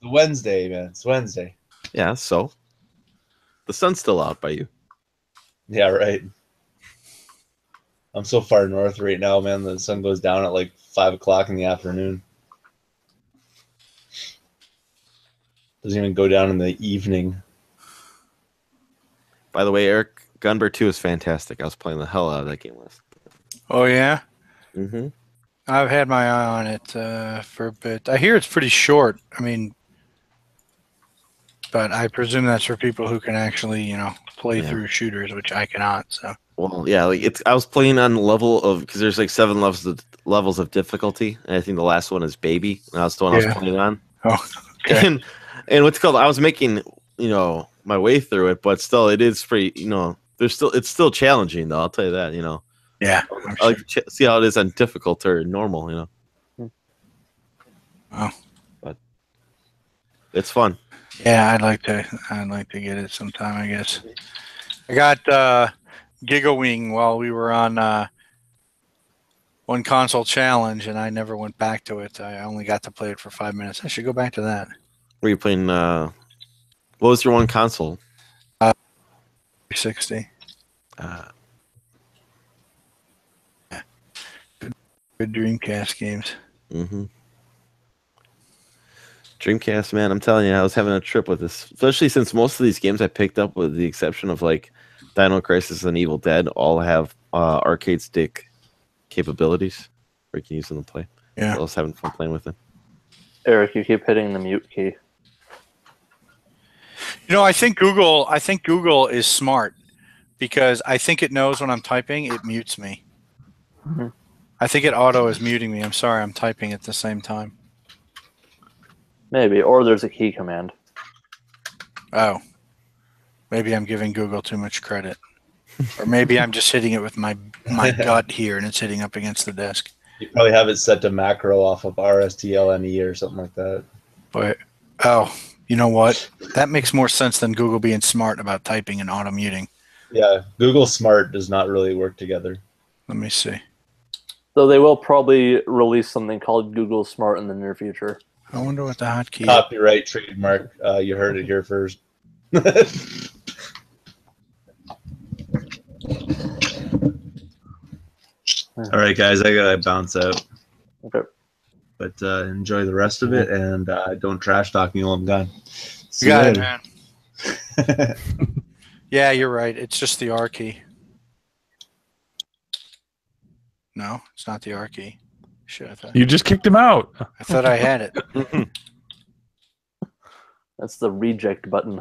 Wednesday, man. It's Wednesday. Yeah, so. The sun's still out by you. Yeah, right. I'm so far north right now, man. The sun goes down at like 5 o'clock in the afternoon. Doesn't even go down in the evening. By the way, Eric, Gunbear 2 is fantastic. I was playing the hell out of that game last. Oh yeah, Mm-hmm. I've had my eye on it for a bit. I hear it's pretty short. I mean, but I presume that's for people who can actually, play Yeah. through shooters, which I cannot. So Well, yeah, like it's. I was playing on the level of because there's like 7 levels of difficulty, and I think the last one is baby. And that's the one I Yeah. was playing on. Oh, okay. And what's called? I was making my way through it, but still, it is pretty. It's still challenging though. I'll tell you that. yeah, I'm I like sure. to see how it is on difficult or normal. Oh. But it's fun. Yeah, I'd like to get it sometime. I guess I got Gigawing while we were on one console challenge, and I never went back to it. I only got to play it for 5 minutes. I should go back to that. Were you playing? What was your one console? 360. Good Dreamcast games. Mm-hmm. Dreamcast, man, I'm telling you, I was having a trip with this, especially since most of these games I picked up, with the exception of like Dino Crisis and Evil Dead, all have arcade stick capabilities where you can use them to play. Yeah. So I was having fun playing with it. Eric, you keep hitting the mute key. I think Google is smart because I think it knows when I'm typing, it mutes me. Mhm. I think it auto is muting me. I'm sorry, I'm typing at the same time. Maybe, or there's a key command. Oh, maybe I'm giving Google too much credit, or maybe I'm just hitting it with my gut here, and it's hitting up against the desk. You probably have it set to macro off of RSTLNE or something like that. But you know what? That makes more sense than Google being smart about typing and auto muting. Yeah, Google Smart does not really work together. Let me see. Though they will probably release something called Google Smart in the near future. I wonder what the hotkey is. Copyright trademark. You heard it here first. All right, guys, I gotta bounce out. Okay. But enjoy the rest of it, and don't trash talk me while I'm gone. See You got you it, later. man. Yeah, you're right. It's just the R key. No, it's not the R key. Shit, You just kicked him out. I thought I had it. That's the reject button.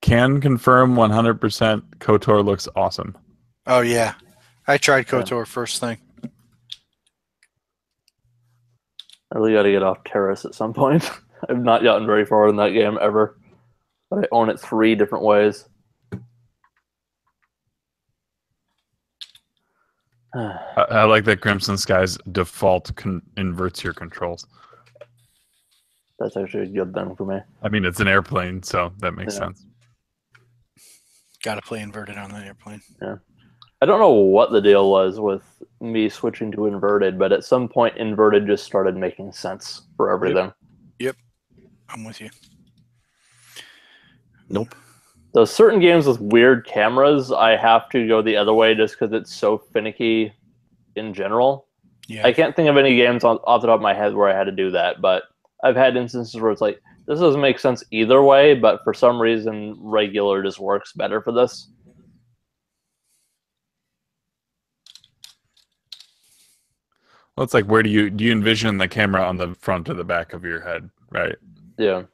Can confirm 100% KOTOR looks awesome. Oh yeah, I tried KOTOR first thing. I really got to get off Terrace at some point. I've not gotten very far in that game ever, but I own it 3 different ways. I like that Crimson Skies default inverts your controls. That's actually a good thing for me. I mean, it's an airplane, so that makes Yeah. sense. Got to play inverted on the airplane. I don't know what the deal was with me switching to inverted, but at some point inverted just started making sense for everything. I'm with you. Nope. Those certain games with weird cameras, I have to go the other way just because it's so finicky in general. Yeah. I can't think of any games off the top of my head where I had to do that, but I've had instances where it's like, this doesn't make sense either way, but for some reason, regular just works better for this. Well, it's like, where do you envision the camera on the front or the back of your head, right? Yeah.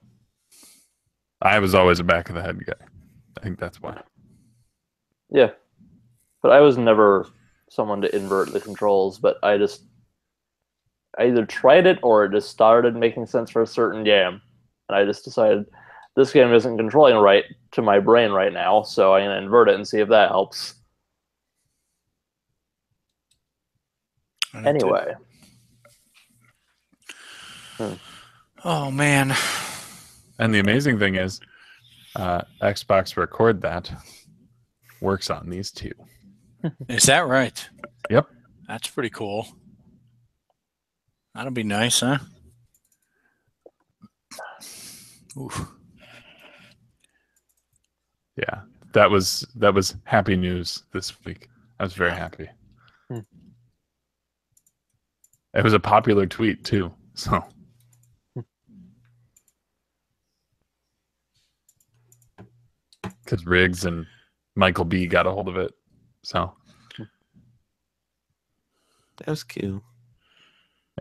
I was always a back of the head guy. I think that's why. Yeah. But I was never someone to invert the controls, but I either tried it or it just started making sense for a certain game. And I just decided this game isn't controlling right to my brain right now, so I'm going to invert it and see if that helps. Anyway. Oh, man. And the amazing thing is, Xbox Record That works on these two. Is that right? Yep. That's pretty cool. That'll be nice, huh? Oof. Yeah, that was happy news this week. I was very happy. It was a popular tweet too, so. Because Riggs and Michael B got a hold of it, so. That was cute.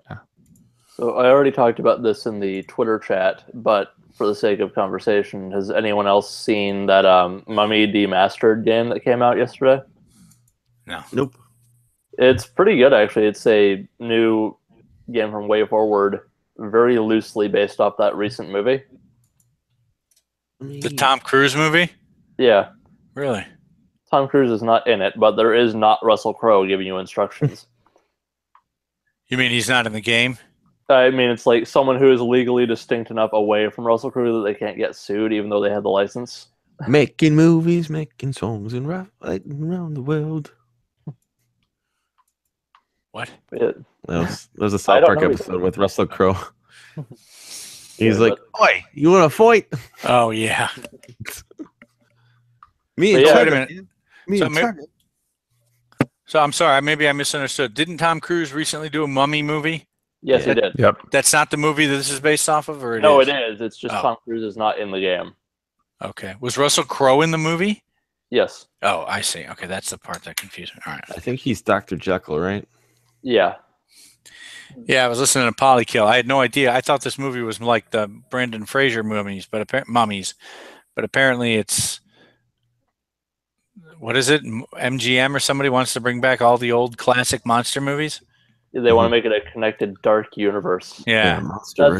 Yeah. So I already talked about this in the Twitter chat, but for the sake of conversation, has anyone else seen that Mummy Demastered game that came out yesterday? No. Nope. It's pretty good, actually. It's a new game from Way Forward, very loosely based off that recent movie. The Tom Cruise movie? Yeah. Really? Tom Cruise is not in it, but there is not Russell Crowe giving you instructions. You mean he's not in the game? I mean, it's like someone who is legally distinct enough away from Russell Crowe that they can't get sued, even though they had the license. Making movies, making songs, and writing around the world. What? It, That was a I South don't Park know episode with Russell Crowe. He's Yeah, like, "Oi, you want to fight? Oh, yeah. Me But and yeah, Wait a Chuck- minute. Me So and ma- Chuck." So I'm sorry. Maybe I misunderstood. Didn't Tom Cruise recently do a Mummy movie? yes, he did. Yep. That's not the movie that this is based off of, or it No, is? it is. It's just Oh. Tom Cruise is not in the game. Okay. Was Russell Crowe in the movie? Yes. Oh, I see. Okay, that's the part that confused me. All right. I think he's Dr. Jekyll, right? Yeah. Yeah, I was listening to Polykill. I had no idea. I thought this movie was like the Brendan Fraser mummies, but apparently it's what is it? MGM or somebody wants to bring back all the old classic monster movies. They want to make it a connected dark universe. Yeah, Monster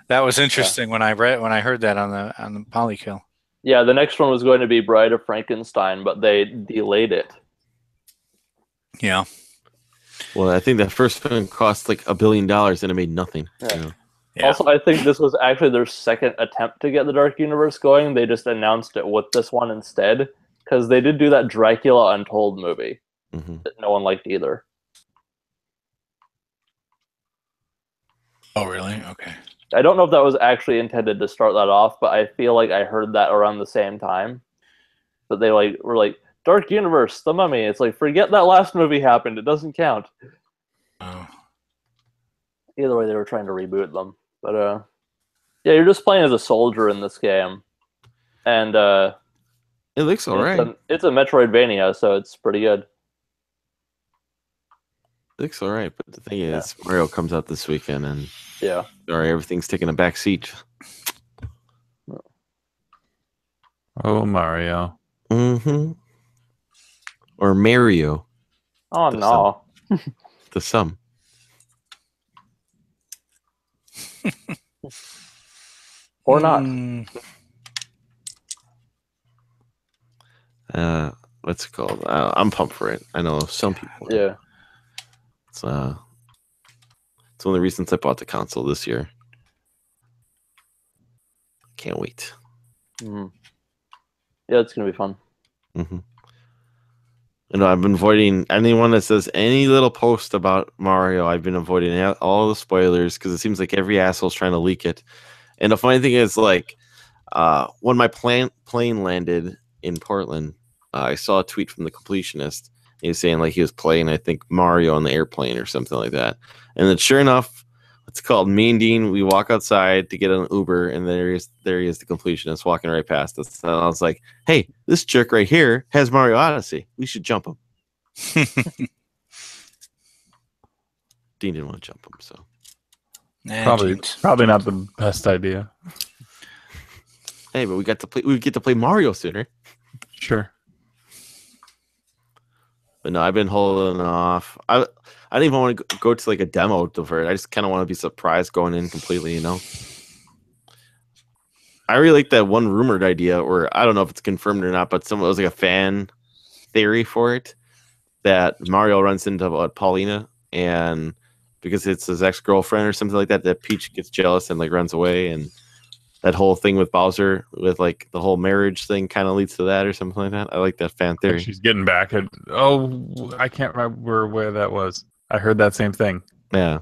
that was interesting when I heard that on the Polykill. Yeah, the next one was going to be Bride of Frankenstein, but they delayed it. Yeah. Well, I think that first film cost like $1 billion and it made nothing. Yeah. You know? Yeah. Also, I think this was actually their second attempt to get the Dark Universe going. They just announced it with this one instead, because they did do that Dracula Untold movie Mhm. that no one liked either. Oh, really? Okay. I don't know if that was actually intended to start that off, but I feel like I heard that around the same time. But they were like, Dark Universe, The Mummy. It's like, forget that last movie happened. It doesn't count. Oh. Either way, they were trying to reboot them. But yeah, you're just playing as a soldier in this game, and It looks all right. it's a Metroidvania, so it's pretty good. It looks all right. But the thing is, Mario comes out this weekend, and Yeah. sorry, everything's taking a back seat. Oh, Mario. Mm-hmm. Or Mario, Oh The no. the sum. Or not. What's it called? I'm pumped for it. I know some people. Yeah. It's one of the reasons I bought the console this year. Can't wait. Mhm. Yeah, it's gonna be fun. Mm-hmm. You know, I've been avoiding anyone that says any little post about Mario. I've been avoiding all the spoilers because it seems like every asshole's trying to leak it. And the funny thing is, like, when my plane landed in Portland, I saw a tweet from the completionist. He was saying like he was playing, I think, Mario on the airplane or something like that. And then, sure enough, it's called. Me and Dean, we walk outside to get an Uber, and there he is, the completionist walking right past us. And I was like, "Hey, this jerk right here has Mario Odyssey. We should jump him." Dean didn't want to jump him, so Probably not the best idea. hey, but we get to play Mario sooner. Sure. But no, I've been holding off. I don't even want to go to like a demo for it. I just kind of want to be surprised going in completely, you know. I really like that one rumored idea, or I don't know if it's confirmed or not, but it was like a fan theory for it that Mario runs into Paulina, and because it's his ex-girlfriend or something like that, that Peach gets jealous and like runs away, and that whole thing with Bowser with like the whole marriage thing kind of leads to that or something like that. I like that fan theory. Like she's getting back at, I can't remember where that was. I heard that same thing. Yeah.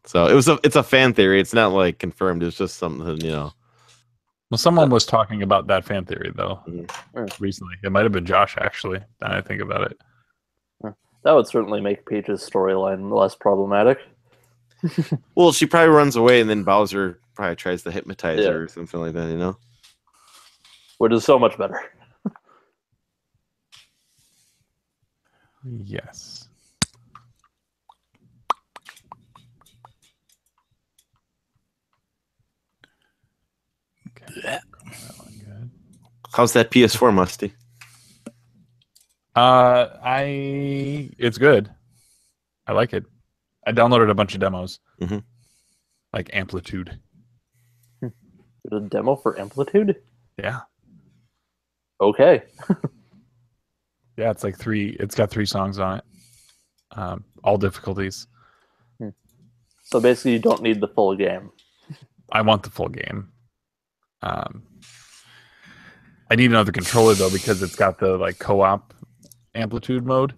So it's a fan theory. It's not like confirmed. It's just something, you know. Well, someone was talking about that fan theory though Mhm. recently. It might have been Josh actually. Now I think about it. That would certainly make Peach's storyline less problematic. Well, she probably runs away, and then Bowser probably tries to hypnotize Yeah. her or something like that, you know. Which is so much better. Yes. Okay. That one good. How's that PS4, Musty? It's good. I like it. I downloaded a bunch of demos. Mhm. Like Amplitude. There's a demo for Amplitude? Yeah. Okay. Yeah, it's like it's got 3 songs on it. All difficulties. So basically you don't need the full game. I want the full game. I need another controller though because it's got the like co-op Amplitude mode.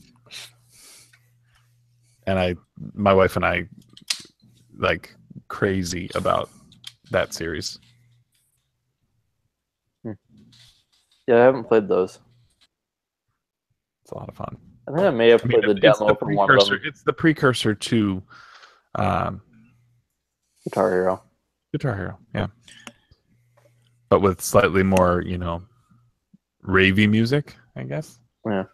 And my wife and I like crazy about that series. Yeah, I haven't played those. It's a lot of fun. I think I may have played the demo for one of them. It's the precursor to Guitar Hero. Guitar Hero, yeah. But with slightly more, ravey music, I guess. Yeah.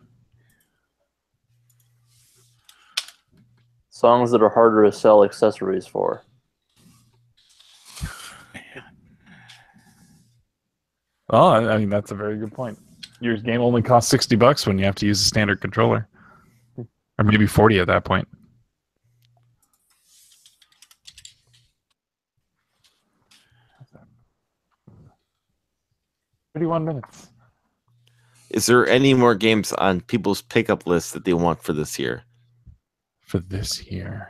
Songs that are harder to sell accessories for. Well, I mean, that's a very good point. Your game only costs $60 when you have to use a standard controller. Or maybe 40 at that point. That? 31 minutes. Is there any more games on people's pickup list that they want for this year? For this year.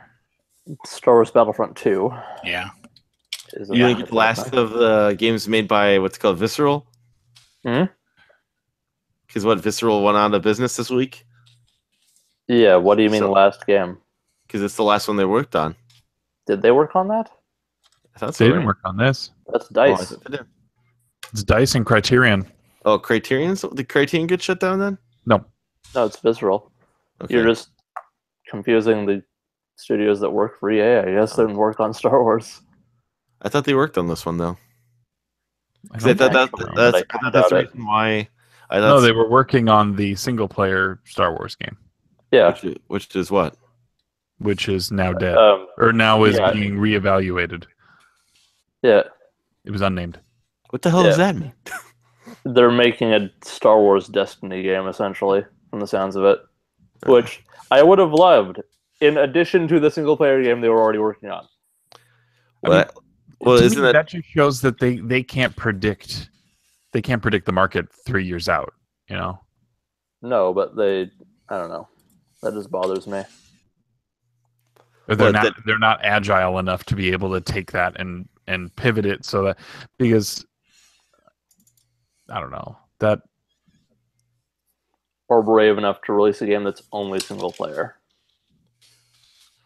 Star Wars Battlefront 2. Yeah. Is You think the last of the games made by what's called Visceral? Hmm? Because what, Visceral went out of business this week? Yeah, what do you mean So- last game? Because it's the last one they worked on. Did they work on that? I thought They so, didn't right? work on this. That's Oh, I DICE. thought they did. It's DICE and Criterion. Oh, Criterion? So did Criterion get shut down then? No. No, it's Visceral. Okay. You're just confusing the studios that work for EA. I guess didn't work on Star Wars. I thought they worked on this one, though. I 'Cause I don't thought think so. but I I thought that's the doubt it. reason why. I No, thought they were working on the single-player Star Wars game, Yeah. which is what? which is now dead. Or now is yeah. being reevaluated. Yeah. It was unnamed. What the hell does that mean? They're making a Star Wars Destiny game, essentially, from the sounds of it. Which I would have loved, in addition to the single-player game they were already working on. Well, To isn't me, that that just shows that they can't predict. They can't predict the market 3 years out. No, but I don't know. That just bothers me. Or they're Well, not they're not agile enough to be able to take that and pivot it so that, because I don't know that. Or brave enough to release a game that's only single-player.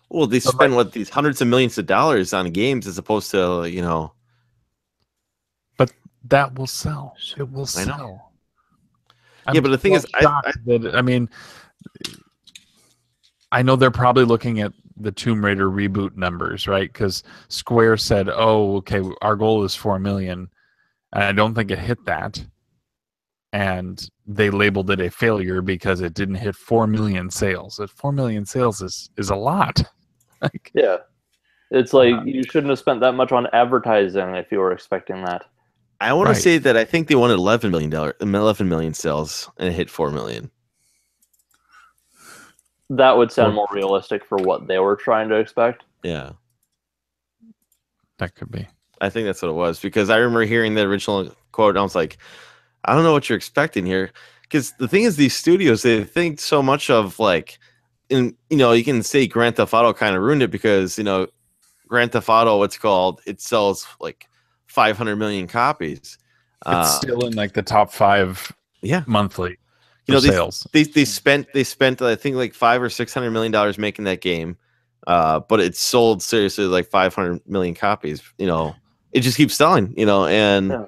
well, they spend these hundreds of millions of dollars on games as opposed to But that will sell. It will I know. sell. Yeah, but the thing is, I know they're probably looking at the Tomb Raider reboot numbers, right? Because Square said, "Oh, okay, our goal is 4 million," and I don't think it hit that. And they labeled it a failure because it didn't hit 4 million sales. At 4 million sales is a lot. Like, Yeah. It's like you shouldn't have spent that much on advertising if you were expecting that. I want Right. to say that I think they wanted $11 million sales and it hit 4 million. That would sound more realistic for what they were trying to expect. Yeah, That could be. I think that's what it was because I remember hearing the original quote and I was like, I don't know what you're expecting here. Because the thing is, these studios, they think so much of like, you can say Grand Theft Auto kind of ruined it because, Grand Theft Auto, what's called, it sells like 500 million copies. It's still in like the top 5 monthly sales. They spent I think like $500 or $600 million making that game, but it sold seriously like 500 million copies. It just keeps selling. And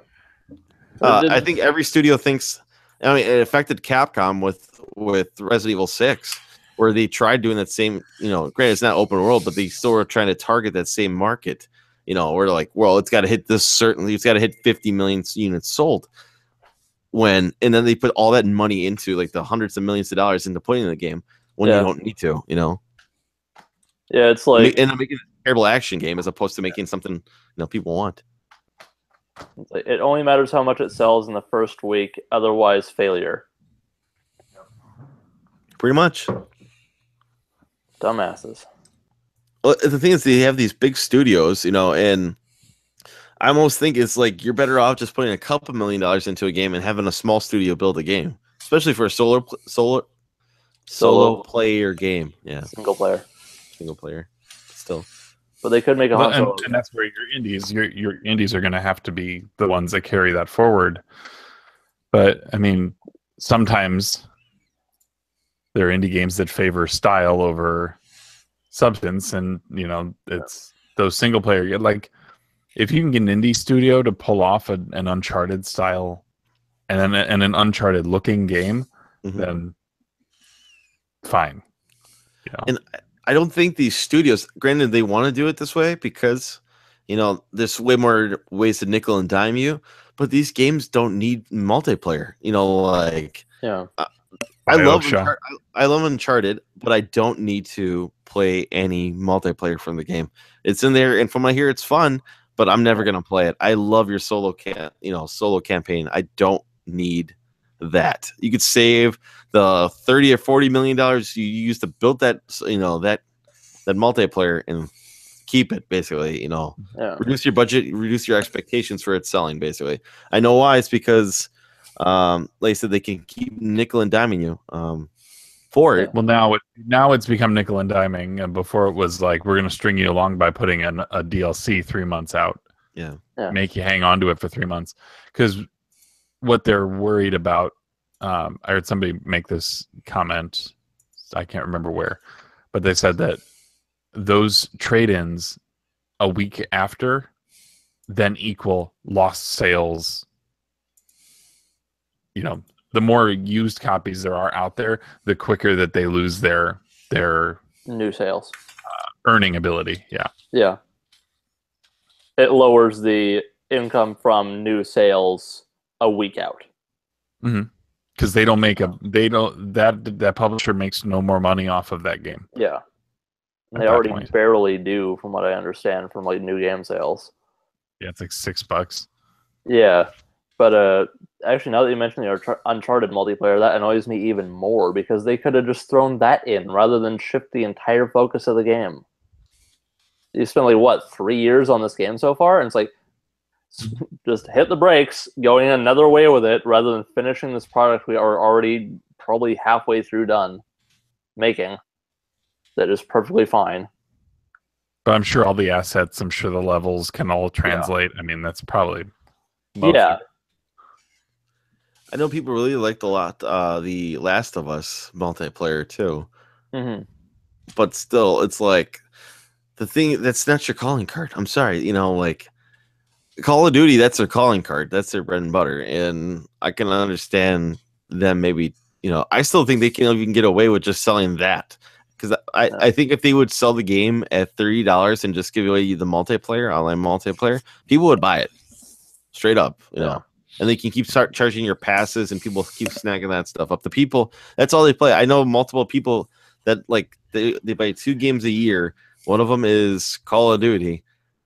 I think every studio thinks. I mean, it affected Capcom with Resident Evil 6, where they tried doing that same. Granted, it's not open world, but they still were trying to target that same market. Where they're like, well, it's got to hit this certainly. It's got to hit 50 million units sold. And then they put all that money into like the hundreds of millions of dollars into putting in the game when you don't need to. Yeah, it's like and making a terrible action game as opposed to making something people want. It only matters how much it sells in the first week, otherwise failure. Pretty much. Dumbasses. Well, the thing is, they have these big studios, and I almost think it's like you're better off just putting a couple $1 million into a game and having a small studio build a game, especially for a solo player game. Yeah, single player, still. But they could make a and that's where your indies, your indies are going to have to be the ones that carry that forward. But I mean, sometimes there are indie games that favor style over substance, and it's those single player. Like, if you can get an indie studio to pull off an Uncharted style and an Uncharted looking game, then fine. And I don't think these studios, granted, they want to do it this way because, there's way more ways to nickel and dime you, but these games don't need multiplayer. I love Uncharted, but I don't need to play any multiplayer from the game. It's in there, and from what I hear, it's fun, but I'm never gonna play it. I love your solo campaign. I don't need that. You could save the $30 or $40 million you used to build that that multiplayer and keep it, basically. Reduce your budget, reduce your expectations for its selling, basically. I know why. It's because like I said, they can keep nickel and diming you for it. Well, now it's become nickel and diming, and before it was like, we're going to string you along by putting in a DLC 3 months out. Yeah. Make you hang on to it for 3 months, because what they're worried about. I heard somebody make this comment. I can't remember where, but they said that those trade-ins a week after then equal lost sales. The more used copies there are out there, the quicker that they lose their new sales earning ability. Yeah. It lowers the income from new sales a week out. Because they don't that publisher makes no more money off of that game. Yeah. They already barely do, from what I understand, from like new game sales. Yeah, it's like $6. Yeah. But actually, now that you mentioned the Uncharted multiplayer, that annoys me even more, because they could have just thrown that in rather than shift the entire focus of the game. You spent like 3 years on this game so far, and it's like, just hit the brakes, going another way with it, rather than finishing this product we are already probably halfway through done making. That is perfectly fine. But I'm sure all the assets, I'm sure the levels can all translate. I mean, that's probably most yeah. I know people really liked the Last of Us multiplayer too. But still, it's like the thing that's not your calling card. I'm sorry, like Call of Duty, that's their calling card. That's their bread and butter. And I can understand them maybe, I still think they can even get away with just selling that. Because I think if they would sell the game at $30 and just give away the multiplayer, online multiplayer, people would buy it. Straight up, know. And they can keep charging your passes, and people keep snagging that stuff up. The people, that's all they play. I know multiple people that like they buy 2 games a year. One of them is Call of Duty,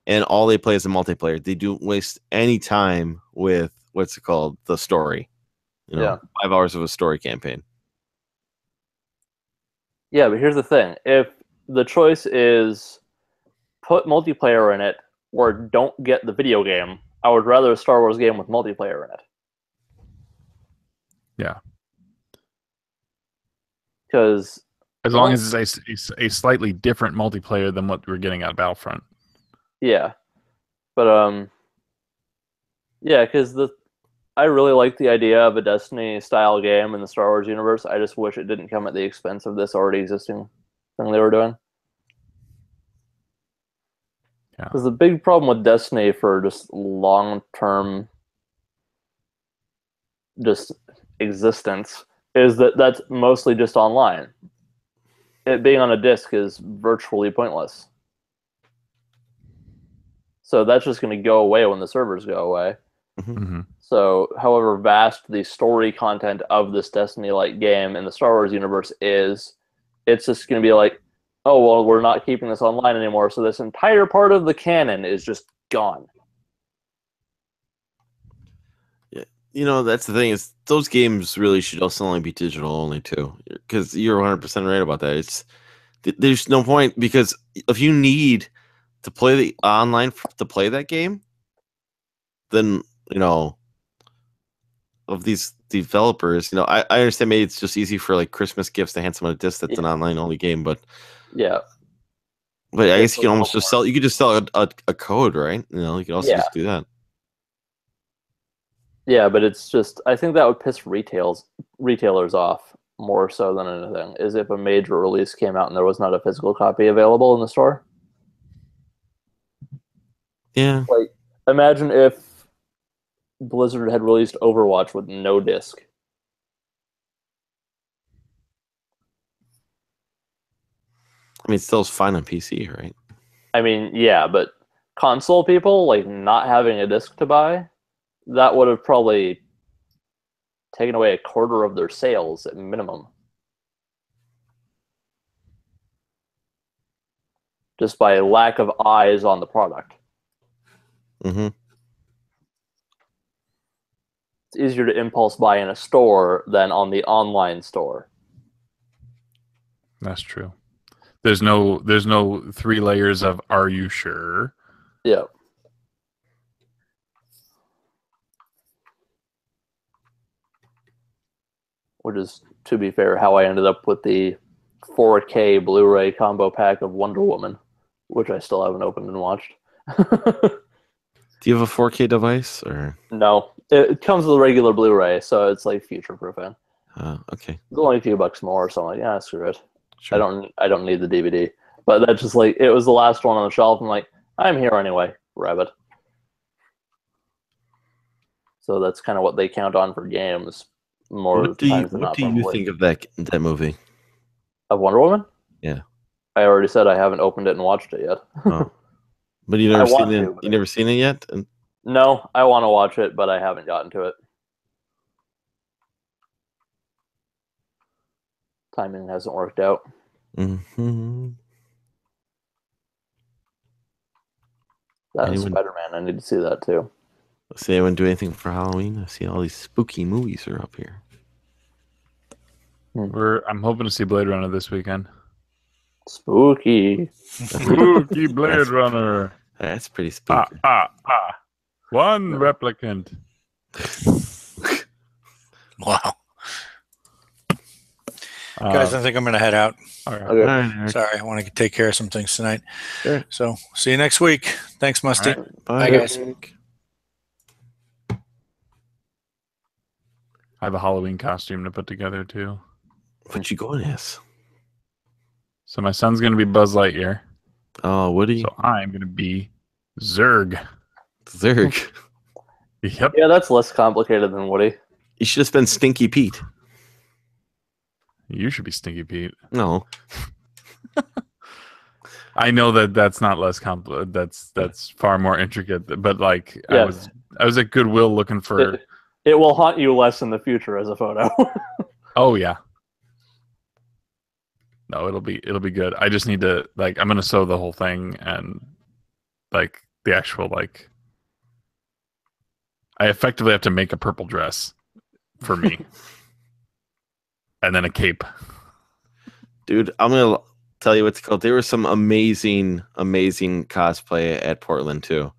and all they play is the multiplayer. They don't waste any time with what's it called, the story. You know, Yeah. 5 hours of a story campaign. Yeah, but here's the thing. If the choice is put multiplayer in it or don't get the video game, I would rather a Star Wars game with multiplayer in it. Yeah. Because As long as it's a slightly different multiplayer than what we're getting out of Battlefront. yeah. But yeah, because I really like the idea of a Destiny style game in the Star Wars universe. I just wish it didn't come at the expense of this already existing thing they were doing. Yeah. Because the big problem with Destiny for just long-term just existence is that that's mostly just online. It being on a disc is virtually pointless. So that's just going to go away when the servers go away. Mm-hmm. So however vast the story content of this Destiny-like game in the Star Wars universe is, it's just going to be like, oh, well, we're not keeping this online anymore, so this entire part of the canon is just gone. You know, that's the thing, is those games really should also only be digital only too, because you're 100% right about that. There's no point, because if you need to play the online to play that game, then, you know, of these developers, you know, I understand maybe it's just easy for like Christmas gifts to hand someone a disc that's an online only game, but Yeah. I guess you can almost just sell. You could just sell a code, right? You know, you could also just do that. Yeah, but it's just, I think that would piss retailers off more so than anything, is if a major release came out and there was not a physical copy available in the store. Yeah. Like, imagine if Blizzard had released Overwatch with no disc. I mean, it still's fine on PC, right? I mean, yeah, but console people, like, not having a disc to buy, that would have probably taken away a quarter of their sales at minimum. Just by lack of eyes on the product. Mm-hmm. It's easier to impulse buy in a store than on the online store. That's true. There's no 3 layers of "Are you sure?" Yeah. Which is, to be fair, how I ended up with the 4K Blu-ray combo pack of Wonder Woman, which I still haven't opened and watched. Do you have a 4K device, or No, it comes with a regular Blu-ray, so it's like future-proofing. okay. It's only a few bucks more, so I'm like, yeah, screw it. Sure. I don't need the DVD. But that's just like, it was the last one on the shelf. I'm like, I'm here anyway, rabbit. So that's kind of what they count on for games more What do times than not. you think of that movie? Of Wonder Woman? Yeah. I already said I haven't opened it and watched it yet. Oh. But you never seen it. You never seen it yet? No, I want to watch it, but I haven't gotten to it. Timing hasn't worked out. Mm-hmm. That is Spider-Man. I need to see that too. See anyone do anything for Halloween? I see all these spooky movies are up here. I'm hoping to see Blade Runner this weekend. Spooky. Spooky Blade Runner. That's pretty spooky. One replicant. Wow. Guys, I think I'm going to head out. All right. Okay. All right, Sorry, I want to take care of some things tonight. Sure. So, see you next week. Thanks, Musty. All right. Bye, guys. I have a Halloween costume to put together too. What you going as? So my son's going to be Buzz Lightyear. Oh, Woody. So I'm going to be Zurg. Zurg. Yep. Yeah, that's less complicated than Woody. You should have been Stinky Pete. You should be Stinky Pete. No. I know that's not less complicated. That's far more intricate. But like, Yeah. I was at Goodwill looking for. It will haunt you less in the future as a photo. Oh yeah. No, it'll be good. I just need to I'm gonna sew the whole thing and like the actual I effectively have to make a purple dress for me, and then a cape. Dude, I'm gonna tell you what's called. There was some amazing cosplay at Portland too.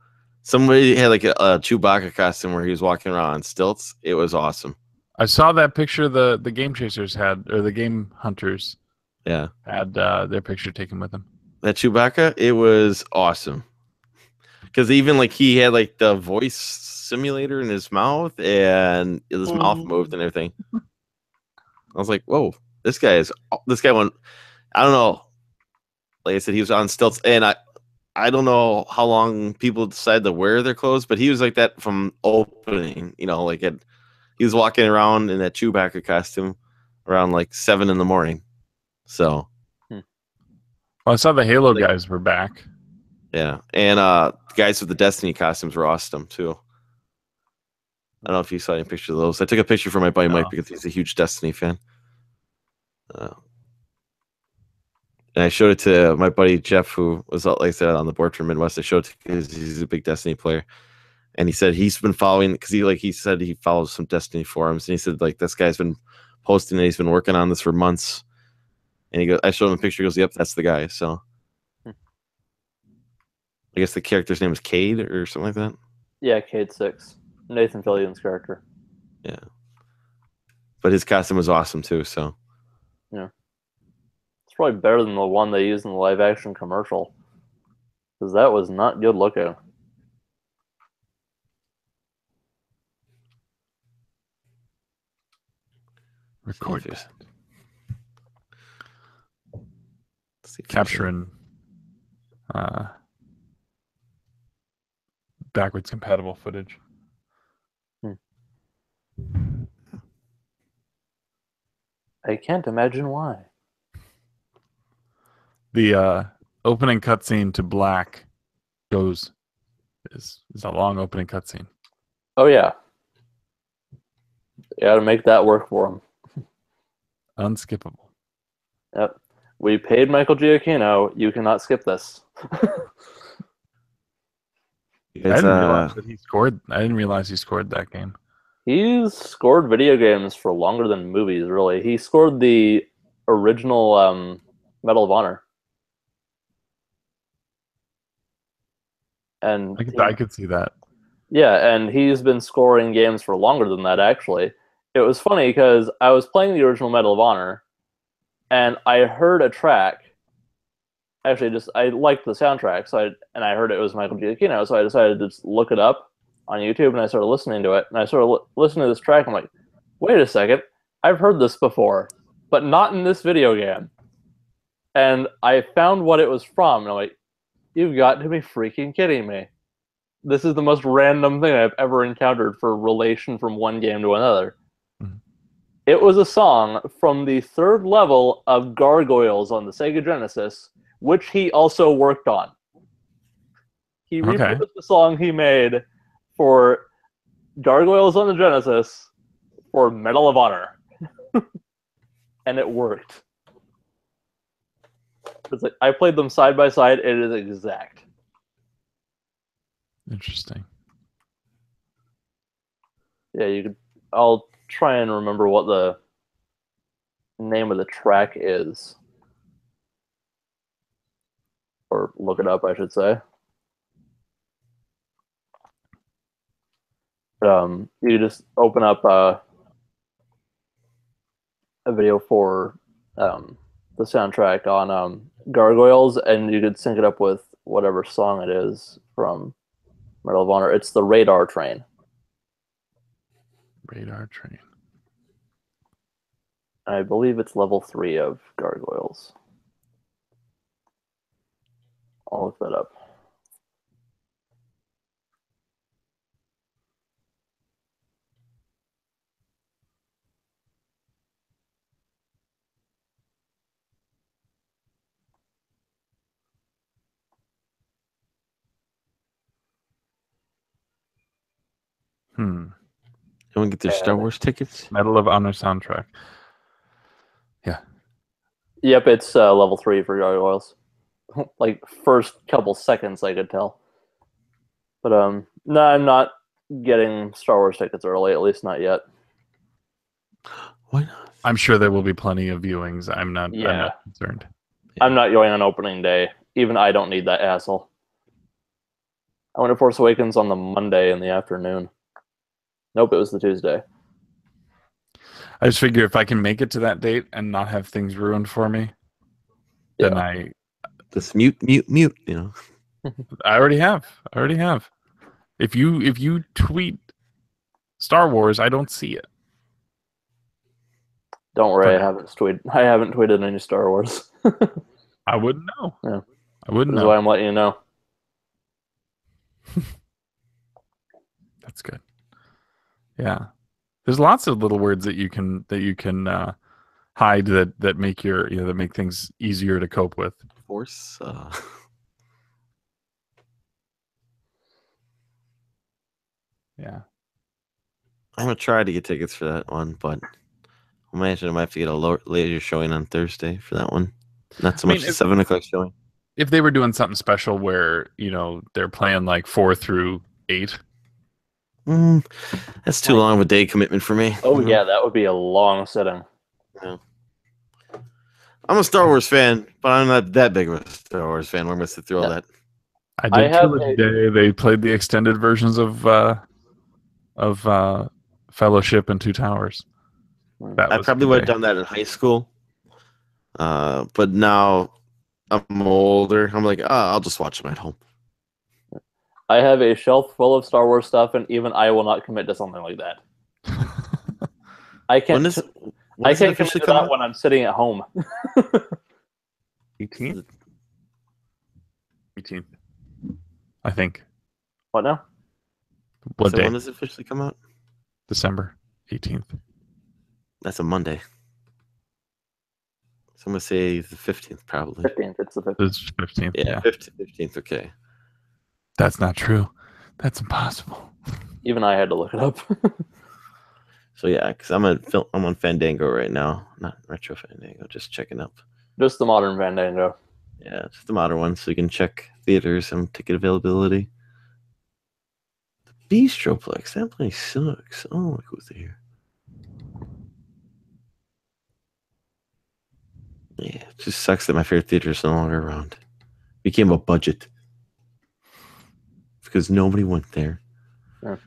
Somebody had like a Chewbacca costume where he was walking around on stilts. It was awesome. I saw that picture the Game Chasers had, or the Game Hunters Yeah, had their picture taken with them. that Chewbacca, it was awesome. Because even like he had like the voice simulator in his mouth, and his mouth moved and everything. I was like, whoa, this guy went. I don't know. Like I said, he was on stilts, and I don't know how long people decide to wear their clothes, but he was like that from opening. You know, like he was walking around in that Chewbacca costume around like 7 a.m. So, well, I saw the Halo guys were back. Yeah, and the guys with the Destiny costumes were awesome too. I don't know if you saw any pictures of those. I took a picture for my buddy Mike because he's a huge Destiny fan. And I showed it to my buddy Jeff, who was, like I said, on the board for Midwest. I showed it because he's a big Destiny player, and he said he's been following because he said he follows some Destiny forums, and he said like this guy's been posting and he's been working on this for months. And he goes, I showed him a picture. He goes, "Yep, that's the guy." So I guess the character's name is Cade or something like that. Yeah, Cade 6. Nathan Fillion's character. Yeah. But his costume was awesome too, so. Yeah. It's probably better than the one they used in the live action commercial. Because that was not good looking. Record that. Capturing backwards compatible footage. I can't imagine why. The opening cutscene to Black is a long opening cutscene. Oh yeah. You gotta make that work for him. Unskippable. Yep. We paid Michael Giacchino. You cannot skip this. I didn't realize that he scored. I didn't realize he scored that game. He's scored video games for longer than movies, really. He scored the original Medal of Honor. And I could see that. Yeah, and he's been scoring games for longer than that, actually. It was funny because I was playing the original Medal of Honor, and I heard a track. Actually, I liked the soundtrack, and I heard it was Michael Giacchino, so I decided to just look it up on YouTube, and I started listening to it. And I started listening to this track, I'm like, wait a second, I've heard this before, but not in this video game. And I found what it was from, and I'm like, you've got to be freaking kidding me. This is the most random thing I've ever encountered for relation from one game to another. Mm-hmm. It was a song from the third level of Gargoyles on the Sega Genesis, which he also worked on. He repurposed the song he made for Gargoyles on the Genesis for Medal of Honor. And it worked. It's like, I played them side by side, it is exact. Interesting. Yeah, I'll try and remember what the name of the track is. Or look it up, I should say. You just open up a video for the soundtrack on Gargoyles, and you could sync it up with whatever song it is from Medal of Honor. It's the Radar Train. Radar Train. I believe it's level 3 of Gargoyles. I'll look that up. Anyone get their Star Wars tickets? Medal of Honor soundtrack. Yeah. Yep, it's level 3 for Gargoyles. Like, first couple seconds I could tell. But no, I'm not getting Star Wars tickets early, at least not yet. Why not? I'm sure there will be plenty of viewings. I'm not concerned. I'm not going on opening day. Even I don't need that hassle. I went to Force Awakens on the Monday in the afternoon. Nope, it was the Tuesday. I just figure if I can make it to that date and not have things ruined for me, then I Just mute, you know. already have. If you tweet Star Wars, I don't see it. Don't worry, I haven't tweeted any Star Wars. I wouldn't know. Yeah. I wouldn't That's know. why I'm letting you know. That's good. Yeah. There's lots of little words that you can hide that make that make things easier to cope with. Force. Yeah. I'm gonna try to get tickets for that one, but I imagine I might have to get a later showing on Thursday for that one. Not so much the 7 o'clock showing. If they were doing something special where they're playing like 4 through 8. That's too long of a day commitment for me. Oh yeah, that would be a long sitting. Yeah. I'm a Star Wars fan, but I'm not that big of a Star Wars fan. Where I'm going to sit through all that. I did Trilogy Day. They played the extended versions of Fellowship and Two Towers. I probably would have done that in high school, but now I'm older. I'm like, I'll just watch them at home. I have a shelf full of Star Wars stuff, and even I will not commit to something like that. I can't. I can't commit to that when I'm sitting at home. 18th, I think. What now? What day? When does it officially come out? December 18th. That's a Monday. So I'm gonna say the 15th, probably. 15th. It's the 15th. It's 15th. Yeah, 15th. Okay. That's not true. That's impossible. Even I had to look it up. So yeah, because I'm on Fandango right now, not Retro Fandango, just checking up. Just the modern Fandango. Yeah, just the modern one, so you can check theaters and ticket availability. The Bistroplex, that place sucks. Oh, look who's here. Yeah, it just sucks that my favorite theater is no longer around. Became a budget because nobody went there. Yeah.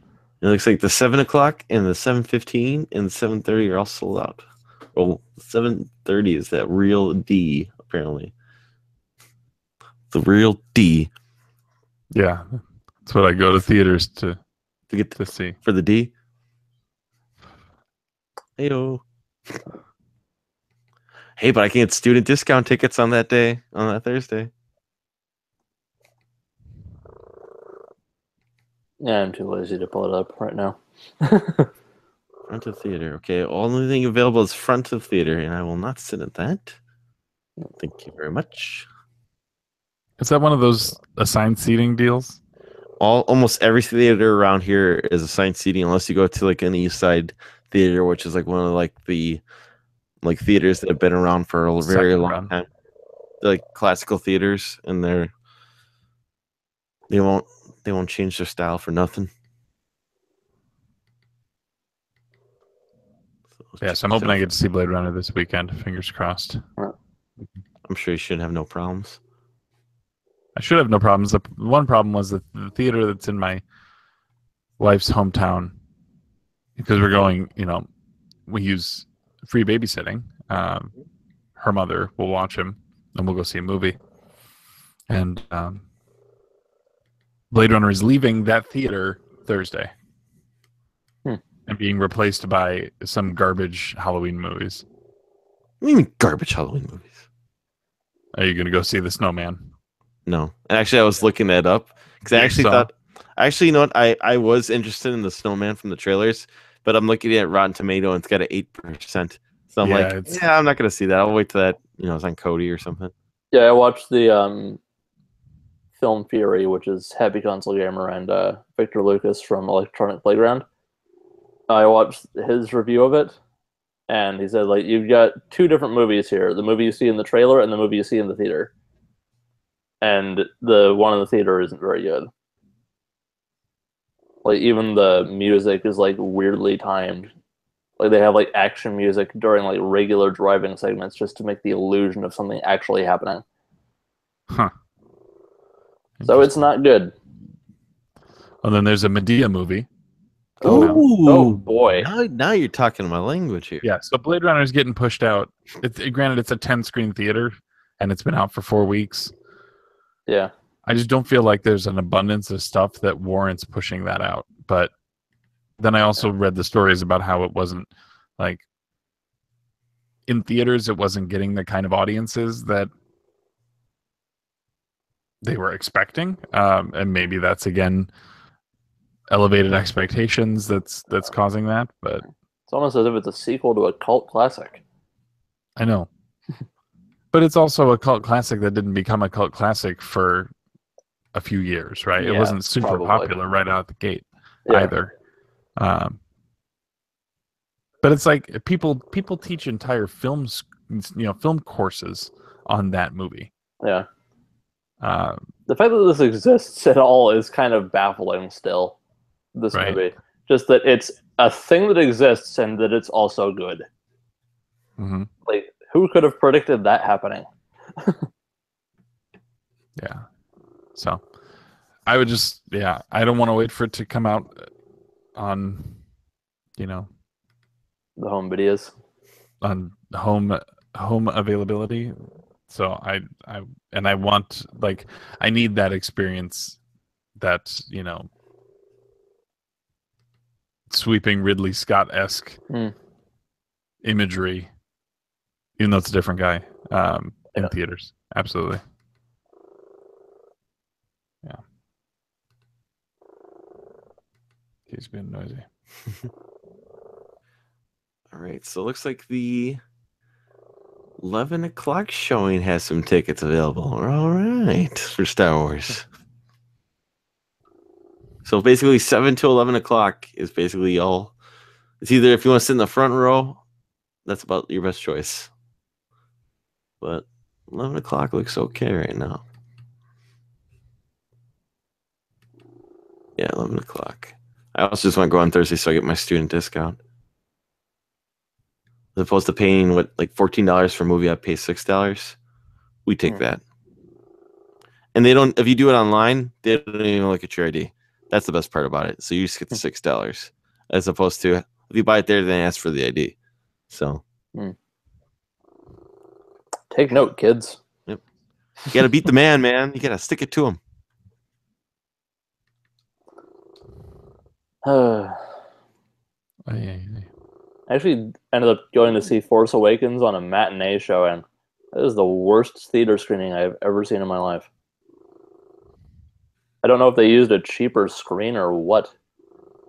It looks like the 7 o'clock and the 7:15 and the 7:30 are all sold out. Well, 7:30 is that real D, apparently. The real D. Yeah, that's what I go to theaters to get to see. For the D. Heyo. Hey, but I can get student discount tickets on that day, on that Thursday. Yeah, I'm too lazy to pull it up right now. Front of theater. Okay, only thing available is front of theater, and I will not sit at that. Thank you very much. Is that one of those assigned seating deals? Almost every theater around here is assigned seating, unless you go to like an East Side theater, which is like one of like the theaters that have been around for a very long time. They're like classical theaters, and they won't change their style for nothing. Yes, I'm hoping I get to see Blade Runner this weekend. Fingers crossed. I'm sure you should have no problems. I should have no problems. The one problem was that the theater that's in my wife's hometown, because we're going, we use free babysitting. Her mother will watch him, and we'll go see a movie. And Blade Runner is leaving that theater Thursday and being replaced by some garbage Halloween movies. What do you mean garbage Halloween movies? Are you going to go see The Snowman? No. Actually, I was looking that up because I actually thought, you know what? I was interested in The Snowman from the trailers, but I'm looking at Rotten Tomato and it's got an 8%. So I'm I'm not going to see that. I'll wait till that, it's on Cody or something. Yeah, I watched the Film Fury, which is Happy Console Gamer and Victor Lucas from Electronic Playground. I watched his review of it, and he said, you've got two different movies here. The movie you see in the trailer and the movie you see in the theater. And the one in the theater isn't very good. Like even the music is like weirdly timed. Like they have like action music during like regular driving segments just to make the illusion of something actually happening. Huh. So it's not good. Well, then there's a Medea movie. coming out. Oh boy. Now you're talking my language here. Yeah, so Blade Runner is getting pushed out. Granted, it's a 10-screen theater, and it's been out for 4 weeks. Yeah. I just don't feel like there's an abundance of stuff that warrants pushing that out. But then I also read the stories about how it wasn't, like, in theaters, it wasn't getting the kind of audiences that they were expecting. And maybe that's, again, elevated expectations that's causing that. But It's almost as if it's a sequel to a cult classic. I know. But it's also a cult classic that didn't become a cult classic for a few years, right? Yeah, it wasn't super probably. popular right out the gate Yeah. either. But it's like people teach entire films, film courses on that movie. Yeah. The fact that this exists at all is kind of baffling still, this Right. movie. Just that it's a thing that exists and that it's also good. Mm-hmm. Like, who could have predicted that happening? Yeah. So I would just, I don't want to wait for it to come out on, The home videos. on home availability. So I want, like, I need that experience, that, sweeping Ridley Scott-esque imagery, even though it's a different guy, in theaters. Absolutely. Yeah. He's been noisy. All right, so it looks like the 11 o'clock showing has some tickets available. All right, for Star Wars. So basically 7 to 11 o'clock is basically all. It's either if you want to sit in the front row, that's about your best choice. But 11 o'clock looks okay right now. Yeah, 11 o'clock. I also just want to go on Thursday so I get my student discount. As opposed to paying, like $14 for a movie, I pay $6. We take that. And they don't, if you do it online, they don't even look at your ID. That's the best part about it. So you just get the $6. As opposed to, if you buy it there, they ask for the ID. So. Take note, kids. Yep. You got to beat the man. You got to stick it to him. I actually ended up going to see Force Awakens on a matinee showing. That is the worst theater screening I've ever seen in my life. I don't know if they used a cheaper screen or what.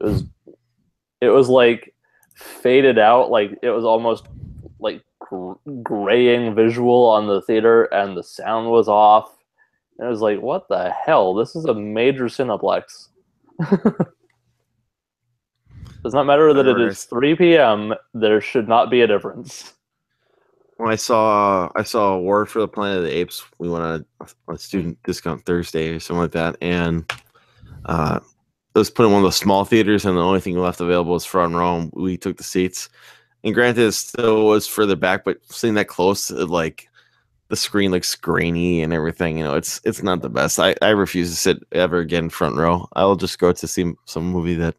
It was like faded out, like it was almost like graying visual on the theater, and the sound was off. And it was like, what the hell? This is a major Cineplex. Does not matter that it is 3 p.m. There should not be a difference. When I saw War for the Planet of the Apes, we went on a student discount Thursday or something like that, and it was put in one of the small theaters, and the only thing left available was front row. We took the seats, and granted, it still was further back, but sitting that close, like the screen looks grainy and everything. It's not the best. I refuse to sit ever again front row. I'll just go to see some movie that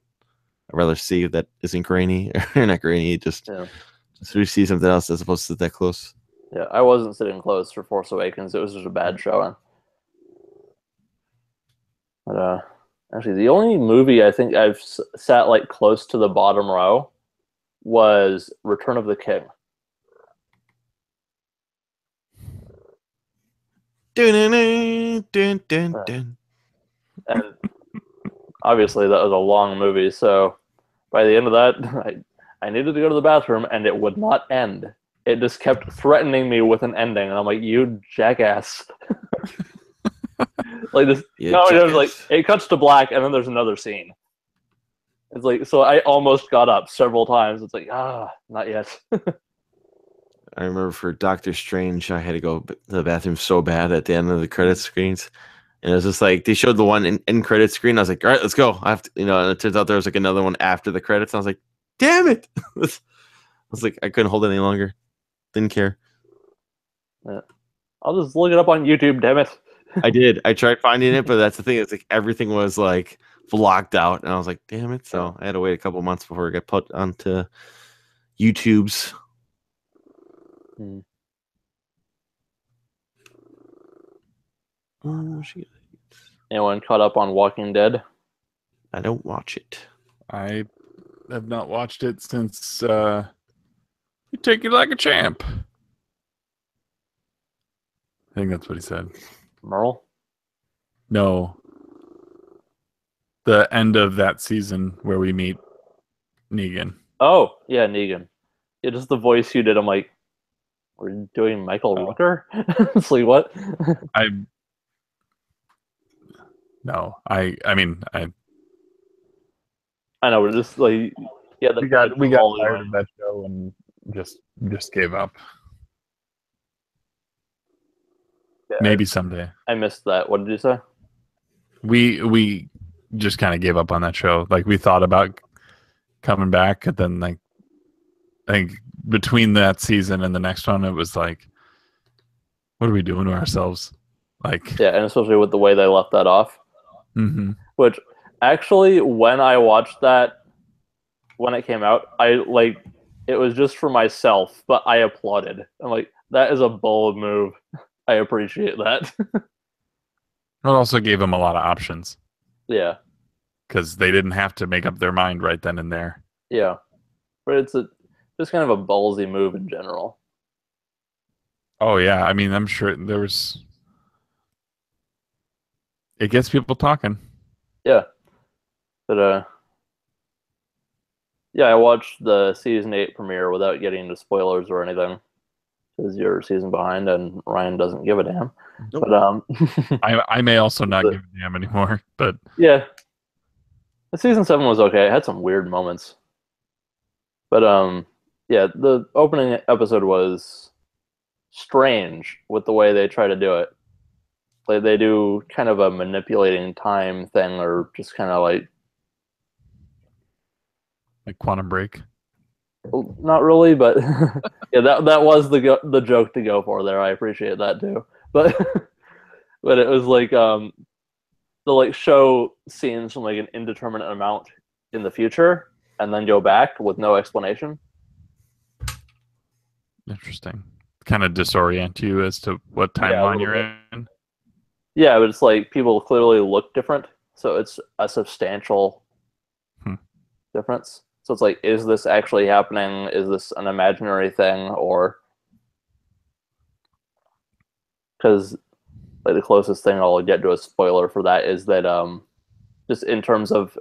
I'd rather see that isn't grainy or not grainy. Just to see something else as opposed to sit that close. Yeah, I wasn't sitting close for Force Awakens. It was just a bad showing. But actually, the only movie I think I've sat like close to the bottom row was Return of the King. And obviously, that was a long movie, so by the end of that, I needed to go to the bathroom, and it would not end. It just kept threatening me with an ending, and I'm like, "You jackass!" Like this. No, it was like it cuts to black, and then there's another scene. It's like, so I almost got up several times. It's like, not yet. I remember for Doctor Strange, I had to go to the bathroom so bad at the end of the credit screens. And it was just like they showed the one in credit screen. I was like, all right, let's go. I have to, and it turns out there was like another one after the credits. And I was like, damn it! I was like, I couldn't hold it any longer. Didn't care. I'll just look it up on YouTube. Damn it! I did. I tried finding it, but that's the thing. It's like everything was like blocked out, and I was like, damn it! So I had to wait a couple months before it got put onto YouTube's. Oh, shit. Anyone caught up on Walking Dead? I don't watch it. I have not watched it since You Take It Like a Champ. I think that's what he said. Merle? No. The end of that season where we meet Negan. Oh, yeah, Negan. Yeah, just the voice you did. I'm like, we're doing Michael Rooker? It's like, what? I mean, I know, we're just like, yeah, we got tired of that show and just gave up. Yeah, Maybe someday. I missed that. What did you say? We just kind of gave up on that show. Like we thought about coming back, and then like I think between that season and the next one, it was like, what are we doing to ourselves? Like, yeah, and especially with the way they left that off. Mm-hmm. Which actually, when I watched that when it came out, it was just for myself, but I applauded. I'm like, that is a bold move. I appreciate that. It also gave them a lot of options. Yeah. Because they didn't have to make up their mind right then and there. Yeah. But it's just kind of a ballsy move in general. Oh, yeah. I mean, I'm sure it gets people talking. Yeah. But, yeah, I watched the season 8 premiere without getting into spoilers or anything. Because you're a season behind and Ryan doesn't give a damn. Nope. But I may also not give a damn anymore, but yeah. The season 7 was okay. It had some weird moments. But yeah, the opening episode was strange with the way they try to do it. Like they do kind of a manipulating time thing, or just kind of like Quantum Break. not really, but yeah, that was the joke to go for there. I appreciate that too. But but it was like the like show scenes from like an indeterminate amount in the future and then go back with no explanation. Interesting. Kind of disorient you as to what timeline you're in. Yeah, but it's like people clearly look different, so it's a substantial difference. So it's like, is this actually happening? Is this an imaginary thing? Or because like the closest thing I'll get to a spoiler for that is that just in terms of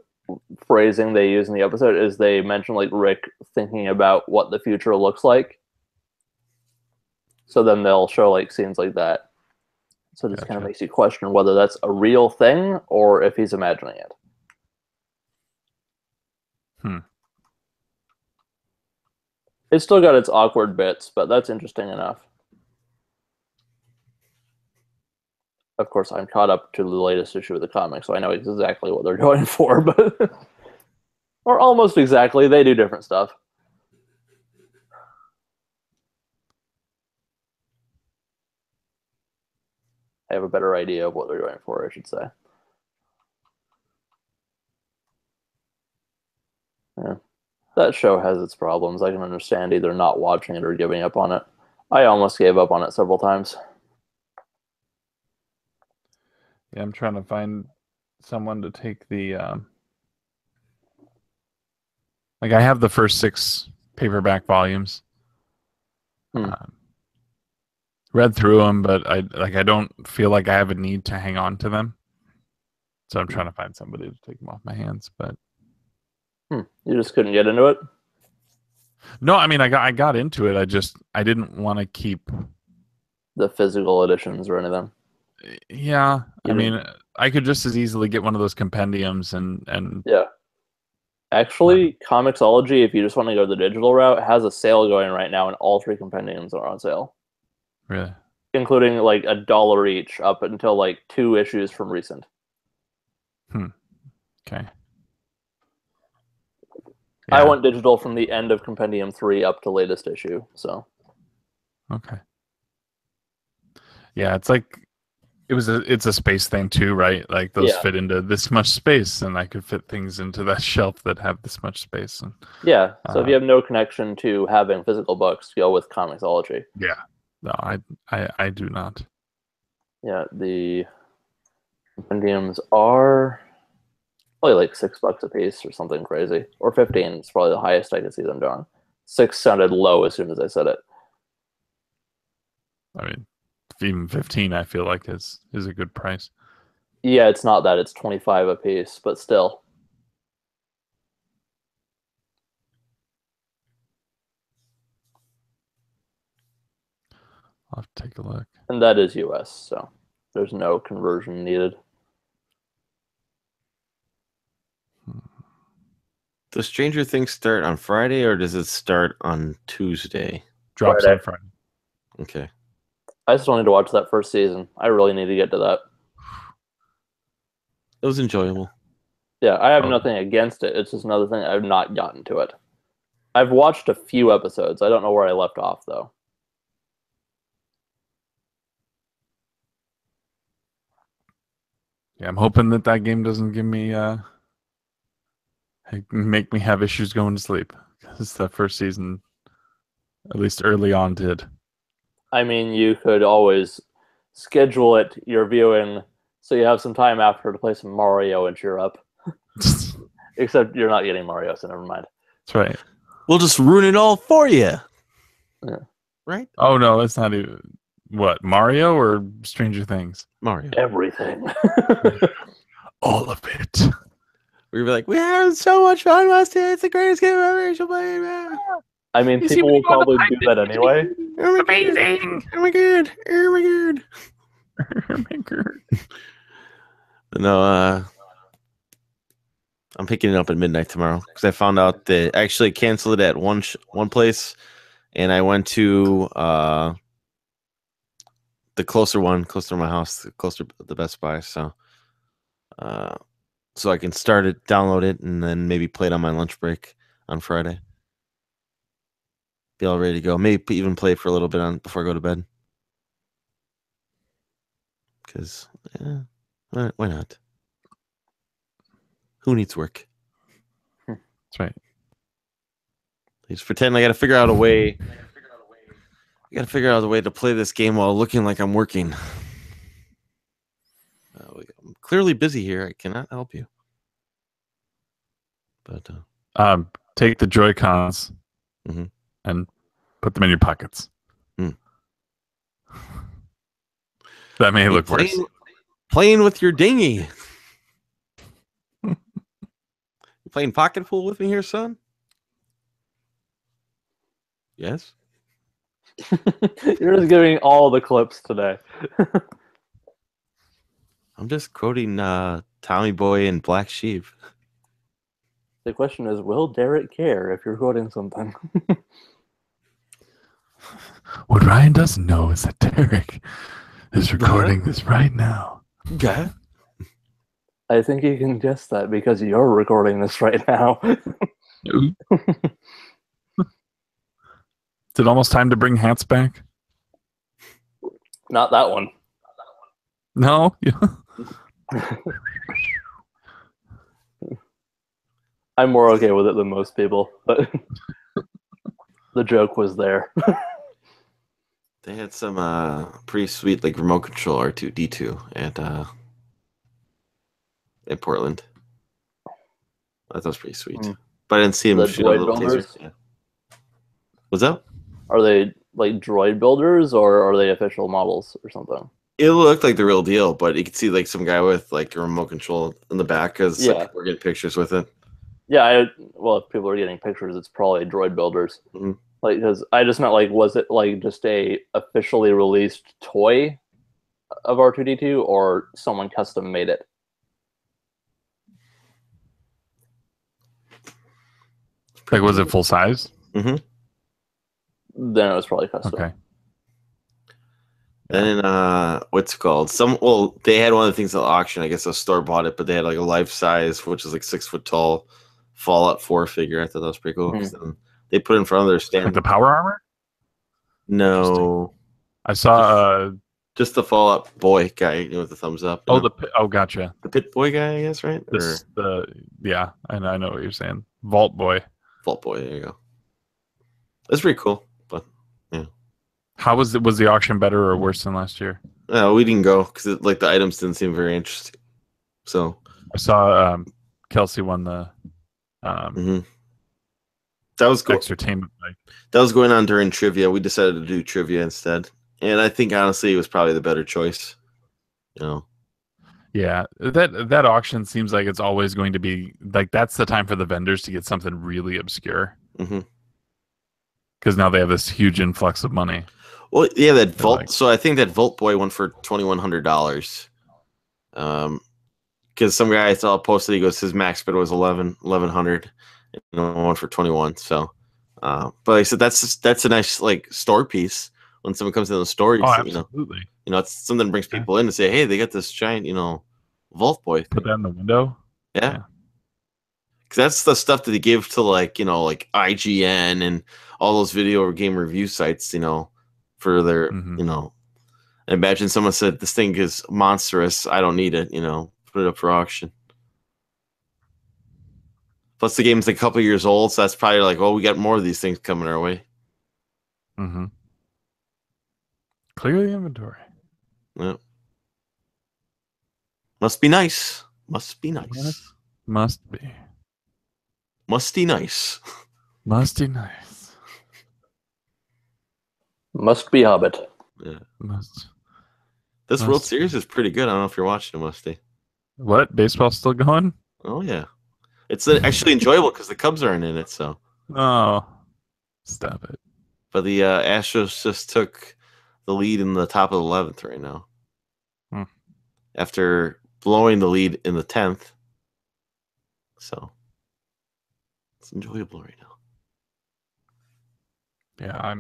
phrasing they use in the episode is they mention like Rick thinking about what the future looks like. So then they'll show like scenes like that. So it just kind of makes you question whether that's a real thing or if he's imagining it. It's still got its awkward bits, but that's interesting enough. Of course, I'm caught up to the latest issue of the comic, so I know exactly what they're going for, but or almost exactly. They do different stuff. I have a better idea of what they're going for, I should say. Yeah. That show has its problems. I can understand either not watching it or giving up on it. I almost gave up on it several times. Yeah, I'm trying to find someone to take the like I have the first 6 paperback volumes. Read through them, but I don't feel like I have a need to hang on to them. So I'm trying to find somebody to take them off my hands, but you just couldn't get into it? No, I mean I got into it. I didn't want to keep the physical editions or anything. Yeah, I mean I could just as easily get one of those compendiums and yeah. Actually, Comixology, if you just want to go the digital route, has a sale going right now, and all 3 compendiums are on sale. Really? including like $1 each up until like 2 issues from recent. Okay. I went digital from the end of Compendium 3 up to latest issue. So Okay. Yeah, it's like it's a space thing too, right? Like those fit into this much space, and I could fit things into that shelf that have this much space. And yeah, so if you have no connection to having physical books, go with Comixology. yeah, no, I do not. Yeah, the compendiums are probably like $6 a piece or something crazy, or 15. It's probably the highest I could see them doing. 6 sounded low as soon as I said it. I mean, even 15, I feel like is a good price. Yeah, it's not that. It's 25 a piece, but still. I'll have to take a look. And that is US, so there's no conversion needed. Does Stranger Things start on Friday or does it start on Tuesday? Drops Friday. on Friday. Okay. I still need to watch that first season. I really need to get to that. It was enjoyable. Yeah, I have nothing against it. It's just another thing I've not gotten to it. I've watched a few episodes. I don't know where I left off, though. Yeah, I'm hoping that game doesn't give me make me have issues going to sleep, because the first season, at least early on, did. I mean, you could always schedule it, your viewing, so you have some time after to play some Mario and cheer up. Except you're not getting Mario, so never mind. That's right. We'll just ruin it all for you. Yeah. Right? Oh no, it's not even what, Mario or Stranger Things? Mario. Everything. All of it. We're like, we had so much fun last year. It's the greatest game ever. You should play it, man. I mean, people will probably do that anyway. Amazing. Oh my god. Oh my god. Oh my god. No, I'm picking it up at midnight tomorrow because I found out they actually canceled it at one place, and I went to the closer one, closer to my house, closer to the Best Buy. So I can start it, download it, and then maybe play it on my lunch break on Friday. Be all ready to go. Maybe even play it for a little bit before I go to bed. Because, why not? Who needs work? That's right. Just pretend I got to figure out a way. I got to figure out a way to play this game while looking like I'm working. I'm clearly busy here. I cannot help you. But take the Joy-Cons and put them in your pockets. That may look worse. Playing with your dinghy. You playing pocket pool with me here, son? Yes. You're just giving all the clips today. I'm just quoting Tommy Boy and Black Sheep. The question is, will Derek care if you're quoting something? What Ryan doesn't know is that Derek is recording this right now. Okay. I think you can guess that because you're recording this right now. Is it almost time to bring hats back? Not that one. No? I'm more okay with it than most people, but the joke was there. They had some pretty sweet like remote control R2D2 at Portland. That was pretty sweet. But I didn't see him The shoot a droid little builders? taser. Yeah. What's that? Are they like droid builders or are they official models or something? It looked like the real deal, but you could see like some guy with like a remote control in the back because like, we're getting pictures with it. Yeah, well, if people are getting pictures, it's probably droid builders. Mhm. Like, because I just meant like, was it like just a officially released toy of R2D2 or someone custom made it? Like, was it full size? Mm-hmm. Then it was probably custom. Okay. And then what's it called? They had one of the things at the auction. I guess a store bought it, but they had like a life size, which is like 6 foot tall Fallout 4 figure. I thought that was pretty cool. 'Cause then they put it in front of their stand. Like the power armor? No, I saw just the Fallout Boy guy, with the thumbs up. gotcha. The Pit Boy guy, I guess, right? Yeah, I know what you're saying. Vault Boy. Vault Boy, there you go. That's pretty cool, but yeah. How was it? Was the auction better or worse than last year? No, we didn't go because the items didn't seem very interesting. So I saw Kelsey won the that was cool. Extertainment bike. That was going on during trivia. We decided to do trivia instead, and I think honestly it was probably the better choice. Yeah, that auction seems like it's always going to be like that's the time for the vendors to get something really obscure. Because now they have this huge influx of money. Well, yeah, that Vault. So I think that Vault Boy went for $2,100. Because some guy I saw posted, he goes, his max bid was $1,100, and one for 21. So, but like I said, that's a nice like store piece when someone comes in the store. Absolutely. It's something that brings people in and say, hey, they got this giant, Vault Boy thing. Put that in the window. Yeah. Because that's the stuff that they give to like IGN and all those video or game review sites, for their, imagine someone said this thing is monstrous. I don't need it, put it up for auction. Plus the game's like a couple years old, so that's probably like, we got more of these things coming our way. Clear the inventory. Yeah. Must be nice. Must be nice. Must be. Musty nice. Musty nice. Must be Hobbit. Yeah. This World Series is pretty good. I don't know if you're watching it, Musty. What? Baseball's still going? Oh, yeah. It's actually enjoyable because the Cubs aren't in it, so. Oh. Stop it. But the Astros just took the lead in the top of the 11th right now. After blowing the lead in the 10th. So. It's enjoyable right now. Yeah,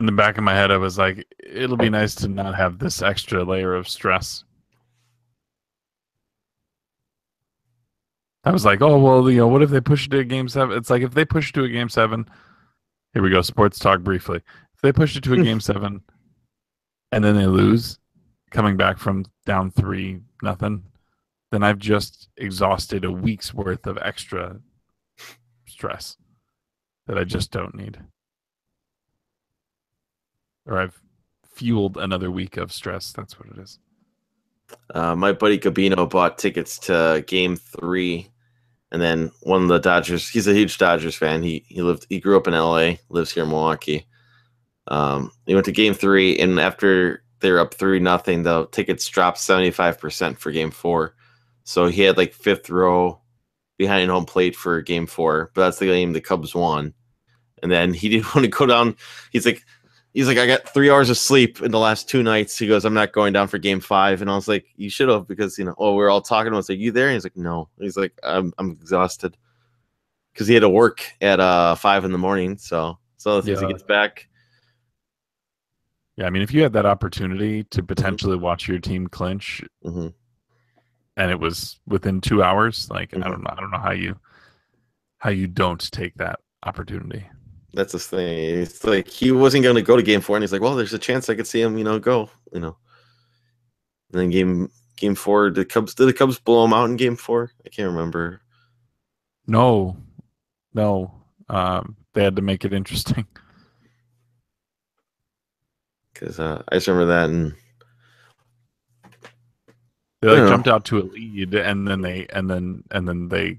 in the back of my head, I was like, it'll be nice to not have this extra layer of stress. I was like, oh, well, what if they push it to a game 7? It's like if they push it to a game 7, here we go, sports talk briefly. If they push it to a game 7 and then they lose, coming back from down 3-0, then I've just exhausted a week's worth of extra stress that I just don't need. Or I've fueled another week of stress. That's what it is. My buddy Gabino bought tickets to Game 3, and then one of the Dodgers. He's a huge Dodgers fan. He grew up in LA, lives here in Milwaukee. He went to Game 3, and after they were up 3-0, the tickets dropped 75% for Game 4. So he had like 5th row behind home plate for Game 4, but that's the game the Cubs won. And then he didn't want to go down. He's like, I got 3 hours of sleep in the last 2 nights. He goes, I'm not going down for Game 5. And I was like, you should have, because we're all talking. I was like, you there? And he's like, no. He's like, I'm exhausted because he had to work at 5 in the morning. So the things he gets back. Yeah, I mean, if you had that opportunity to potentially watch your team clinch, and it was within 2 hours, like I don't know how you don't take that opportunity. That's the thing. It's like he wasn't going to go to Game 4, and he's like, "Well, there's a chance I could see him, go." And then Game 4, did the Cubs blow him out in Game 4? I can't remember. No, they had to make it interesting. Because I just remember that, and they jumped out to a lead, and then they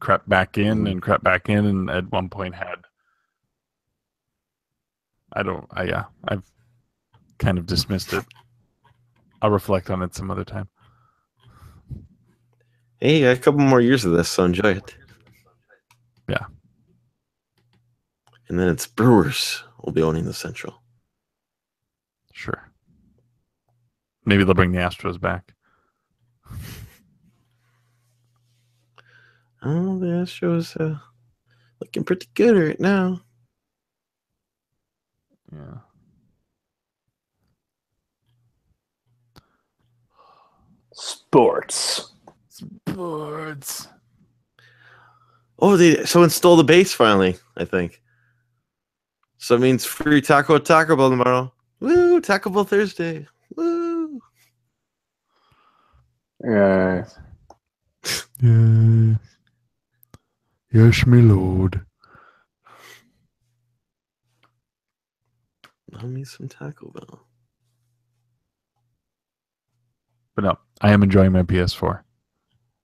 crept back in and at one point had I've kind of dismissed it. I'll reflect on it some other time. Hey, a couple more years of this, so enjoy it. Yeah. And then it's Brewers will be owning the Central. Sure. Maybe they'll bring the Astros back. Oh, the Astros looking pretty good right now. Yeah. Sports. Sports. Oh, someone stole the base finally, I think. So it means free Taco Bell tomorrow. Woo! Taco Bell Thursday. Woo! Yeah. Yeah. Yes, my lord. Love me some Taco Bell. But no, I am enjoying my PS4.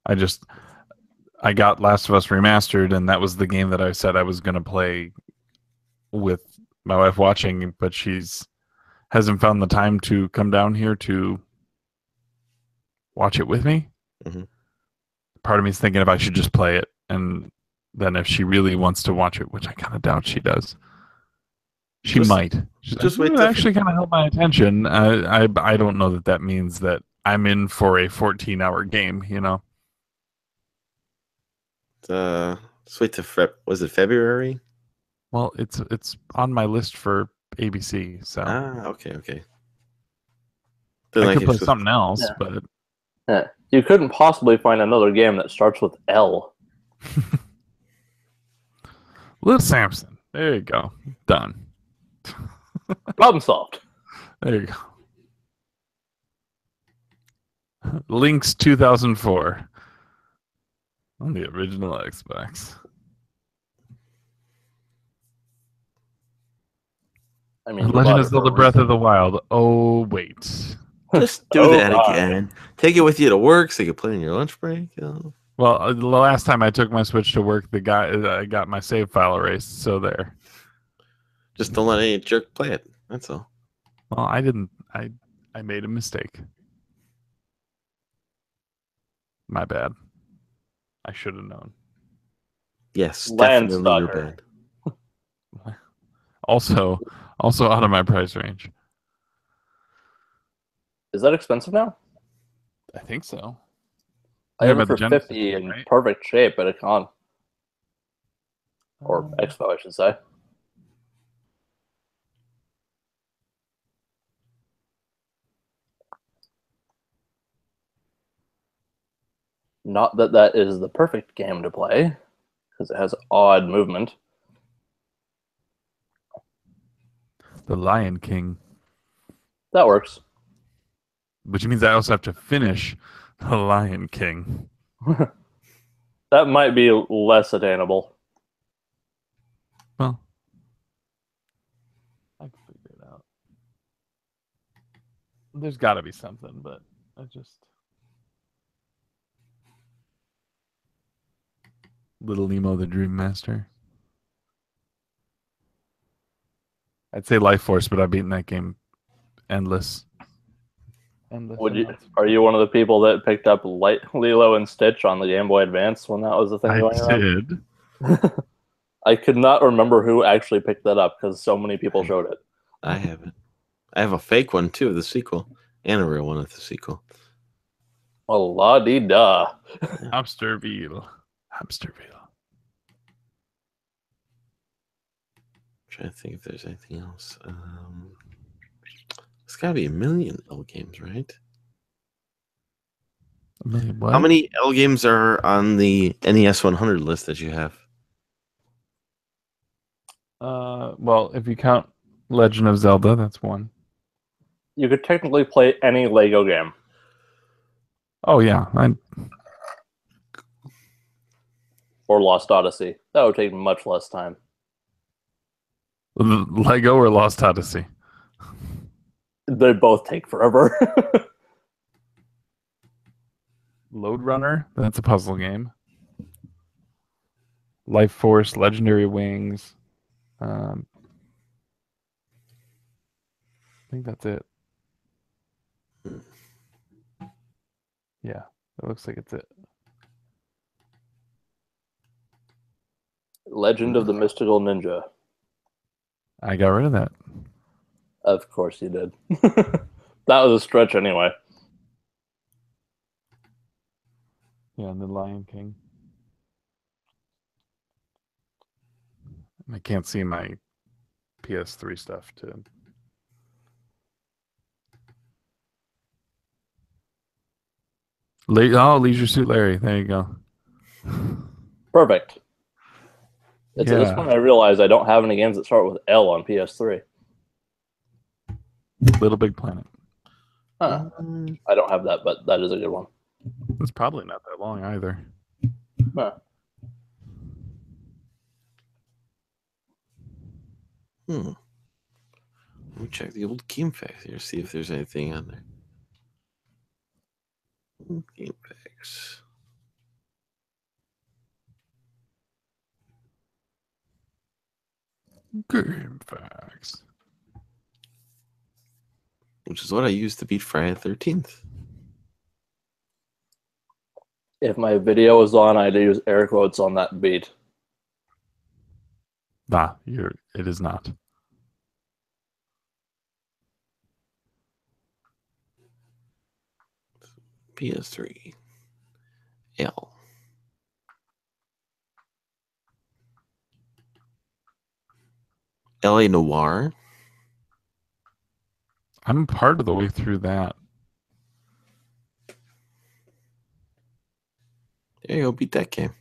I got Last of Us Remastered, and that was the game that I said I was going to play with my wife watching, but hasn't found the time to come down here to watch it with me. Mhm. Part of me is thinking if I should just play it, and then if she really wants to watch it, which I kind of doubt she does, she might. just wait It till- actually kind of held my attention. I don't know that means that I'm in for a 14-hour game, you know? Let's wait to was it February? Well, it's on my list for ABC, so Okay. I could play something else, Yeah. but Yeah. You couldn't possibly find another game that starts with L. Little Samson. There you go. Done. Problem solved. There you go. Lynx 2004 on the original Xbox. I mean, Legend of Zelda Breath of the Wild. Oh, wait. Just do that again. Take it with you to work so you can play on your lunch break. Well, the last time I took my Switch to work, I got my save file erased, so there. Just don't let any jerk play it. That's all. Well, I didn't. I made a mistake. My bad. I should have known. Yes, definitely your Landstalker. bad. Also out of my price range. Is that expensive now? I think so. I have it for Genesis, 50 in right? perfect shape at a con. Or expo, I should say. Not that that is the perfect game to play, because it has odd movement. The Lion King, That works. which means I also have to finish The Lion King. That might be less attainable. Well, I can figure it out. There's got to be something, but I just Little Nemo the Dream Master. I'd say Life Force, but I've beaten that game endless. Are you one of the people that picked up Lilo and Stitch on the Game Boy Advance when that was the thing I going around? did. I could not remember who actually picked that up because so many people showed it. I have it. I have a fake one too, the sequel, and a real one of the sequel. Oh, la-dee-da. Hamsterville. Trying to think if there's anything else. It's got to be a million L games, right? A million what? How many L games are on the NES 100 list that you have? Well, if you count Legend of Zelda, that's one. You could technically play any Lego game. Oh yeah, Or Lost Odyssey. That would take much less time. Lego or Lost Odyssey. They both take forever. Lode Runner, that's a puzzle game. Life Force, Legendary Wings. I think that's it. Yeah, it looks like it's it. Legend of the Mystical Ninja. I got rid of that. Of course you did. That was a stretch anyway. Yeah, and the Lion King. I can't see my PS3 stuff to. Leisure Suit Larry. There you go. Perfect. It's at this Yeah. point I realize I don't have any games that start with L on PS3. Little Big Planet. Huh. I don't have that, but that is a good one. It's probably not that long either. Huh. Let me check the old game facts here, see if there's anything on there. Game facts. Game facts. Which is what I used to beat Friday the 13th. If my video was on, I'd use air quotes on that beat. Nah, it is not. PS3. L. LA Noir. I'm part of the way through that. There you go, beat that game.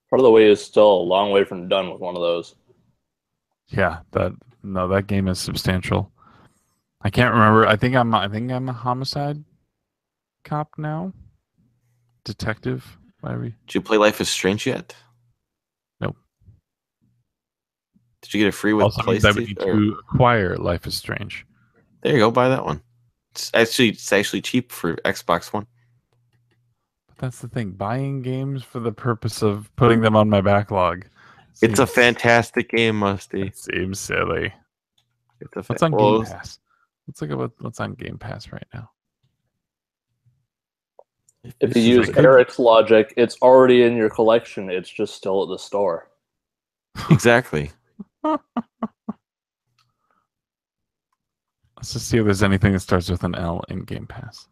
Part of the way is still a long way from done with one of those. Yeah, that game is substantial. I can't remember. I think I'm a homicide cop now. Detective, whatever. Did you play Life is Strange yet? Nope. Did you get it free with Also means I would PlayStation? need to acquire Life is Strange. There you go, buy that one. It's actually cheap for Xbox One. But that's the thing. Buying games for the purpose of putting them on my backlog. It's a seems- fantastic game, Musty. It seems silly. It's a What's on Game Pass? Let's look at what's on Game Pass right now. If This you is use a good- Eric's logic, it's already in your collection. It's just still at the store. Exactly. Let's just see if there's anything that starts with an L in Game Pass.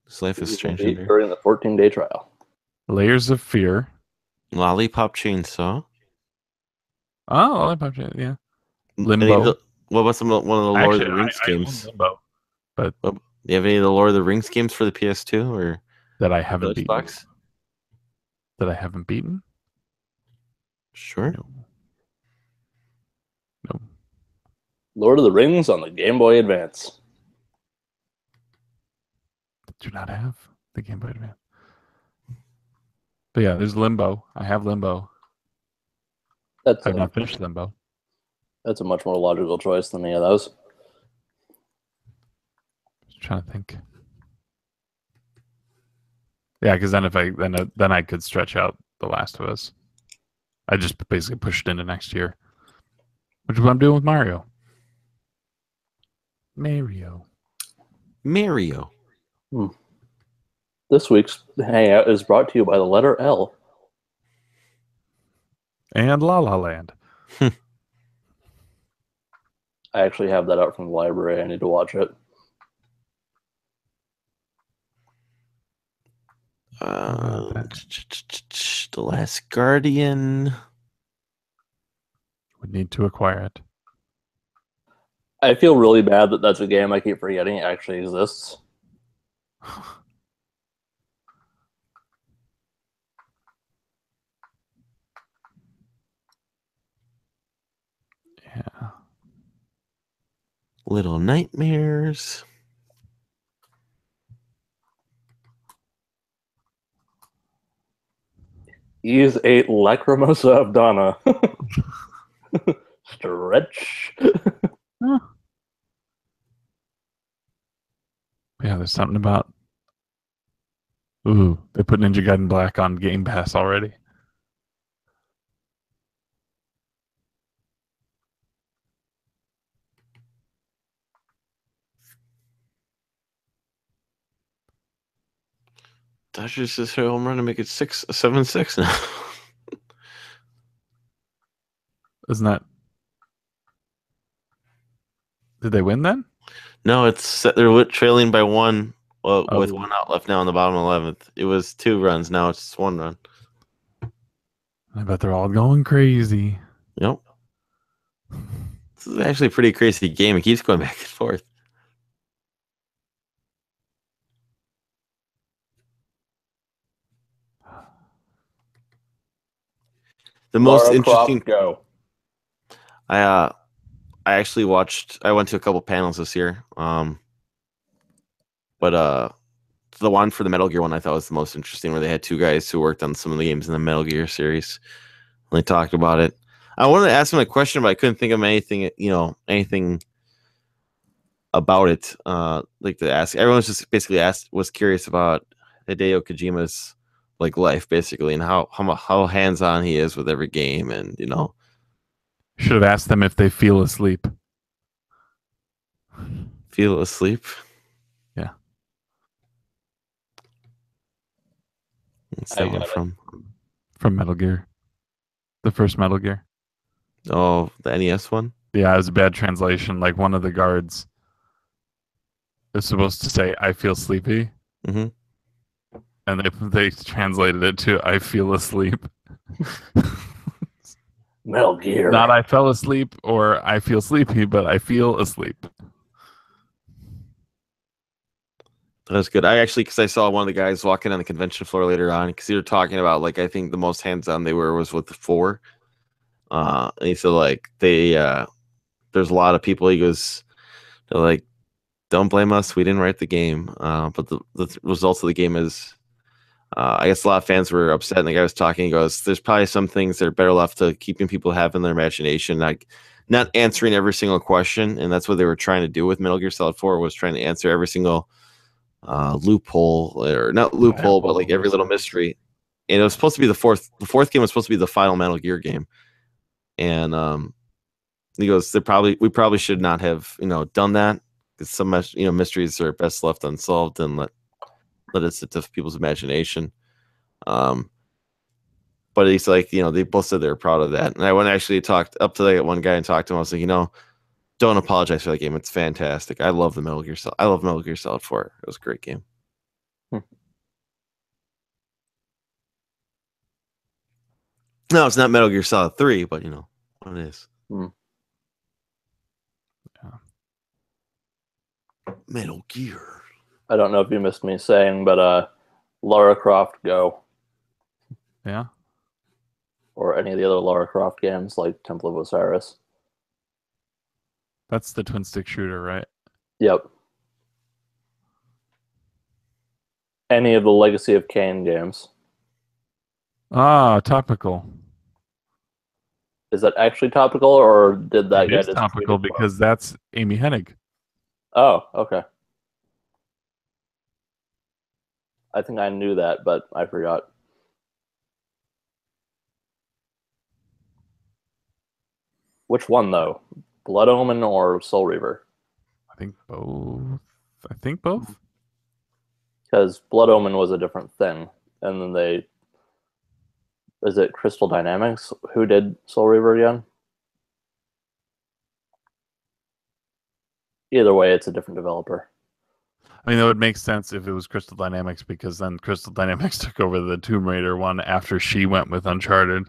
This Life is You can Strange. beat in there. during the 14-day trial. Layers of Fear. Lollipop Chainsaw. Oh, Lollipop Chainsaw, yeah. Any Limbo. of the- What about one of the Lord Actually, of the Rings I own games? Limbo, Do you have any of the Lord of the Rings games for the PS2 or that I haven't beaten. Xbox? That I haven't beaten? Sure. No. No. Lord of the Rings on the Game Boy Advance. Do not have the Game Boy Advance. But yeah, there's Limbo. I have Limbo. That's I've a, not finished Limbo. that's a much more logical choice than any of those. Just trying to think. Yeah, because then then I could stretch out The Last of Us. I just basically pushed it into next year, which is what I'm doing with Mario. Mario. This week's Hangout is brought to you by the letter L. And La La Land. I actually have that out from the library. I need to watch it. The Last Guardian. Would need to acquire it. I feel really bad that that's a game I keep forgetting it actually exists. Yeah. Little Nightmares. He's a Lacrimosa of Donna. Stretch. Yeah, there's something about. Ooh, they put Ninja Gaiden Black on Game Pass already. Dodgers just hit a home run to make it 7-6 now. Isn't that? Did they win then? No, they're trailing by one with Oh. 1 out left now in the bottom 11th. It was 2 runs. Now it's just 1 run. I bet they're all going crazy. Yep. This is actually a pretty crazy game. It keeps going back and forth. The most Lara interesting. Croft, go. I actually watched. I went to a couple panels this year. But the one for the Metal Gear one I thought was the most interesting, where they had two guys who worked on some of the games in the Metal Gear series. And they talked about it. I wanted to ask him a question, but I couldn't think of anything. Anything about it. Like to ask. Everyone was just basically was curious about Hideo Kojima's like life, basically, and how hands on he is with every game, and Should have asked them if they feel asleep. feel asleep. Yeah. What's I that one got it. From Metal Gear. The first Metal Gear. Oh, the NES one? Yeah, it was a bad translation. Like one of the guards is supposed to say, "I feel sleepy." Mm-hmm. And they translated it to "I feel asleep." Metal Gear. Not "I fell asleep" or "I feel sleepy," but "I feel asleep." That's good. Because I saw one of the guys walking on the convention floor later on, because they were talking about, like, I think the most hands-on they were was with the 4. And he said, like, there's a lot of people, he goes, they're like, don't blame us, we didn't write the game. But the results of the game is, I guess a lot of fans were upset, and the guy was talking, he goes, there's probably some things that are better left to keeping people having their imagination, like not answering every single question, and that's what they were trying to do with Metal Gear Solid 4, was trying to answer every single loophole, or not loophole, but like every little mystery. And it was supposed to be the fourth game was supposed to be the final Metal Gear game. And he goes, we probably should not have done that, because some mysteries are best left unsolved and let it sit to people's imagination. But he's like, they both said they were proud of that. And I went actually talked up to that one guy and talked to him. I was like, don't apologize for that game. It's fantastic. I love Metal Gear Solid 4. It was a great game. No, it's not Metal Gear Solid 3, but what it is. Yeah. Metal Gear. I don't know if you missed me saying, but Lara Croft, go. Yeah. Or any of the other Lara Croft games like Temple of Osiris. That's the twin stick shooter, right? Yep. Any of the Legacy of Kain games. Ah, topical. Is that actually topical, or did that It guy is just topical tweet it? because that's Amy Hennig. Oh, okay. I think I knew that, but I forgot. Which one, though? Blood Omen or Soul Reaver? I think both. Because Blood Omen was a different thing. And then is it Crystal Dynamics who did Soul Reaver again? Either way, it's a different developer. I mean, that would make sense if it was Crystal Dynamics, because then Crystal Dynamics took over the Tomb Raider one after she went with Uncharted.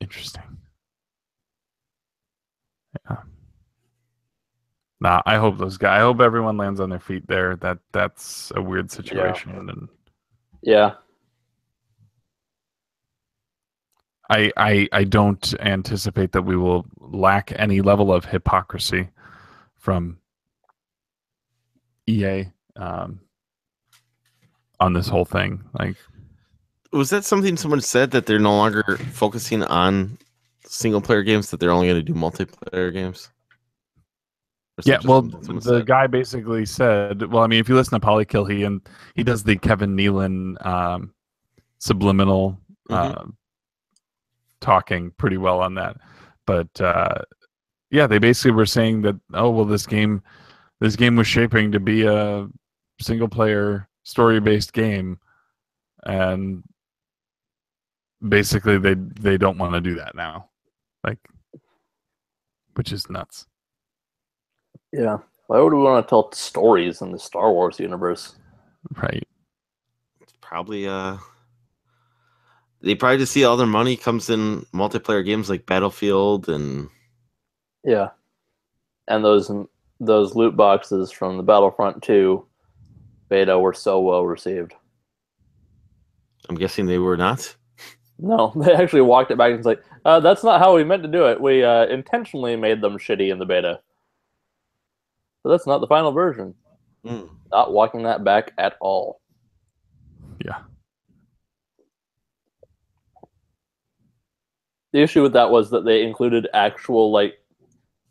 Interesting. Yeah. Nah, I hope I hope everyone lands on their feet there. That's a weird situation. Yeah. And Yeah. I don't anticipate that we will lack any level of hypocrisy from EA on this whole thing. Like, was that something someone said, that they're no longer focusing on single player games, that they're only going to do multiplayer games? Yeah, well, the guy basically said, well, I mean, if you listen to Polykill, he does the Kevin Nealon subliminal talking pretty well on that. But yeah, they basically were saying that, oh, well, this game was shaping to be a single player story based game, and basically they don't want to do that now, like, which is nuts. Yeah. Why would we want to tell stories in the Star Wars universe? Right. It's probably They probably just see all their money comes in multiplayer games like Battlefield and Yeah, and those loot boxes from the Battlefront 2 beta were so well received. I'm guessing they were not. No, they actually walked it back and was like, that's not how we meant to do it. We intentionally made them shitty in the beta. But that's not the final version. Mm. Not walking that back at all. Yeah. The issue with that was that they included actual, like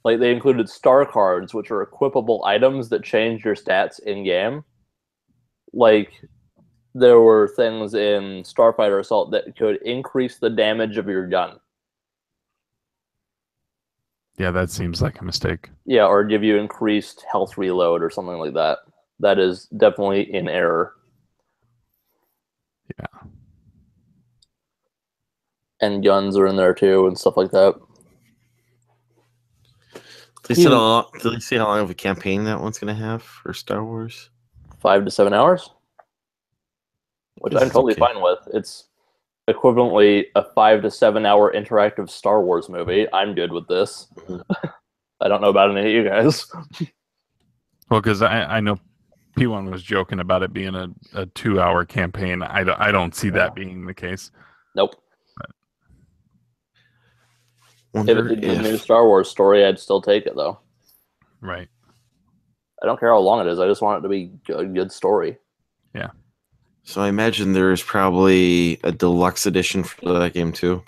they included star cards, which are equipable items that change your stats in-game. Like, there were things in Starfighter Assault that could increase the damage of your gun. Yeah, that seems like a mistake. Yeah, or give you increased health reload or something like that. That is definitely in error. Yeah. And guns are in there too and stuff like that. Did they say how long of a campaign that one's going to have for Star Wars? 5 to 7 hours. Which I'm totally fine with. It's equivalently a 5 to 7 hour interactive Star Wars movie. I'm good with this. I don't know about any of you guys. Well, because I know P1 was joking about it being a 2-hour campaign. I don't see that being the case. Nope. If Wonder it did a new Star Wars story, I'd still take it, though. Right. I don't care how long it is. I just want it to be a good story. Yeah. So I imagine there's probably a deluxe edition for that game too.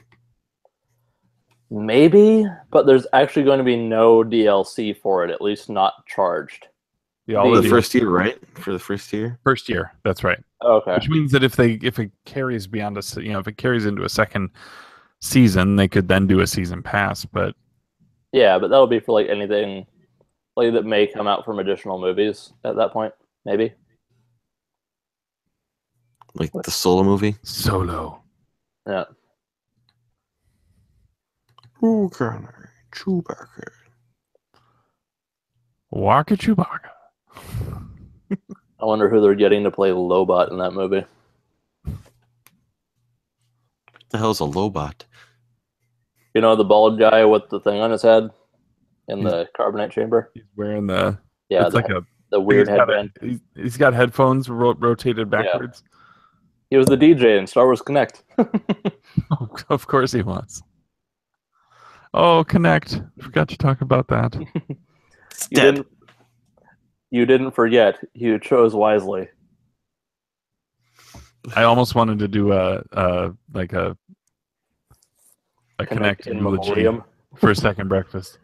Maybe, but there's actually going to be no DLC for it, at least not charged. Yeah, For the first year, right? For the first year? First year, that's right. Okay. Which means that if it carries beyond if it carries into a second season, they could then do a season pass. But yeah, but that'll be for like anything like that may come out from additional movies at that point, maybe. Like the Solo movie? Solo. Yeah. Ooh, Chewbacca. Waka Chewbacca. I wonder who they're getting to play Lobot in that movie. What the hell's a Lobot? You know the bald guy with the thing on his head in the carbonite chamber? He's wearing the Yeah, the weird headband. He's got headphones rotated backwards. Yeah. He was the DJ in Star Wars Connect. Of course he was. Oh, Connect. Forgot to talk about that. You didn't forget. You chose wisely. I almost wanted to do a Connect in eulogy memoriam. for a second breakfast.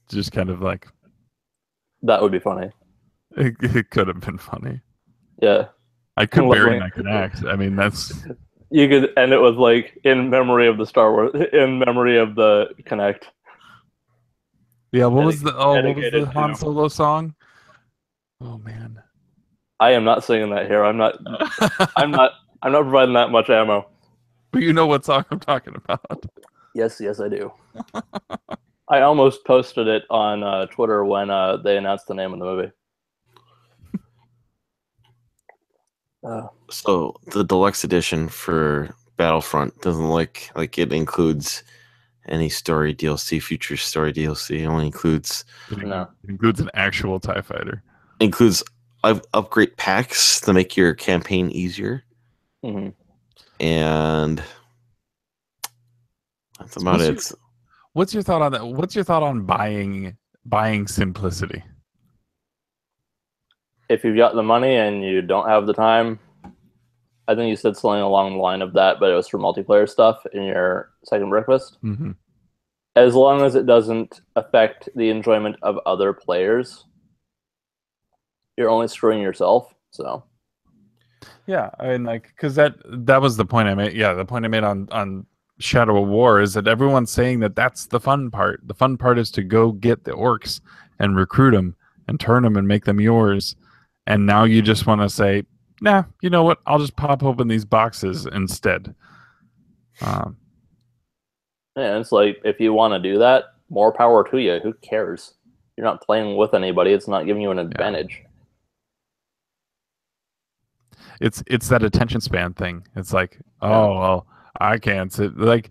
Just kind of like That would be funny. it could have been funny. Yeah. I could Lovely. bury my Connect. I mean, that's You could end it with like in memory of the Star Wars, in memory of the Connect. yeah. What was the dedicated Han to- Solo song? Oh man. I am not singing that here. I'm not providing that much ammo. But you know what song I'm talking about. Yes, I do. I almost posted it on Twitter when they announced the name of the movie. So the deluxe edition for Battlefront doesn't look like it includes any story DLC, future story DLC. It only includes No. It includes an actual TIE fighter. Upgrade packs to make your campaign easier, Mm-hmm. and that's about it. What's your thought on that? What's your thought on buying simplicity? If you've got the money and you don't have the time, I think you said something along the line of that, but it was for multiplayer stuff in your second breakfast. Mm-hmm. As long as it doesn't affect the enjoyment of other players, you're only screwing yourself. So Yeah, I mean, like, because that was the point I made. Yeah, the point I made on Shadow of War is that everyone's saying that that's the fun part. The fun part is to go get the orcs and recruit them and turn them and make them yours. And now you just want to say, nah, you know what? I'll just pop open these boxes instead. yeah, it's like if you want to do that, more power to you. Who cares? You're not playing with anybody. It's not giving you an advantage. it's that attention span thing. It's like, oh Yeah. well, I can't sit like,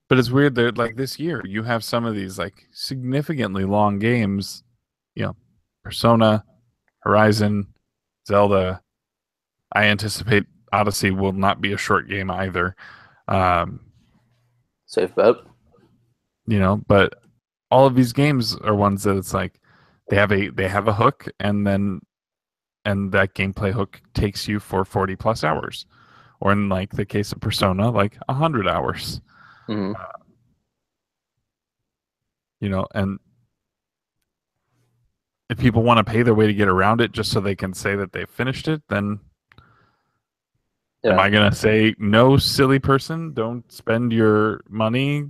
but it's weird that like this year you have some of these like significantly long games, you know, Persona, Horizon, Zelda. I anticipate Odyssey will not be a short game either. Safe bet. You know, but all of these games are ones that it's like they have a hook, and that gameplay hook takes you for 40 plus hours, or in like the case of Persona, like 100 hours. Hmm. You know, and if people want to pay their way to get around it just so they can say that they finished it, then am I gonna say no, silly person? Don't spend your money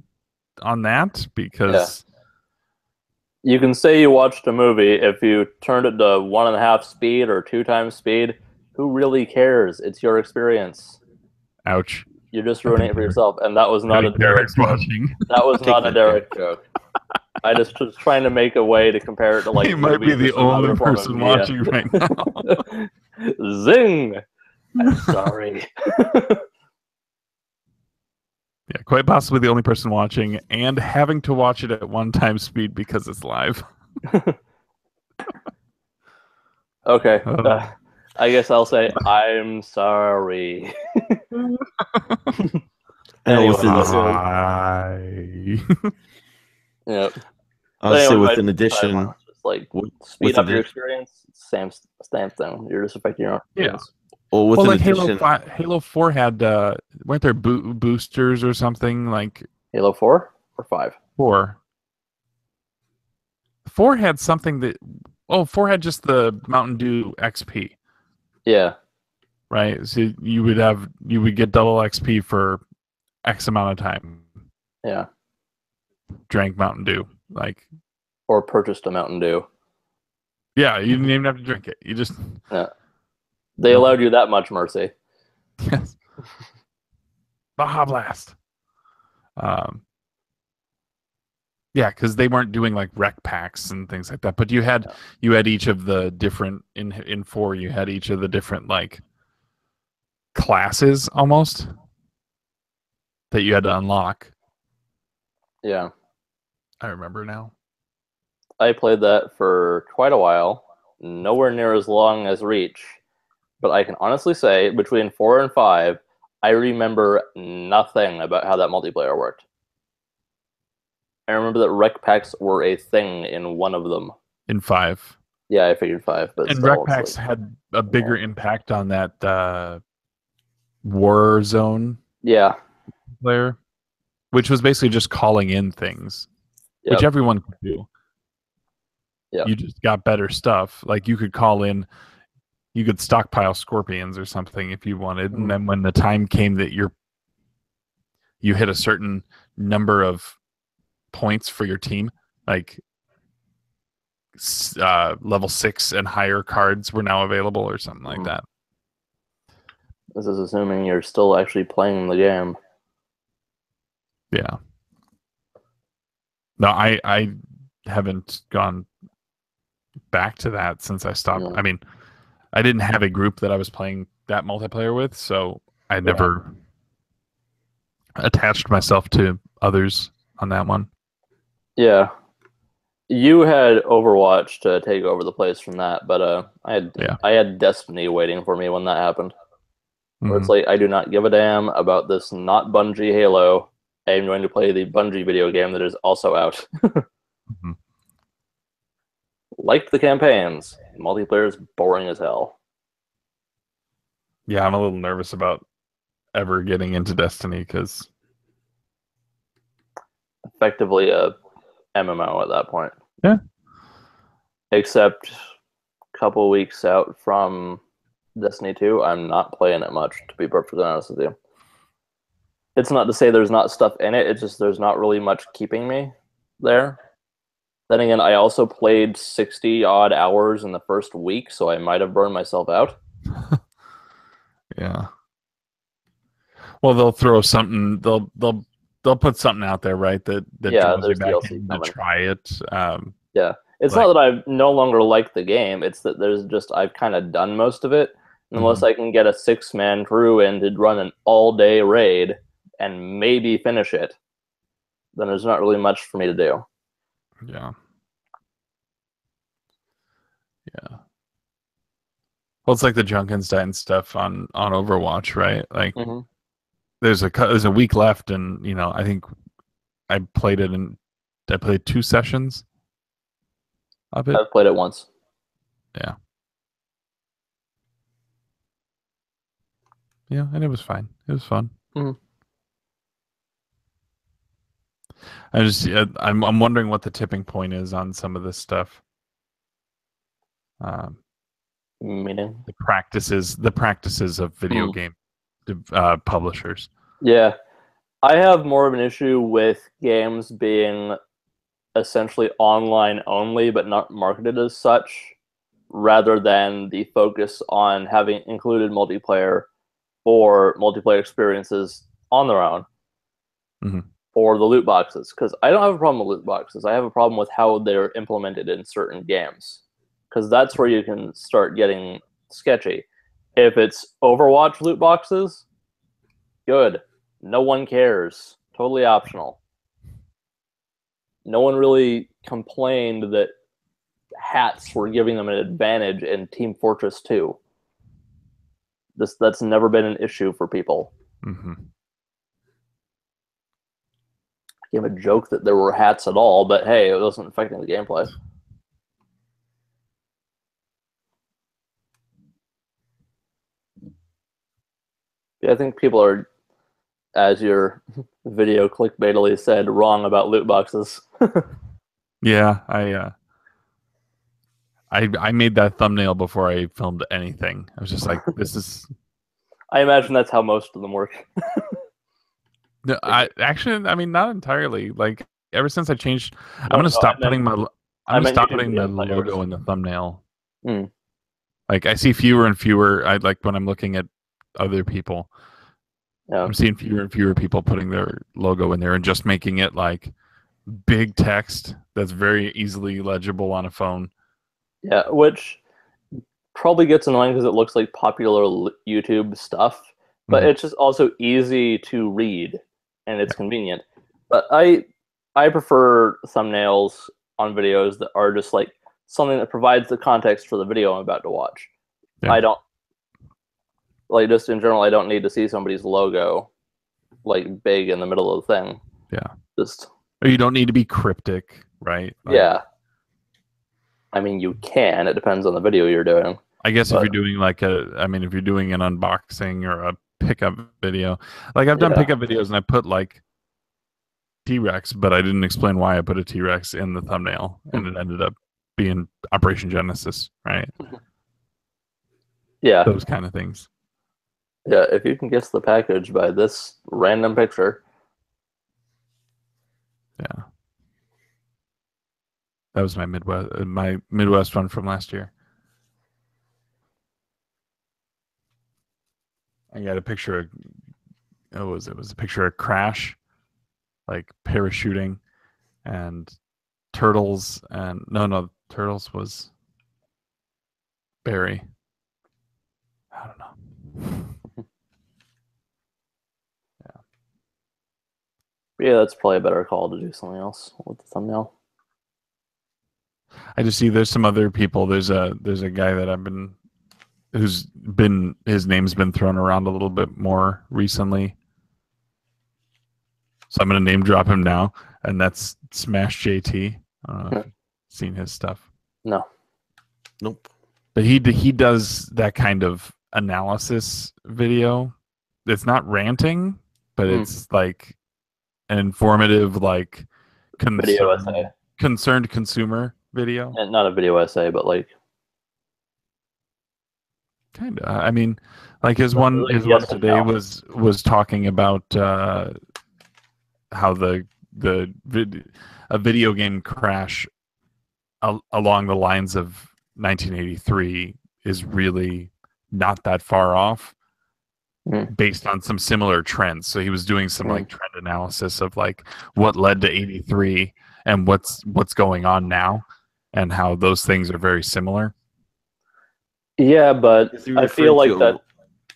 on that because You can say you watched a movie if you turned it to 1.5 speed or 2 times speed. Who really cares? It's your experience. ouch. You're just ruining it for yourself, and that was not a Derek Derek's joke. watching. That was Take not a that, Derek joke. I just was trying to make a way to compare it to like. You might be movies the or another only form of person media. watching right now. Zing! I'm sorry. Yeah, quite possibly the only person watching and having to watch it at 1 time speed because it's live. Okay. Oh. I guess I'll say I'm sorry. And with Anyway, Yep. I'll say Anyway, with my an addition, timeline was just like with speed up an- your experience. Same thing. You're just affecting your own experience. well, with Well, an like addition, Halo 4 had, weren't there boosters or something? Like Halo 4 or 5? 4. 4 had something that, 4 had just the Mountain Dew XP, Yeah. right? So you would get double XP for X amount of time. Yeah. Drank Mountain Dew. Like, Or purchased a Mountain Dew. yeah, you didn't even have to drink it. You just, Yeah. They allowed you that much mercy. yes. Baja Blast. Yeah, because they weren't doing like rec packs and things like that. But you had each of the different in 4. You had each of the different like classes almost that you had to unlock. Yeah. I remember now. I played that for quite a while. Nowhere near as long as Reach. But I can honestly say, between 4 and 5, I remember nothing about how that multiplayer worked. I remember that rec packs were a thing in one of them. In 5. Yeah, I figured 5, but And still, rec it's packs like, had a bigger impact on that war zone yeah, player, which was basically just calling in things, Yep. which everyone could do. Yep. You just got better stuff. Like you could call in, you could stockpile scorpions or something if you wanted, and then when the time came that you hit a certain number of points for your team, like level 6 and higher cards were now available or something like that. This is assuming you're still actually playing the game. Yeah. No, I haven't gone back to that since I stopped. No. I mean, I didn't have a group that I was playing that multiplayer with, so I never attached myself to others on that one. Yeah. You had Overwatch to take over the place from that, but I had Destiny waiting for me when that happened. Where it's like, I do not give a damn about this not Bungie Halo. I am going to play the Bungie video game that is also out. Liked the campaigns. Multiplayer is boring as hell. Yeah, I'm a little nervous about ever getting into Destiny because Effectively a MMO at that point. Yeah. Except a couple weeks out from Destiny 2, I'm not playing it much, to be perfectly honest with you. It's not to say there's not stuff in it, it's just there's not really much keeping me there. Then again, I also played 60-odd hours in the first week, so I might have burned myself out. Yeah. Well, they'll throw something. They'll put something out there, right? That draws you there's back DLC in to coming. try it. Yeah. It's not that I no longer like the game, it's that there's just I've kind of done most of it. Unless I can get a 6-man crew in to run an all-day raid and maybe finish it, then there's not really much for me to do. Yeah. Yeah. Well, it's like the Junkenstein stuff on Overwatch, right? Like, there's a week left, and I think I played 2 sessions of it. I've played it once. Yeah. Yeah, and it was fine. It was fun. I'm wondering what the tipping point is on some of this stuff. Meaning the practices of video game publishers. Yeah, I have more of an issue with games being essentially online only, but not marketed as such, rather than the focus on having included multiplayer or multiplayer experiences on their own, or the loot boxes. Because I don't have a problem with loot boxes. I have a problem with how they're implemented in certain games, because that's where you can start getting sketchy. If it's Overwatch loot boxes, good. No one cares. Totally optional. No one really complained that hats were giving them an advantage in Team Fortress 2. That's never been an issue for people. Became a joke that there were hats at all, but hey, it wasn't affecting the gameplay. Yeah, I think people are, as your video clickbaitily said, wrong about loot boxes. Yeah, I made that thumbnail before I filmed anything. I was just like, this is... I imagine that's how most of them work. No, I mean, not entirely. Like, ever since I changed, I'm gonna stop putting my logo in the thumbnail. Like, I see fewer and fewer. I like when I'm looking at other people. Yeah. I'm seeing fewer and fewer people putting their logo in there and just making it like big text that's very easily legible on a phone. Yeah, which probably gets annoying because it looks like popular YouTube stuff, but it's just also easy to read and it's convenient. But I prefer thumbnails on videos that are just like something that provides the context for the video I'm about to watch. Yeah. I don't, like, just in general, I don't need to see somebody's logo like big in the middle of the thing. Yeah. Or you don't need to be cryptic, right? Like, yeah. I mean, you can. It depends on the video you're doing. I guess if you're doing if you're doing an unboxing or a pickup video, like I've done pickup videos and I put like T-Rex, but I didn't explain why I put a T-Rex in the thumbnail, and it ended up being Operation Genesis, right? Yeah. Those kind of things. Yeah, if you can guess the package by this random picture. Yeah. That was my Midwest one from last year. I got a picture of it was a picture of Crash, like parachuting, and Turtles, and no, Turtles was Barry. I don't know. Yeah, that's probably a better call to do something else with the thumbnail. I just see there's some other people. There's a guy that his name's been thrown around a little bit more recently. So I'm going to name drop him now, and that's Smash JT. I don't know if you've seen his stuff. No. Nope. But he does that kind of analysis video. It's not ranting, but it's like an informative, like video essay. Concerned consumer video. And not a video essay, but like kind of. I mean, like his one today was talking about how a video game crash along the lines of 1983 is really not that far off, based on some similar trends. So he was doing some like trend analysis of like what led to 83 and what's going on now, and how those things are very similar. Yeah, but Is he I feel like referring that. to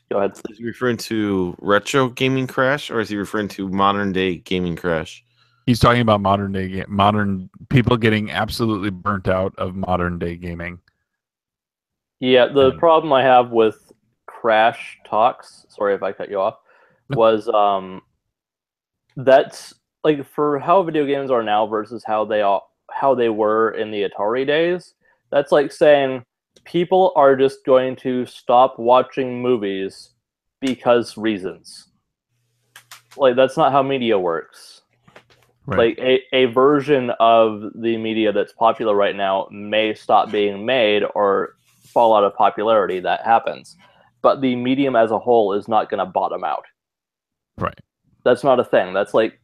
Go ahead. Is he referring to retro gaming crash, or is he referring to modern day gaming crash? He's talking about modern people getting absolutely burnt out of modern day gaming. Yeah, the And- problem I have with Crash talks, sorry if I cut you off, No. was that's like for how video games are now versus how they were in the Atari days. That's like saying people are just going to stop watching movies because reasons. Like that's not how media works. Right. Like a version of the media that's popular right now may stop being made or fall out of popularity. That happens, but the medium as a whole is not going to bottom out. Right. That's not a thing. That's like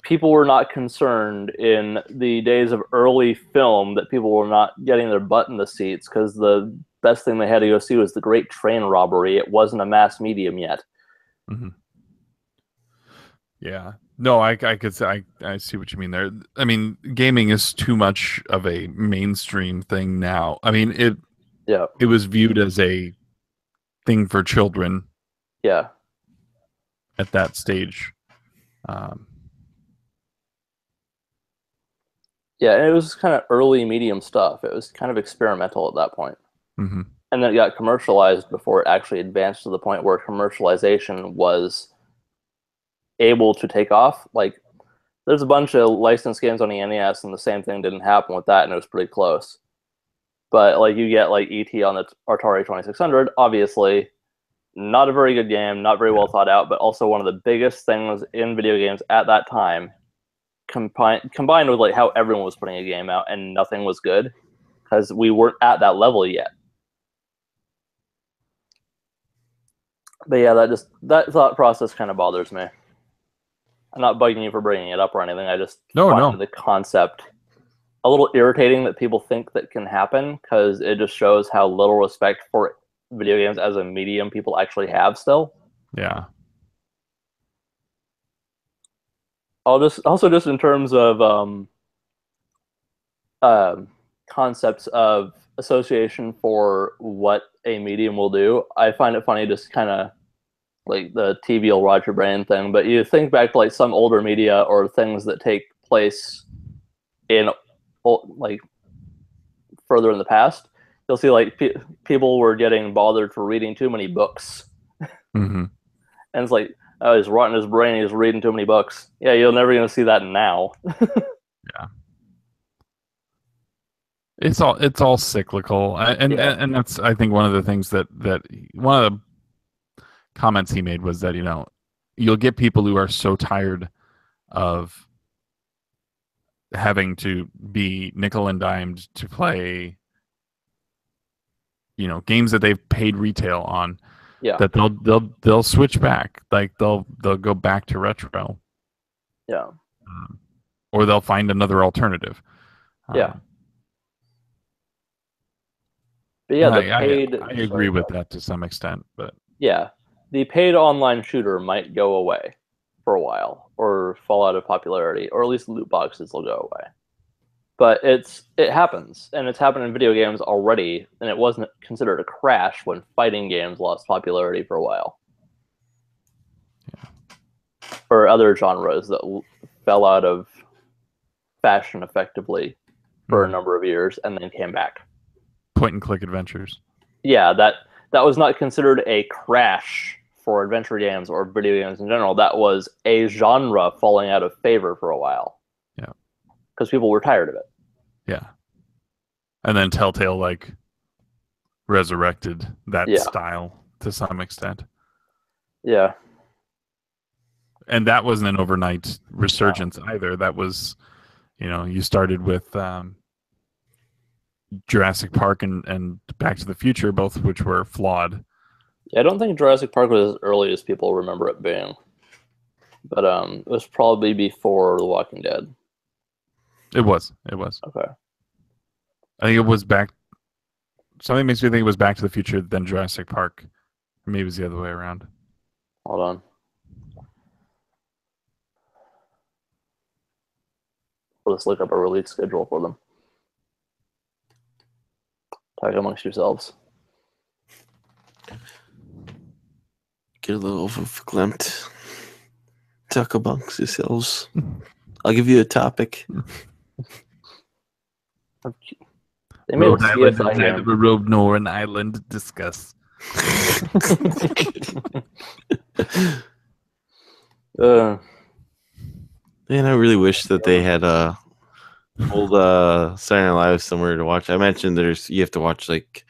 people were not concerned in the days of early film that people were not getting their butt in the seats because the best thing they had to go see was the Great Train Robbery. It wasn't a mass medium yet. Mm-hmm. Yeah. No, I could say I see what you mean there. I mean, gaming is too much of a mainstream thing now. I mean, it was viewed as a thing for children Yeah. at that stage. Um, Yeah, and it was kind of early medium stuff. It was kind of experimental at that point. mm-hmm. And then it got commercialized before it actually advanced to the point where commercialization was able to take off. Like, there's a bunch of licensed games on the NES, and the same thing didn't happen with that, and it was pretty close. But like you get like ET on the Atari 2600, obviously not a very good game, not very well thought out, but also one of the biggest things in video games at that time. Combined with like how everyone was putting a game out and nothing was good because we weren't at that level yet. But yeah, that thought process kind of bothers me. I'm not bugging you for bringing it up or anything. I just find the concept a little irritating that people think that can happen because it just shows how little respect for video games as a medium people actually have still. Yeah. Just in terms of concepts of association for what a medium will do, I find it funny just kind of like the TV will rot your brain thing, but you think back to like some older media or things that take place in like further in the past, you'll see like people were getting bothered for reading too many books. Mm-hmm. And it's like, oh, he's rotting his brain, he's reading too many books. Yeah, you're never going to see that now. Yeah. It's all cyclical, and that's I think one of the things that one of the comments he made was that you'll get people who are so tired of having to be nickel and dimed to play games that they've paid retail on, that they'll switch back, like they'll go back to retro, or they'll find another alternative. But yeah, I agree with that to some extent, but yeah, the paid online shooter might go away for a while or fall out of popularity, or at least loot boxes will go away. But it happens, and it's happened in video games already, and it wasn't considered a crash when fighting games lost popularity for a while. Yeah. Or other genres that fell out of fashion effectively for a number of years and then came back. Point and click adventures. Yeah, that was not considered a crash for adventure games or video games in general. That was a genre falling out of favor for a while. Yeah. Because people were tired of it. Yeah. And then Telltale resurrected that style to some extent. Yeah. And that wasn't an overnight resurgence either. That was, you started with Jurassic Park and Back to the Future, both of which were flawed. Yeah, I don't think Jurassic Park was as early as people remember it being. But it was probably before The Walking Dead. It was. Okay. I think it was something makes me think it was Back to the Future, then Jurassic Park. Or maybe it was the other way around. Hold on. Let's look up a release schedule for them. Talk amongst yourselves. get a little verklempt. Talk amongst yourselves. I'll give you a topic. They made a Rhode Island CSI is neither game. a road nor an island. Discuss. Man, I really wish that they had old Saturday Night Live somewhere to watch. I mentioned you have to watch like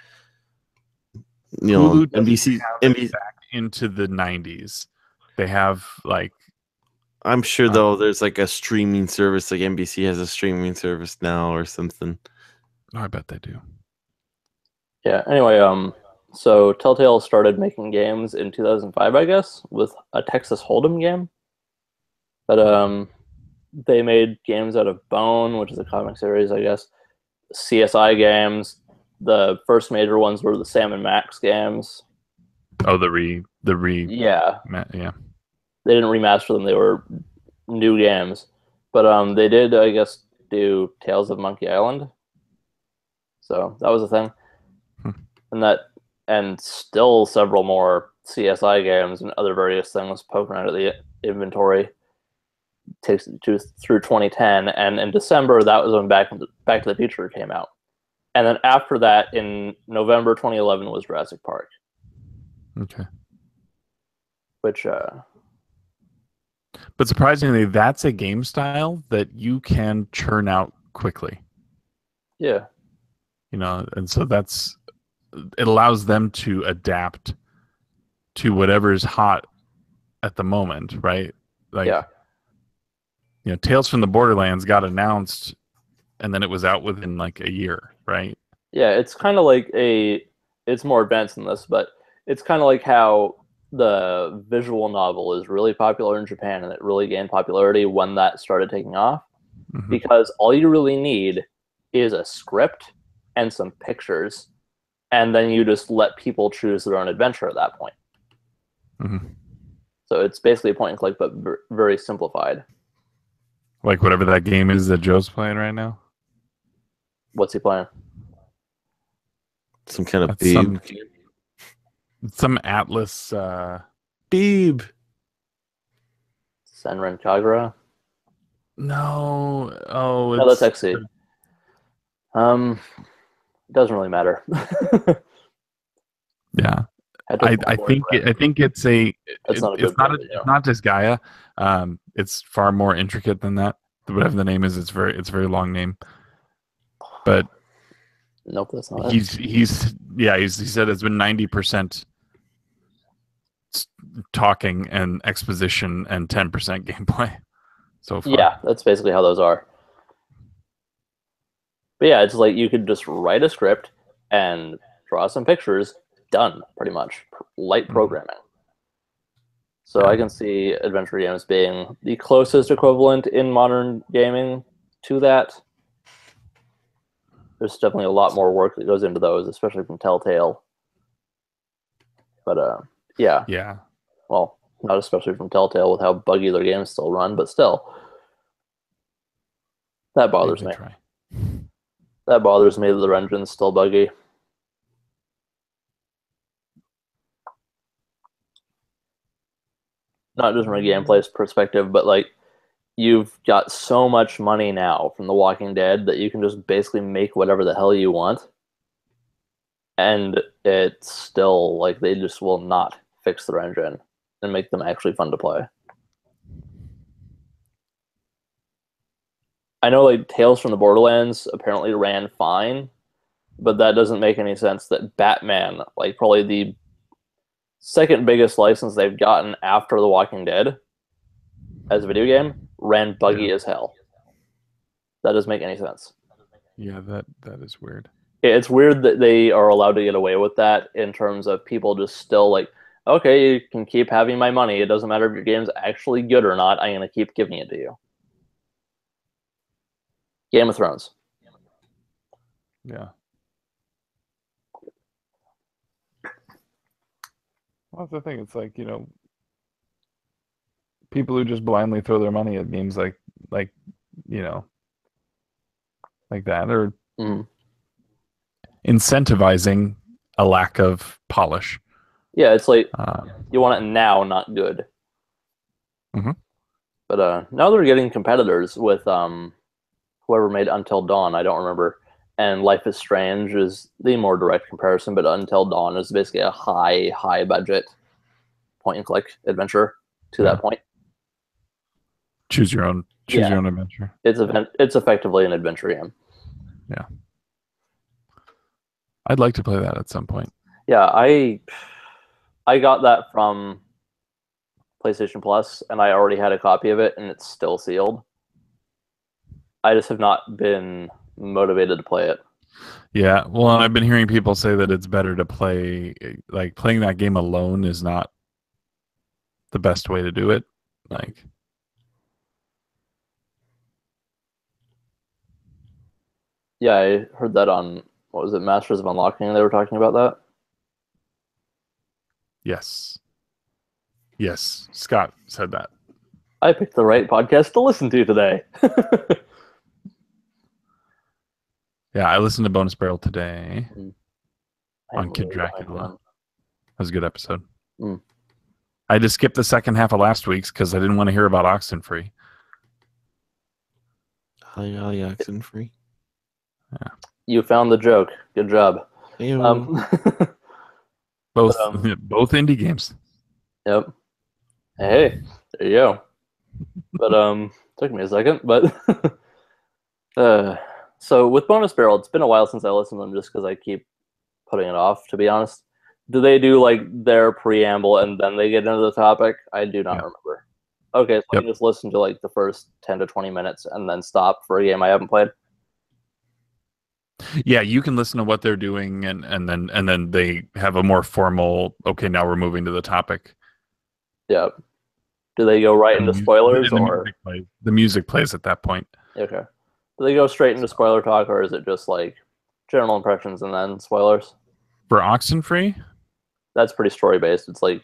Hulu doesn't NBC. have it back into the 90s. They have like I'm sure though there's like a streaming service, like NBC has a streaming service now or something. I bet they do. Yeah. Anyway, so Telltale started making games in 2005, I guess, with a Texas Hold'em game. But they made games out of Bone, which is a comic series, I guess. CSI games. The first major ones were the Sam and Max games. Oh, Yeah. yeah. They didn't remaster them; they were new games. But they did, I guess, do Tales of Monkey Island. So that was a thing. And still several more CSI games and other various things poking out of the inventory. Takes through 2010, and in December that was when Back to the Future came out, and then after that in November 2011 was Jurassic Park. Okay. Which but surprisingly, that's a game style that you can churn out quickly. Yeah. And so it allows them to adapt to whatever's hot at the moment, right? Like, yeah. Tales from the Borderlands got announced, and then it was out within like a year, right? Yeah, it's kind of like it's more advanced than this, but it's kind of like how the visual novel is really popular in Japan, and it really gained popularity when that started taking off, because all you really need is a script and some pictures, and then you just let people choose their own adventure at that point. So it's basically a point and click, but very simplified. Like whatever that game is that Joe's playing right now. What's he playing? Some kind of beeb. Some Atlas beeb. Senran Kagura? No. Oh, no, that's XC. It doesn't really matter. Yeah. I think it's not just Gaia. It's far more intricate than that. Whatever the name is, it's a very long name. But nope, that's not he said it's been 90% talking and exposition and 10% gameplay so far. Yeah, that's basically how those are. But yeah, it's like you could just write a script and draw some pictures. Done, pretty much. Light programming. So I can see adventure games being the closest equivalent in modern gaming to that. There's definitely a lot more work that goes into those, especially from Telltale. But yeah. Yeah. Well, not especially from Telltale with how buggy their games still run, but still. That bothers me. That bothers me that their engine's still buggy. Not just from a gameplay perspective, but like you've got so much money now from The Walking Dead that you can just basically make whatever the hell you want. And it's still like they just will not fix their engine and make them actually fun to play. I know like Tales from the Borderlands apparently ran fine, but that doesn't make any sense that Batman, like probably the second biggest license they've gotten after The Walking Dead as a video game, ran buggy as hell. That doesn't make any sense. Yeah, that is weird. It's weird that they are allowed to get away with that in terms of people just still like, okay, you can keep having my money. It doesn't matter if your game's actually good or not. I'm going to keep giving it to you. Game of Thrones. Yeah. Well, that's the thing. It's like, people who just blindly throw their money at games like like that are incentivizing a lack of polish, Yeah, it's like Uh, you want it now, not good. Mhm. But now they're getting competitors with whoever made Until Dawn. I don't remember. And Life is Strange is the more direct comparison, but Until Dawn is basically a high budget point and click adventure to Yeah. that point. choose your own adventure. It's effectively an adventure game. I'd like to play that at some point. Yeah, I got that from PlayStation Plus, and I already had a copy of it, and it's still sealed. I just have not been motivated to play it. Yeah, well, I've been hearing people say that it's better to play, like playing that game alone is not the best way to do it. Like, Yeah, I heard that on, what was it, Masters of Unlocking, they were talking about that. yes, Scott said that. I picked the right podcast to listen to today. Yeah, I listened to Bonus Barrel today I on am Kid really Dracula. behind That was a good episode. Mm. I just skipped the second half of last week's because I didn't want to hear about Oxenfree. Holly Oxen free. You found the joke. Good job. Both But, both indie games. Yep. Hey, there you go. But took me a second. But so with Bonus Barrel, it's been a while since I listened to them, just because I keep putting it off. To be honest, do they do like their preamble and then they get into the topic? I do not remember. Okay, so Yep. I just listen to like the first 10 to 20 minutes and then stop for a game I haven't played. Yeah, you can listen to what they're doing, and then they have a more formal. Okay, now we're moving to the topic. Yeah. Do they go right into spoilers, And or the music plays at that point? okay? Do they go straight into spoiler talk, or is it just like general impressions and then spoilers? For Oxenfree, That's pretty story based. It's like,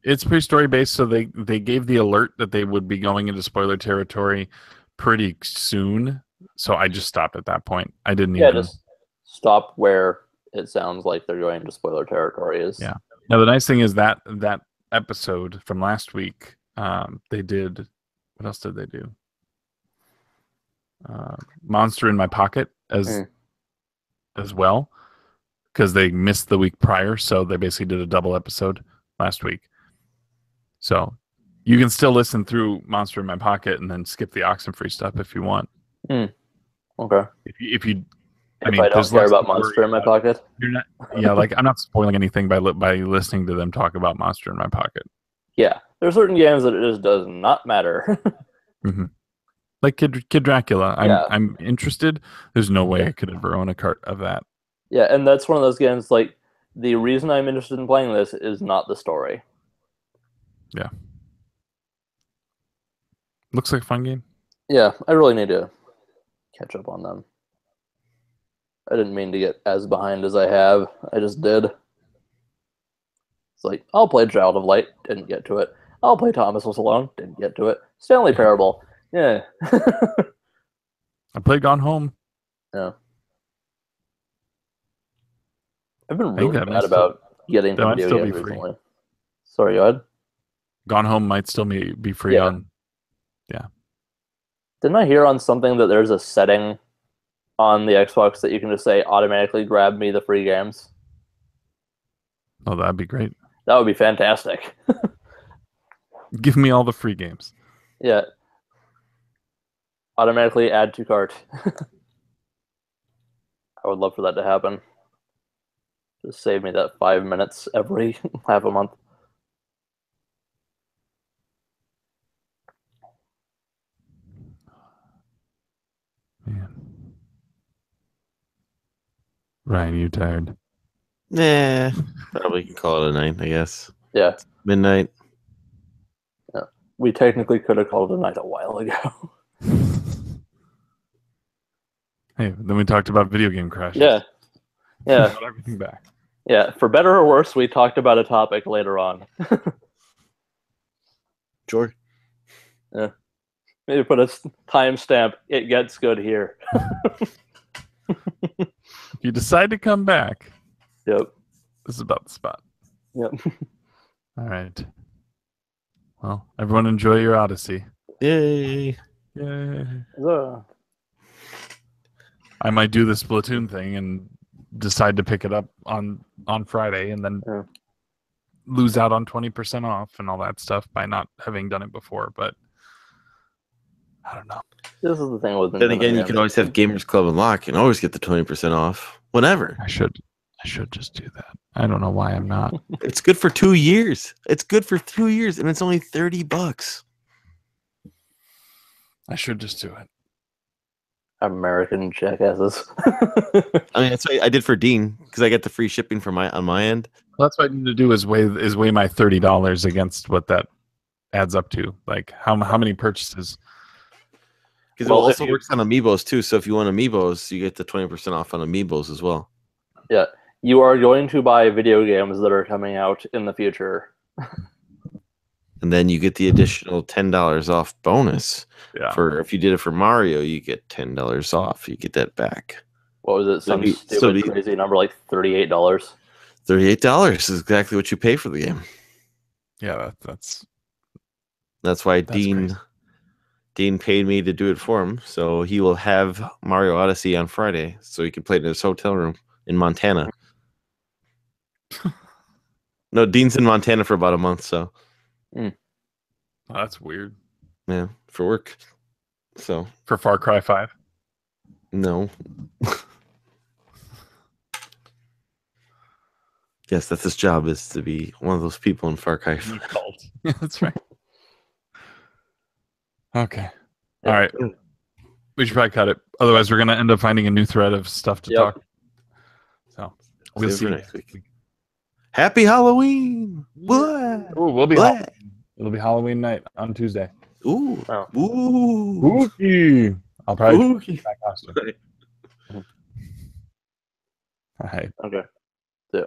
it's pretty story based. So they gave the alert that they would be going into spoiler territory pretty soon. So I just stopped at that point. I didn't yeah, even. just stop where it sounds like they're going into spoiler territory. Is Yeah. Now the nice thing is that episode from last week, they did. What else did they do? Monster in My Pocket as well, because they missed the week prior, so they basically did a double episode last week. So you can still listen through Monster in My Pocket and then skip the Oxenfree stuff if you want. Okay. If you, I mean, I don't care about Monster in My Pocket. You're not, yeah, like I'm not spoiling anything by listening to them talk about Monster in My Pocket. Yeah, there are certain games that it just does not matter. Mm-hmm. Like Kid Dracula, I'm interested. There's no way I could ever own a cart of that. Yeah, and that's one of those games, like, the reason I'm interested in playing this is not the story. Yeah. Looks like a fun game. Yeah, I really need to catch up on them. I didn't mean to get as behind as I have. I just did. It's like, I'll play Child of Light, didn't get to it. I'll play Thomas Was Alone, didn't get to it. Stanley Parable, yeah. I played Gone Home. Yeah. I've been really bad about getting to video games recently. Sorry, go ahead. Gone Home might still be free on. Yeah. Didn't I hear on something that there's a setting on the Xbox that you can just say automatically grab me the free games? Oh, that'd be great. That would be fantastic. Give me all the free games. Yeah. Automatically add to cart. I would love for that to happen. Just save me that 5 minutes every half a month. Man. Ryan, you tired? Nah, probably can call it a night, I guess. Yeah. Midnight. Yeah. We technically could have called it a night a while ago. Hey, then we talked about video game crashes. Yeah. Yeah. Got everything back. Yeah. For better or worse, we talked about a topic later on. Sure. Yeah. Maybe put a timestamp. It gets good here. If you decide to come back, Yep. this is about the spot. Yep. All right. Well, everyone enjoy your Odyssey. Yay! Yay. So, I might do the Splatoon thing and decide to pick it up on Friday and then Yeah. lose out on 20% off and all that stuff by not having done it before. But I don't know. this is the thing with Then again, you Nintendo. can always have Gamers Club Unlock and always get the 20% off whenever. I should just do that. I don't know why I'm not. It's good for 2 years. It's good for 2 years, and it's only $30. I should just do it. American jackasses. I mean, that's what I did for Dean because I get the free shipping on my end. Well, that's what I need to do is weigh my $30 against what that adds up to. Like how many purchases. Because Well, it if also works on Amiibos too. So if you want Amiibos, you get the 20% off on Amiibos as well. Yeah, you are going to buy video games that are coming out in the future. And then you get the additional $10 off bonus. Yeah. For if you did it for Mario, you get $10 off. You get that back. What was it? Some stupid, crazy number like $38. $38 is exactly what you pay for the game. Yeah, that's why That's Dean paid me to do it for him. So he will have Mario Odyssey on Friday, so he can play it in his hotel room in Montana. No, Dean's in Montana for about a month, so Oh, that's weird. yeah, for work. So For Far Cry 5. no. Yes, that's his job, is to be one of those people in Far Cry. Cult. Yeah, that's right. Okay. All right. We should probably cut it. Otherwise, we're going to end up finding a new thread of stuff to Yep. talk. So we'll Save see for you next week. Happy Halloween! Blah. Ooh, we'll be Blah. Halloween. It'll be Halloween night on Tuesday. Ooh. Oh. Ooh. Spooky. I'll probably Ooh. do that costume. All right. Okay. Yeah.